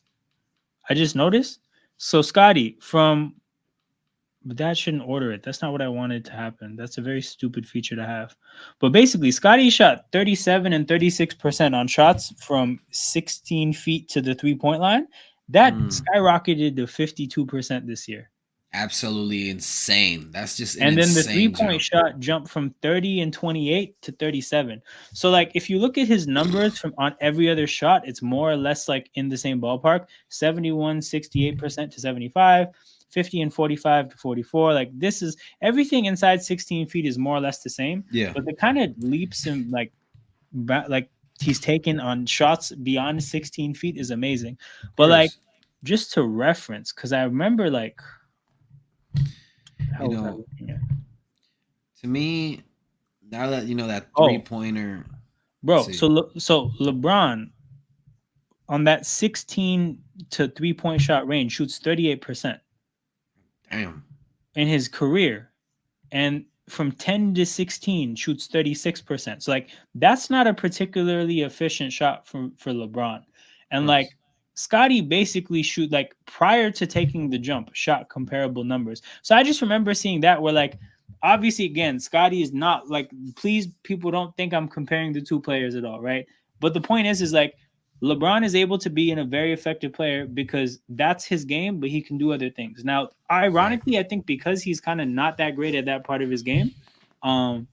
A: I just noticed. So, Scotty, but that shouldn't order it. That's not what I wanted to happen. That's a very stupid feature to have. But basically, Scotty shot 37 and 36% on shots from 16 feet to the 3-point line. That skyrocketed to 52% this year.
B: Absolutely insane. That's just an
A: And then the
B: insane
A: 3-point
B: jump.
A: shot jumped from 30 and 28 to 37. So like if you look at his numbers from on every other shot, it's more or less like in the same ballpark. 71, 68% to 75, 50 and 45 to 44. Like this is everything inside 16 feet is more or less the same.
B: Yeah.
A: But the kind of leaps and like he's taken on shots beyond 16 feet is amazing.
B: Of
A: But like
B: course.
A: just to reference, because I remember like how
B: You
A: was I
B: know,
A: looking at?
B: to me, now that that
A: Oh,
B: 3-pointer. Let's
A: bro,
B: see.
A: so LeBron on that 16 to 3-point shot range shoots 38%
B: Damn.
A: in his career, and from 10 to 16 shoots 36%. So like that's not a particularly efficient shot for LeBron.
B: Of
A: And
B: course.
A: like Scotty basically shoot like prior to taking the jump shot comparable numbers. So I just remember seeing that where like obviously again Scotty is not like, please people don't think I'm comparing the two players at all, right? But the point is like LeBron is able to be in a very effective player because that's his game, but he can do other things. Now, ironically,
B: Exactly.
A: I think because he's kind of not that great at that part of his game, um,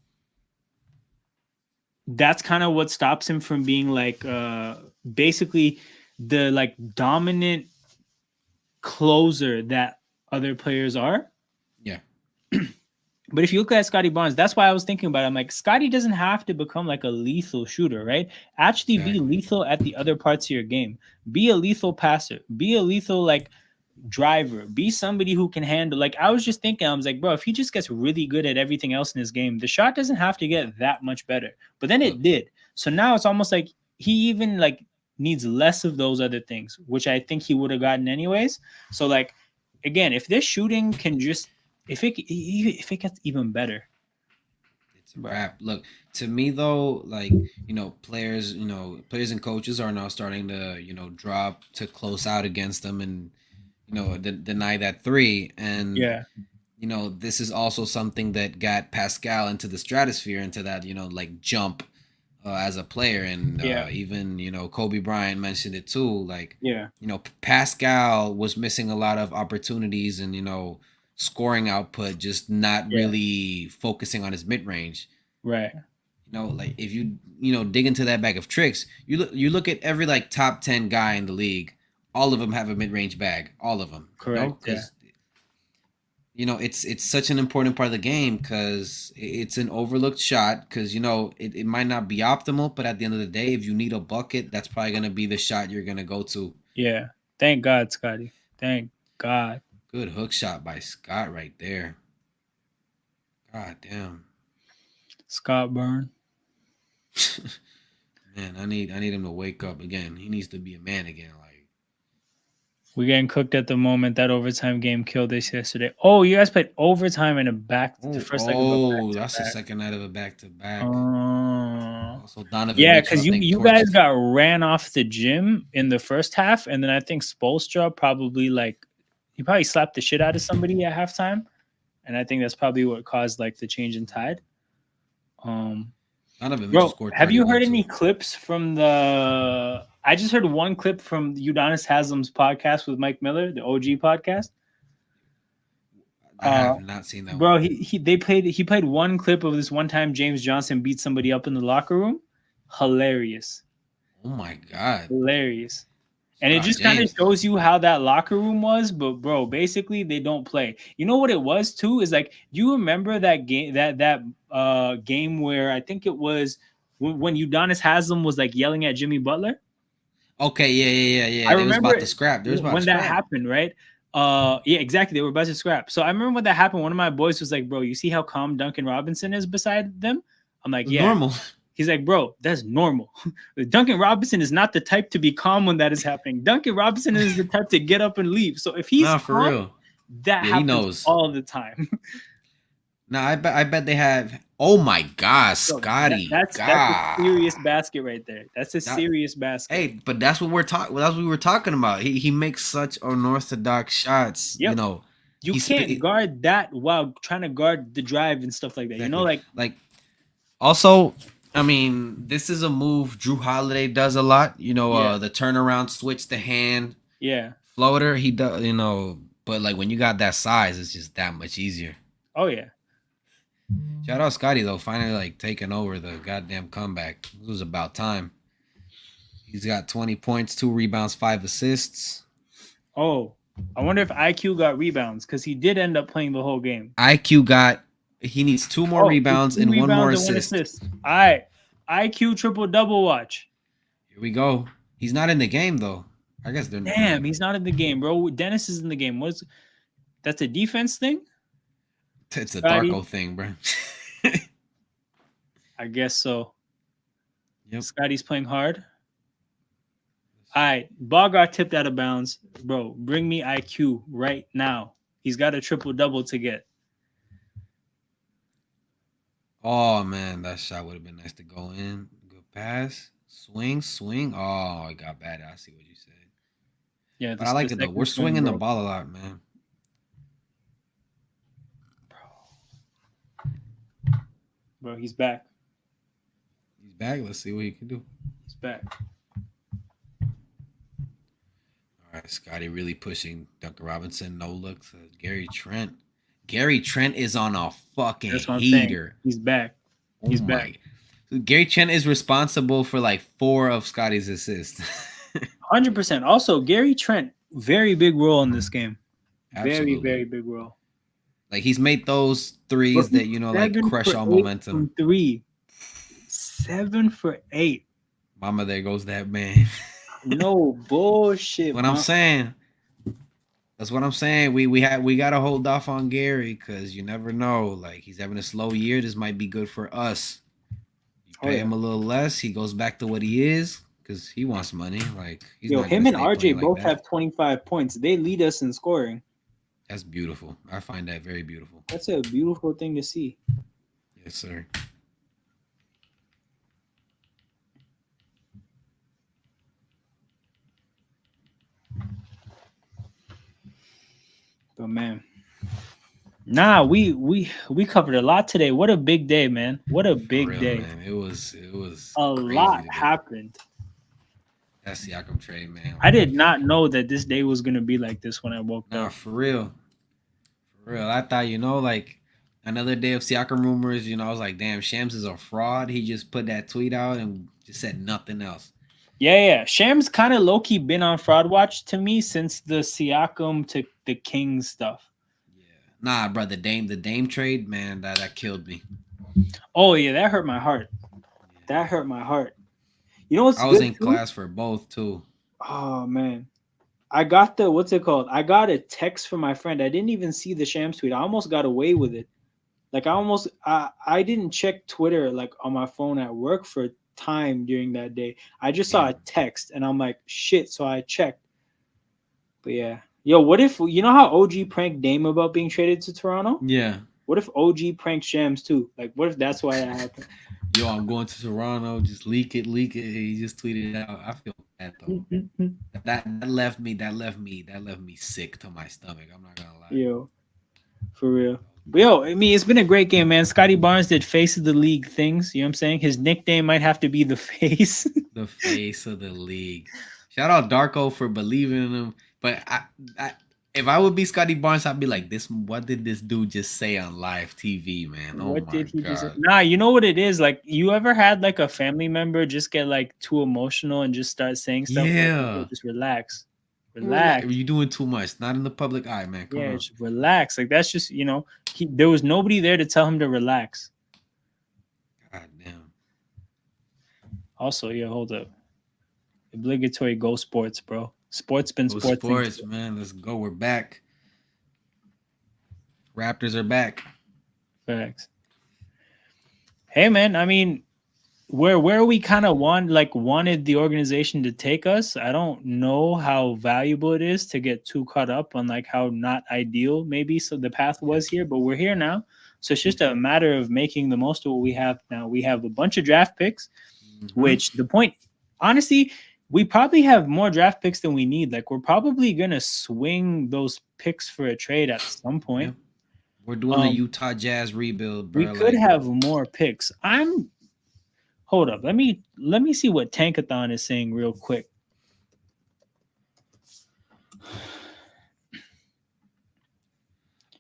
A: that's kind of what stops him from being like basically the like dominant closer that other players are.
B: Yeah.
A: But if you look at Scotty Barnes, that's why I was thinking about it. I'm like, Scotty doesn't have to become like a lethal shooter, right? Actually be
B: Exactly.
A: lethal at the other parts of your game. Be a lethal passer. Be a lethal like driver. Be somebody who can handle. Like I was just thinking, I was like, bro, if he just gets really good at everything else in his game, the shot doesn't have to get that much better. But then
B: Look.
A: it did. So now it's almost like he even like needs less of those other things, which I think he would have gotten anyways. So like again, if this shooting can just if it gets even better,
B: It's a
A: bro.
B: wrap. Look, to me though, like, players and coaches are now starting to, drop to close out against them and, deny that three. And,
A: Yeah,
B: this is also something that got Pascal into the stratosphere, into that, like jump as a player. And
A: yeah,
B: even, Kobe Bryant mentioned it too. Like,
A: yeah,
B: Pascal was missing a lot of opportunities and, scoring output, just not
A: yeah.
B: really focusing on his mid range.
A: Right.
B: Like if you dig into that bag of tricks, you look at every like top 10 guy in the league, all of them have a mid range bag, all of them.
A: Correct. Yeah.
B: Because it's such an important part of the game because it's an overlooked shot because it might not be optimal, but at the end of the day, if you need a bucket, that's probably gonna be the shot you're gonna go to.
A: Yeah. Thank God, Scotty. Thank God.
B: Good hook shot by Scott right there. God damn.
A: Scott Byrne.
B: Man, I need him to wake up again. He needs to be a man again. Like,
A: We getting cooked at the moment. That overtime game killed us yesterday. Oh, you guys played overtime in the
B: oh,
A: first leg of a back
B: oh,
A: to
B: that's the
A: back.
B: second night of a back to back.
A: Oh.
B: Also, Donovan
A: Yeah,
B: Mitchell, I
A: because
B: think,
A: you guys
B: torched.
A: got ran off the gym in the first half, and then I think Spolstra probably he probably slapped the shit out of somebody at halftime, and I think that's probably what caused like the change in tide. Um,
B: Donovan Mitchell
A: Bro,
B: scored
A: have you
B: 31
A: heard any
B: too.
A: clips from the? I just heard one clip from Udonis Haslam's podcast with Mike Miller, the OG podcast.
B: I
A: Uh,
B: have not seen that one.
A: Bro, he played one clip of this one time James Johnson beat somebody up in the locker room. Hilarious,
B: Oh my God.
A: hilarious. And
B: Shout
A: it
B: out
A: just kind of
B: James.
A: shows you how that locker room was. But bro, basically they don't play. You know what it was too? Is like, do you remember that game that game where I think it was when Udonis Haslam was like yelling at Jimmy Butler?
B: Okay,
A: I
B: yeah. They was
A: remember
B: about to scrap. They was about to
A: when that
B: scrap.
A: happened, right? Yeah, exactly. They were about to scrap. So I remember when that happened. One of my boys was like, "Bro, you see how calm Duncan Robinson is beside them?" I'm like,
B: It's
A: "Yeah."
B: normal.
A: He's like, "Bro, that's normal. Duncan Robinson is not the type to be calm when that is happening. Duncan Robinson is the type to get up and leave. So if he's
B: Nah, for
A: calm,
B: real.
A: that
B: Yeah, he
A: happens
B: knows.
A: all the time."
B: Nah, I bet they have. Oh my God,
A: So that,
B: Scotty.
A: that's a
B: God.
A: serious basket right there. That's a
B: That,
A: serious basket.
B: hey, but that's what we're talking. That's what we were talking about. He makes such unorthodox shots.
A: Yep. You
B: He's
A: can't guard that while trying to guard the drive and stuff like that.
B: exactly
A: Like,
B: like. Also, I mean, this is a move Drew Holiday does a lot.
A: yeah,
B: The turnaround switch, the hand
A: yeah.
B: floater. He does. But like when you got that size, it's just that much easier.
A: Oh yeah.
B: Shout out Scotty though, finally like taking over the goddamn comeback. It was about time. He's got 20 points, 2 rebounds, 5 assists.
A: Oh, I wonder if IQ got rebounds because he did end up playing the whole game.
B: IQ got he needs 2 more
A: Oh, it's
B: rebounds
A: two
B: and one more
A: rebounds and one
B: assist.
A: assist. All right, IQ triple double watch.
B: Here we go. He's not in the game though. I guess they're
A: Damn, he's not in the game, bro. Dennis is in the game. What's that's a defense thing?
B: it's a
A: Scotty,
B: Darko thing, bro.
A: I guess so.
B: Yep.
A: Scotty's playing hard. All right, Bogart tipped out of bounds, bro. Bring me IQ right now. He's got a triple double to get.
B: Oh man, that shot would have been nice to go in. Good pass. Swing, swing. Oh, I got bad. I see what you said.
A: Yeah,
B: But I
A: the
B: like it though. We're
A: second swing,
B: swinging the
A: bro.
B: ball a lot, man.
A: Bro, he's back.
B: He's back. Let's see what he can do.
A: He's back.
B: All right, Scotty really pushing Duncan Robinson. No looks. Gary Trent. Gary Trent is on a fucking
A: That's what I'm saying.
B: heater.
A: He's back.
B: Oh
A: He's back.
B: my. Gary Trent is responsible for like 4 of Scotty's assists.
A: 100%. Also, Gary Trent, very big role in this game. Very,
B: Absolutely.
A: very big role.
B: Like he's made those
A: Bro,
B: threes that
A: he's
B: like
A: 7
B: crush
A: for
B: all
A: 8
B: momentum.
A: from 3. 7 for 8.
B: Mama, there goes that man.
A: No bullshit,
B: What I'm
A: man.
B: saying. That's what I'm saying. We gotta hold off on Gary because you never know. Like he's having a slow year. This might be good for us. You
A: Oh,
B: pay
A: yeah.
B: him a little less, he goes back to what he is because he wants money. Like he's
A: Yo,
B: not
A: him
B: gonna
A: and
B: stay
A: RJ
B: playing like
A: both
B: that.
A: have 25 points. They lead us in scoring.
B: That's beautiful. I find that very beautiful.
A: That's a beautiful thing to see.
B: Yes, sir.
A: But man, nah, we covered a lot today. What a big day, man. What a
B: For
A: big
B: real,
A: day.
B: man. It was
A: A
B: crazy
A: lot
B: today.
A: happened.
B: That's Siakam trade, man.
A: I did not know that this day was gonna be like this when I woke
B: Nah,
A: up.
B: for real. For real. I thought, like another day of Siakam rumors, I was like, damn, Shams is a fraud. He just put that tweet out and just said nothing else.
A: Yeah. Shams kind of low key been on fraud watch to me since the Siakam to the Kings stuff.
B: Yeah. Nah, bro, the Dame trade, man, that killed me.
A: Oh yeah, that hurt my heart.
B: Yeah.
A: That hurt my heart. You know what's
B: I was
A: good
B: in
A: too?
B: class for both too.
A: Oh man, I got the what's it called? I got a text from my friend. I didn't even see the Shams tweet. I almost got away with it. Like I didn't check Twitter like on my phone at work for time during that day. I just saw
B: Yeah.
A: a text and I'm like shit. So I checked. But yeah, yo, what if you know how OG pranked Dame about being traded to Toronto?
B: Yeah.
A: What if OG pranked Shams too? Like, what if that's why that happened?
B: Yo, I'm going to Toronto. Just leak it. He just tweeted it out. I feel bad though. That left me sick to my stomach. I'm not gonna lie.
A: Yo, for real. But yo, I mean, it's been a great game, man. Scotty Barnes did face of the league things. You know what I'm saying? His nickname might have to be the face.
B: The face of the league. Shout out Darko for believing in him. But I if I would be Scotty Barnes, I'd be like, this. What did this dude just say on live TV, man? Oh
A: What
B: my
A: did he just say?
B: god.
A: Nah, you know what it is? Like, you ever had like a family member just get like too emotional and just start saying stuff like, "Yo,
B: Yeah.
A: just relax,
B: Relax.
A: relax."
B: You doing too much. Not in the public eye, man. Come
A: Yeah,
B: on.
A: just relax. Like that's just there was nobody there to tell him to relax.
B: God damn.
A: Also, yeah, hold up. Obligatory go sports, bro. Sports been
B: Go
A: sportsing
B: sports,
A: today.
B: man. Let's go. We're back. Raptors are back.
A: Facts. Hey man, I mean, where we kind of wanted the organization to take us. I don't know how valuable it is to get too caught up on like how not ideal maybe so the path
B: Yeah.
A: was here, but we're here now. So it's just a matter of making the most of what we have now. We have a bunch of draft picks,
B: Mm-hmm.
A: which the point honestly, we probably have more draft picks than we need. Like we're probably gonna swing those picks for a trade at some
B: Yeah.
A: point.
B: We're doing the
A: Um,
B: Utah Jazz rebuild,
A: we
B: bro.
A: could
B: Like,
A: have more picks. I'm hold up. Let me see what Tankathon is saying real quick.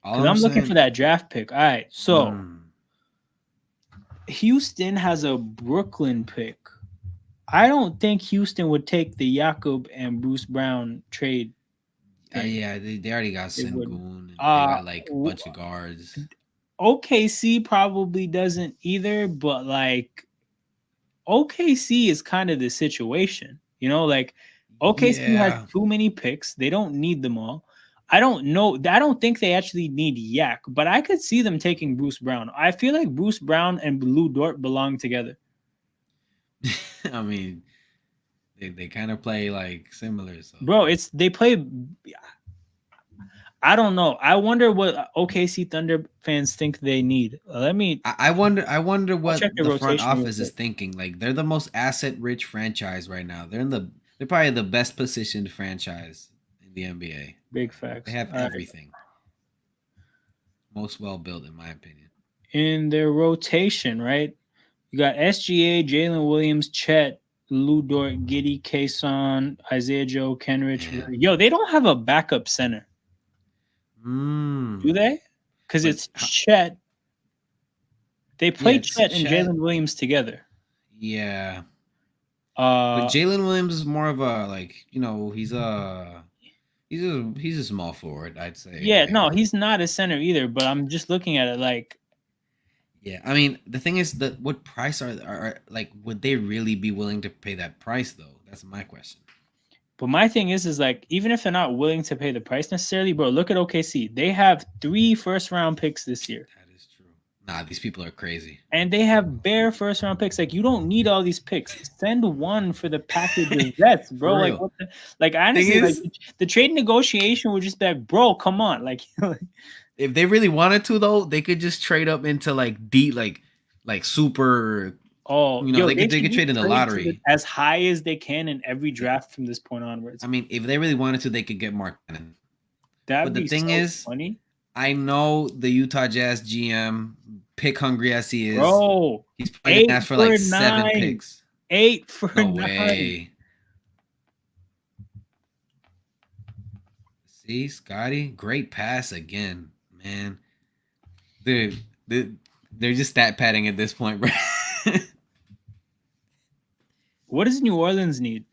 B: all
A: Because
B: I'm
A: I'm looking for
B: saying.
A: that draft pick. All right. So
B: Mm,
A: Houston has a Brooklyn pick. I don't think Houston would take the Jakob and Bruce Brown trade thing.
B: yeah, they already got
A: They wouldn't.
B: Sengun and they
A: Uh
B: got like a bunch of guards.
A: OKC probably doesn't either, but like OKC is kind of the situation. Like OKC has
B: Yeah.
A: too many picks. They don't need them all. I don't know. I don't think they actually need Yak, but I could see them taking Bruce Brown. I feel like Bruce Brown and Lou Dort belong together.
B: I mean, they kind of play like similar, so
A: Bro, they play. I don't know. I wonder what OKC Thunder fans think they need. Let me
B: I wonder
A: I'll check
B: what
A: the
B: the front
A: rotation real
B: office is
A: quick.
B: thinking. Like they're the most asset rich franchise right now. They're probably the best positioned franchise in the NBA.
A: Big
B: They
A: facts.
B: have
A: All right.
B: everything. Most well built in my opinion.
A: In their rotation, right? You got SGA, Jalen Williams, Chet, Lou Dort, Giddy, Kason, Isaiah Joe, Kenrich.
B: Man.
A: Yo, they don't have a backup center, do
B: Mm.
A: they? Because
B: But
A: it's Chet. They
B: yeah,
A: play
B: it's
A: Chet and
B: Chet.
A: Jalen Williams together.
B: Yeah. But
A: Uh,
B: Jalen Williams is more of a like, he's a small forward, I'd say.
A: yeah,
B: Like,
A: no, he's not a center either. But I'm just looking at it like,
B: yeah. I mean, the thing is that what price are like would they really be willing to pay that price though? That's my question.
A: but my thing is like, even if they're not willing to pay the price necessarily, bro, look at OKC. They have 3 first round picks this year.
B: That is true. Nah, these people are crazy.
A: And they have bare first round picks. Like you don't need all these picks. Send one for the package of vets, bro.
B: For
A: Like
B: real.
A: what the like
B: Thing
A: honestly, like
B: is,
A: the trade negotiation would just be like, bro, come on. Like
B: if they really wanted to though, they could just trade up into like like super,
A: oh yo, they
B: they
A: should
B: could
A: just
B: trade in the
A: trade to
B: lottery.
A: as high as they can in every
B: Yeah.
A: draft from this point onwards.
B: I mean, if they really wanted to, they could get Mark Cannon. But
A: That'd
B: the
A: be
B: thing
A: so
B: is,
A: funny.
B: I know the Utah Jazz GM, pick hungry as he is,
A: Bro,
B: he's probably gonna
A: eight
B: ask for like
A: for
B: 7
A: nine.
B: picks.
A: 8 for 9.
B: No way. See, Scotty, great pass again, man. Dude, they're just stat padding at this point, bro.
A: What does New Orleans need?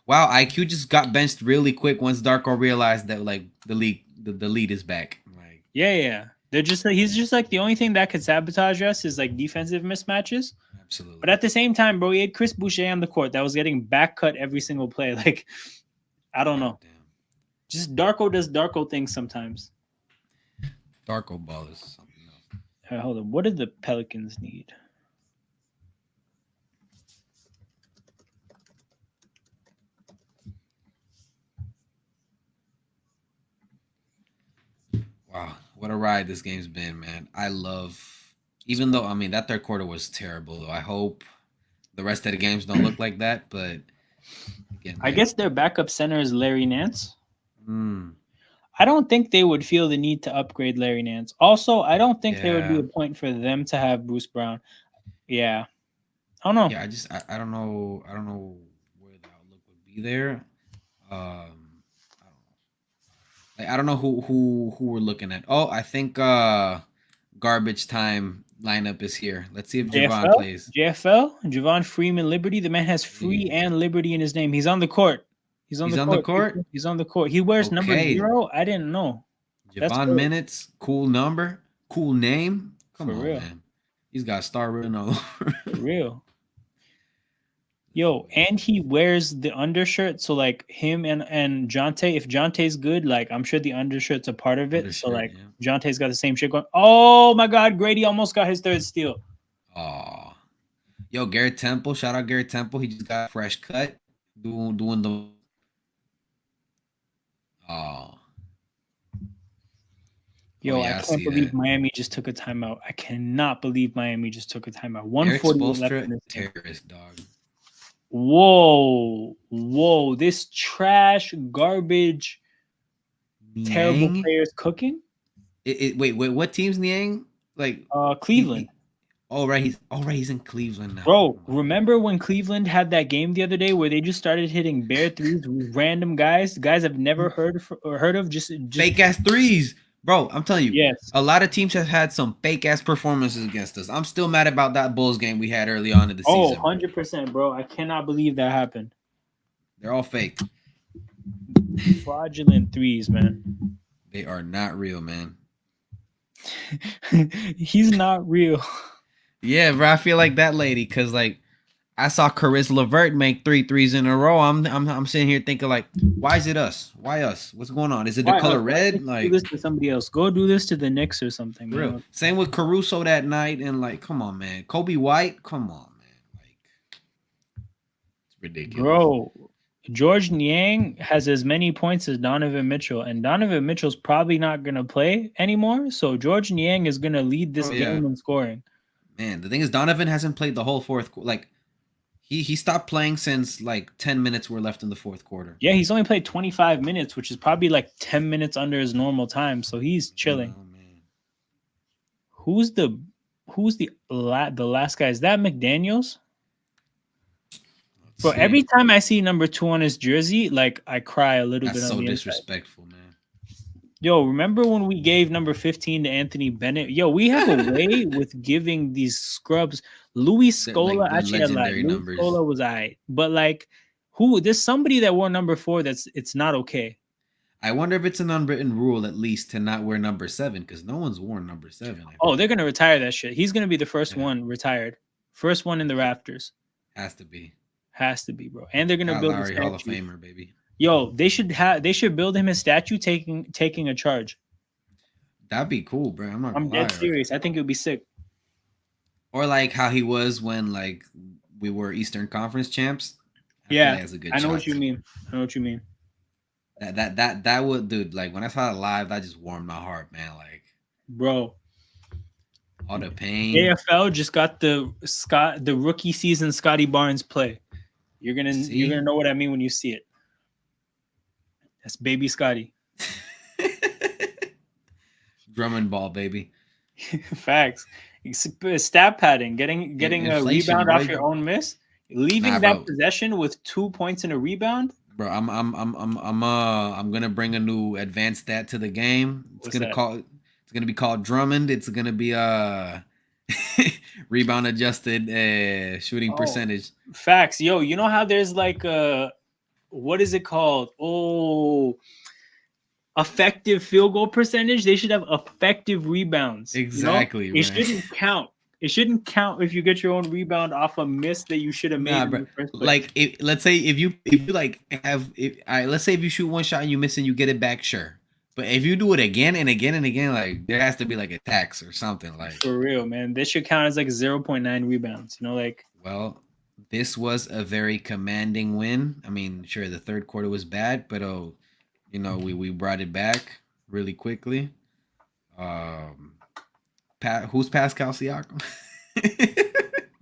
B: Wow, IQ just got benched really quick once Darko realized that like the league, the lead is back. Like,
A: Yeah. They're just he's just like the only thing that could sabotage us is like defensive mismatches. But
B: Absolutely.
A: at the same time, bro, he had Chris Boucher on the court that was getting back cut every single play. Like, I don't know.
B: Goddamn.
A: Just Darko does Darko things sometimes.
B: Darko ball is something else.
A: All right, hold on. What did the Pelicans need?
B: Wow, what a ride this game's been, man. I love, even though I mean that third quarter was terrible. Though I hope the rest of the games don't look like that. But again,
A: I
B: like,
A: guess their backup center is Larry Nance.
B: mm,
A: I don't think they would feel the need to upgrade Larry Nance. Also, I don't think there would be
B: yeah,
A: a point for them to have Bruce Brown. Yeah. I don't know.
B: yeah. I don't know. I don't know where the outlook would be there. I don't know. Like, I don't know who we're looking at. Oh, I think garbage time lineup is here. Let's see if Javon
A: JFL?
B: plays.
A: JFL? Javon Freeman Liberty. The man has free
B: Hey,
A: and Liberty in his name. He's on the court. He's on
B: he's
A: the
B: on the
A: court.
B: court.
A: He's on the court. He wears number
B: Okay,
A: 0. I didn't know. That's
B: Javon
A: cool.
B: minutes, cool number, cool name. Come
A: For
B: on,
A: real.
B: man. He's got a star written all over.
A: For real. Yo, and he wears the undershirt. So like him and Jonte, if Jonte's good, like I'm sure the undershirt's a part of it. So
B: Undershirt,
A: like
B: yeah.
A: Jonte's got the same shit going. Oh my God, Grady almost got his third steal.
B: Aw. Yo, Garrett Temple. Shout out Garrett Temple. He just got a fresh cut. Doing the. Oh. Oh
A: Yo, I
B: yeah, I
A: can't
B: see
A: believe
B: that.
A: Miami just took a timeout. I cannot believe Miami just took a timeout.
B: Eric
A: 148 left
B: Spoelstra,
A: in this game.
B: terrorist dog.
A: Whoa, this trash, garbage, terrible
B: Niang.
A: players cooking.
B: Wait, what team's Niang? Like he,
A: Cleveland.
B: he he's in Cleveland now. Oh
A: Bro,
B: my
A: remember when Cleveland had that game the other day where they just started hitting bare threes with random guys I've never heard of just
B: fake ass threes, bro. I'm telling you,
A: yes.
B: a lot of teams have had some fake ass performances against us. I'm still mad about that Bulls game we had early on in the
A: Oh,
B: season, bro.
A: 100%, bro. I cannot believe that happened.
B: They're all fake.
A: Fraudulent threes, man.
B: They are not real, man.
A: He's not real.
B: Yeah, bro. I feel like that lady because like I saw Caris LeVert make three threes in a row. I'm sitting here thinking like, why is it us? Why us? What's going on? Is it the
A: Why
B: color
A: us? Why
B: red?
A: can't you do
B: Like,
A: this to somebody else? Go do this to the Knicks or something,
B: for real.
A: man.
B: Same with Caruso that night, and like, come on, man. Kobe White, come on, man. Like, it's ridiculous.
A: Bro, George Niang has as many points as Donovan Mitchell, and Donovan Mitchell's probably not gonna play anymore. So George Niang is gonna lead this
B: Oh yeah,
A: game in scoring.
B: man. The thing is, Donovan hasn't played the whole fourth. Like, he stopped playing since like 10 minutes were left in the fourth quarter.
A: Yeah, he's only played 25 minutes, which is probably like 10 minutes under his normal time. So he's chilling.
B: Oh man.
A: Who's the the last guy? Is that McDaniels?
B: Let's
A: Bro,
B: see.
A: every time I see number 2 on his jersey, like I cry a little
B: That's
A: bit on
B: so
A: the inside.
B: disrespectful, man.
A: Yo, remember when we gave number 15 to Anthony Bennett? Yo, we have a way with giving these scrubs. Luis
B: They're, like,
A: Scola,
B: the
A: actually, I lied.
B: legendary
A: Luis
B: numbers.
A: Scola was but like, there's somebody that wore number 4 it's not okay.
B: I wonder if it's an unwritten rule at least to not wear number 7 because no one's worn number 7. I
A: Oh,
B: feel
A: they're
B: like.
A: gonna retire that shit. He's gonna be the first
B: Yeah,
A: one retired. First one in the Raptors.
B: has to be.
A: Has to be, bro. And they're gonna
B: Kyle
A: build a
B: Lowry, Hall of
A: statue.
B: Famer, baby.
A: Yo, they should build him a statue taking a charge.
B: That'd be cool, bro. I'm not
A: I'm
B: gonna lie.
A: dead serious. I think it would be sick.
B: Or like how he was when like we were Eastern Conference champs. I feel
A: Yeah,
B: like he has a good
A: I know
B: shot
A: what you
B: too.
A: mean. I know what you mean.
B: That would, dude. Like when I saw it live, that just warmed my heart, man. Like
A: Bro,
B: all the pain.
A: AFL just got the rookie season Scotty Barnes play. You're gonna
B: See,
A: know what I mean when you see it. That's baby Scotty.
B: Drummond ball, baby.
A: Facts. Stat padding, getting a
B: Inflation,
A: rebound
B: bro.
A: off your own miss, leaving
B: Nah,
A: that
B: bro.
A: possession with 2 points and a rebound.
B: Bro, I'm gonna bring a new advanced stat to the game.
A: What's that?
B: It's gonna be called Drummond. It's gonna be rebound adjusted shooting
A: Oh,
B: percentage.
A: facts. Yo, you know how there's like what is it called? Oh, effective field goal percentage. They should have effective rebounds. You know,
B: Exactly,
A: it
B: man.
A: shouldn't count. It shouldn't count if you get your own rebound off a miss that you should have made
B: Nah,
A: in
B: bro.
A: the first place.
B: Like, let's say if you like have if I let's say if you shoot one shot and you miss and you get it back, sure. But if you do it again and again and again, like there has to be like a tax or something. Like,
A: For real, man. This should count as like 0.9 rebounds. You know, like
B: well, this was a very commanding win. I mean, sure, the third quarter was bad, but we brought it back really quickly. Um, who's Pascal Siakam?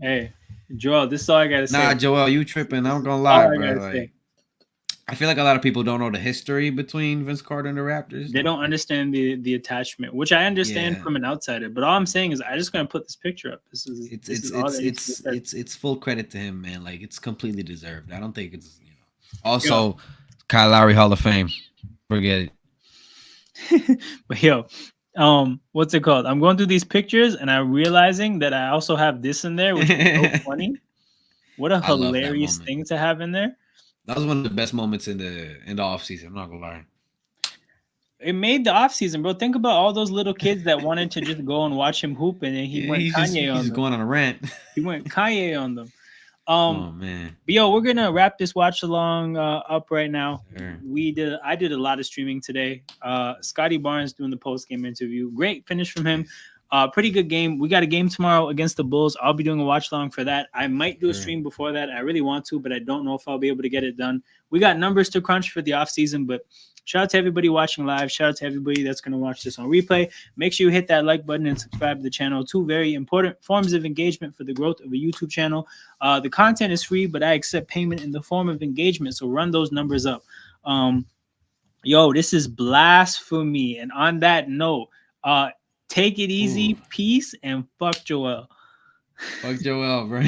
A: hey, Joel, this is all I gotta
B: Nah,
A: say.
B: Joel, you tripping? I'm gonna
A: All
B: lie,
A: I
B: bro.
A: gotta say.
B: Like, I feel like a lot of people don't know the history between Vince Carter and the Raptors.
A: They don't understand the attachment, which I understand
B: Yeah,
A: from an outsider. But all I'm saying is, I just gonna put this picture up.
B: it's
A: This
B: it's
A: is all
B: it's
A: that needs to be
B: it's
A: said.
B: it's full credit to him, man. Like it's completely deserved. I don't think it's
A: Yo,
B: also Kyle Lowry Hall of Fame. Forget it.
A: but yo, what's it called? I'm going through these pictures and I'm realizing that I also have this in there, which is so funny. What a
B: I love that
A: hilarious
B: moment.
A: thing to have in there.
B: That was one of the best moments in the off season. I'm not gonna lie.
A: It made the offseason, bro. Think about all those little kids that wanted to just go and watch him hoop, and then he
B: Yeah,
A: went
B: he's just
A: Kanye
B: he's
A: on
B: just
A: them.
B: going on a rant.
A: He went Kanye on them.
B: Oh man.
A: But yo, we're gonna wrap this watch along up right now.
B: Sure.
A: I did a lot of streaming today. Scotty Barnes doing the post game interview. Great finish from him.
B: Nice.
A: Pretty good game. We got a game tomorrow against the Bulls. I'll be doing a watch along for that. I might do a
B: Sure.
A: stream before that. I really want to, but I don't know if I'll be able to get it done. We got numbers to crunch for the off season, but shout out to everybody watching live. Shout out to everybody that's going to watch this on replay. Make sure you hit that like button and subscribe to the channel. Two very important forms of engagement for the growth of a YouTube channel. The content is free, but I accept payment in the form of engagement. So run those numbers up. Yo, this is blasphemy. And on that note, take it
B: Ooh.
A: easy, peace, and fuck Joel.
B: Fuck Joel, bro.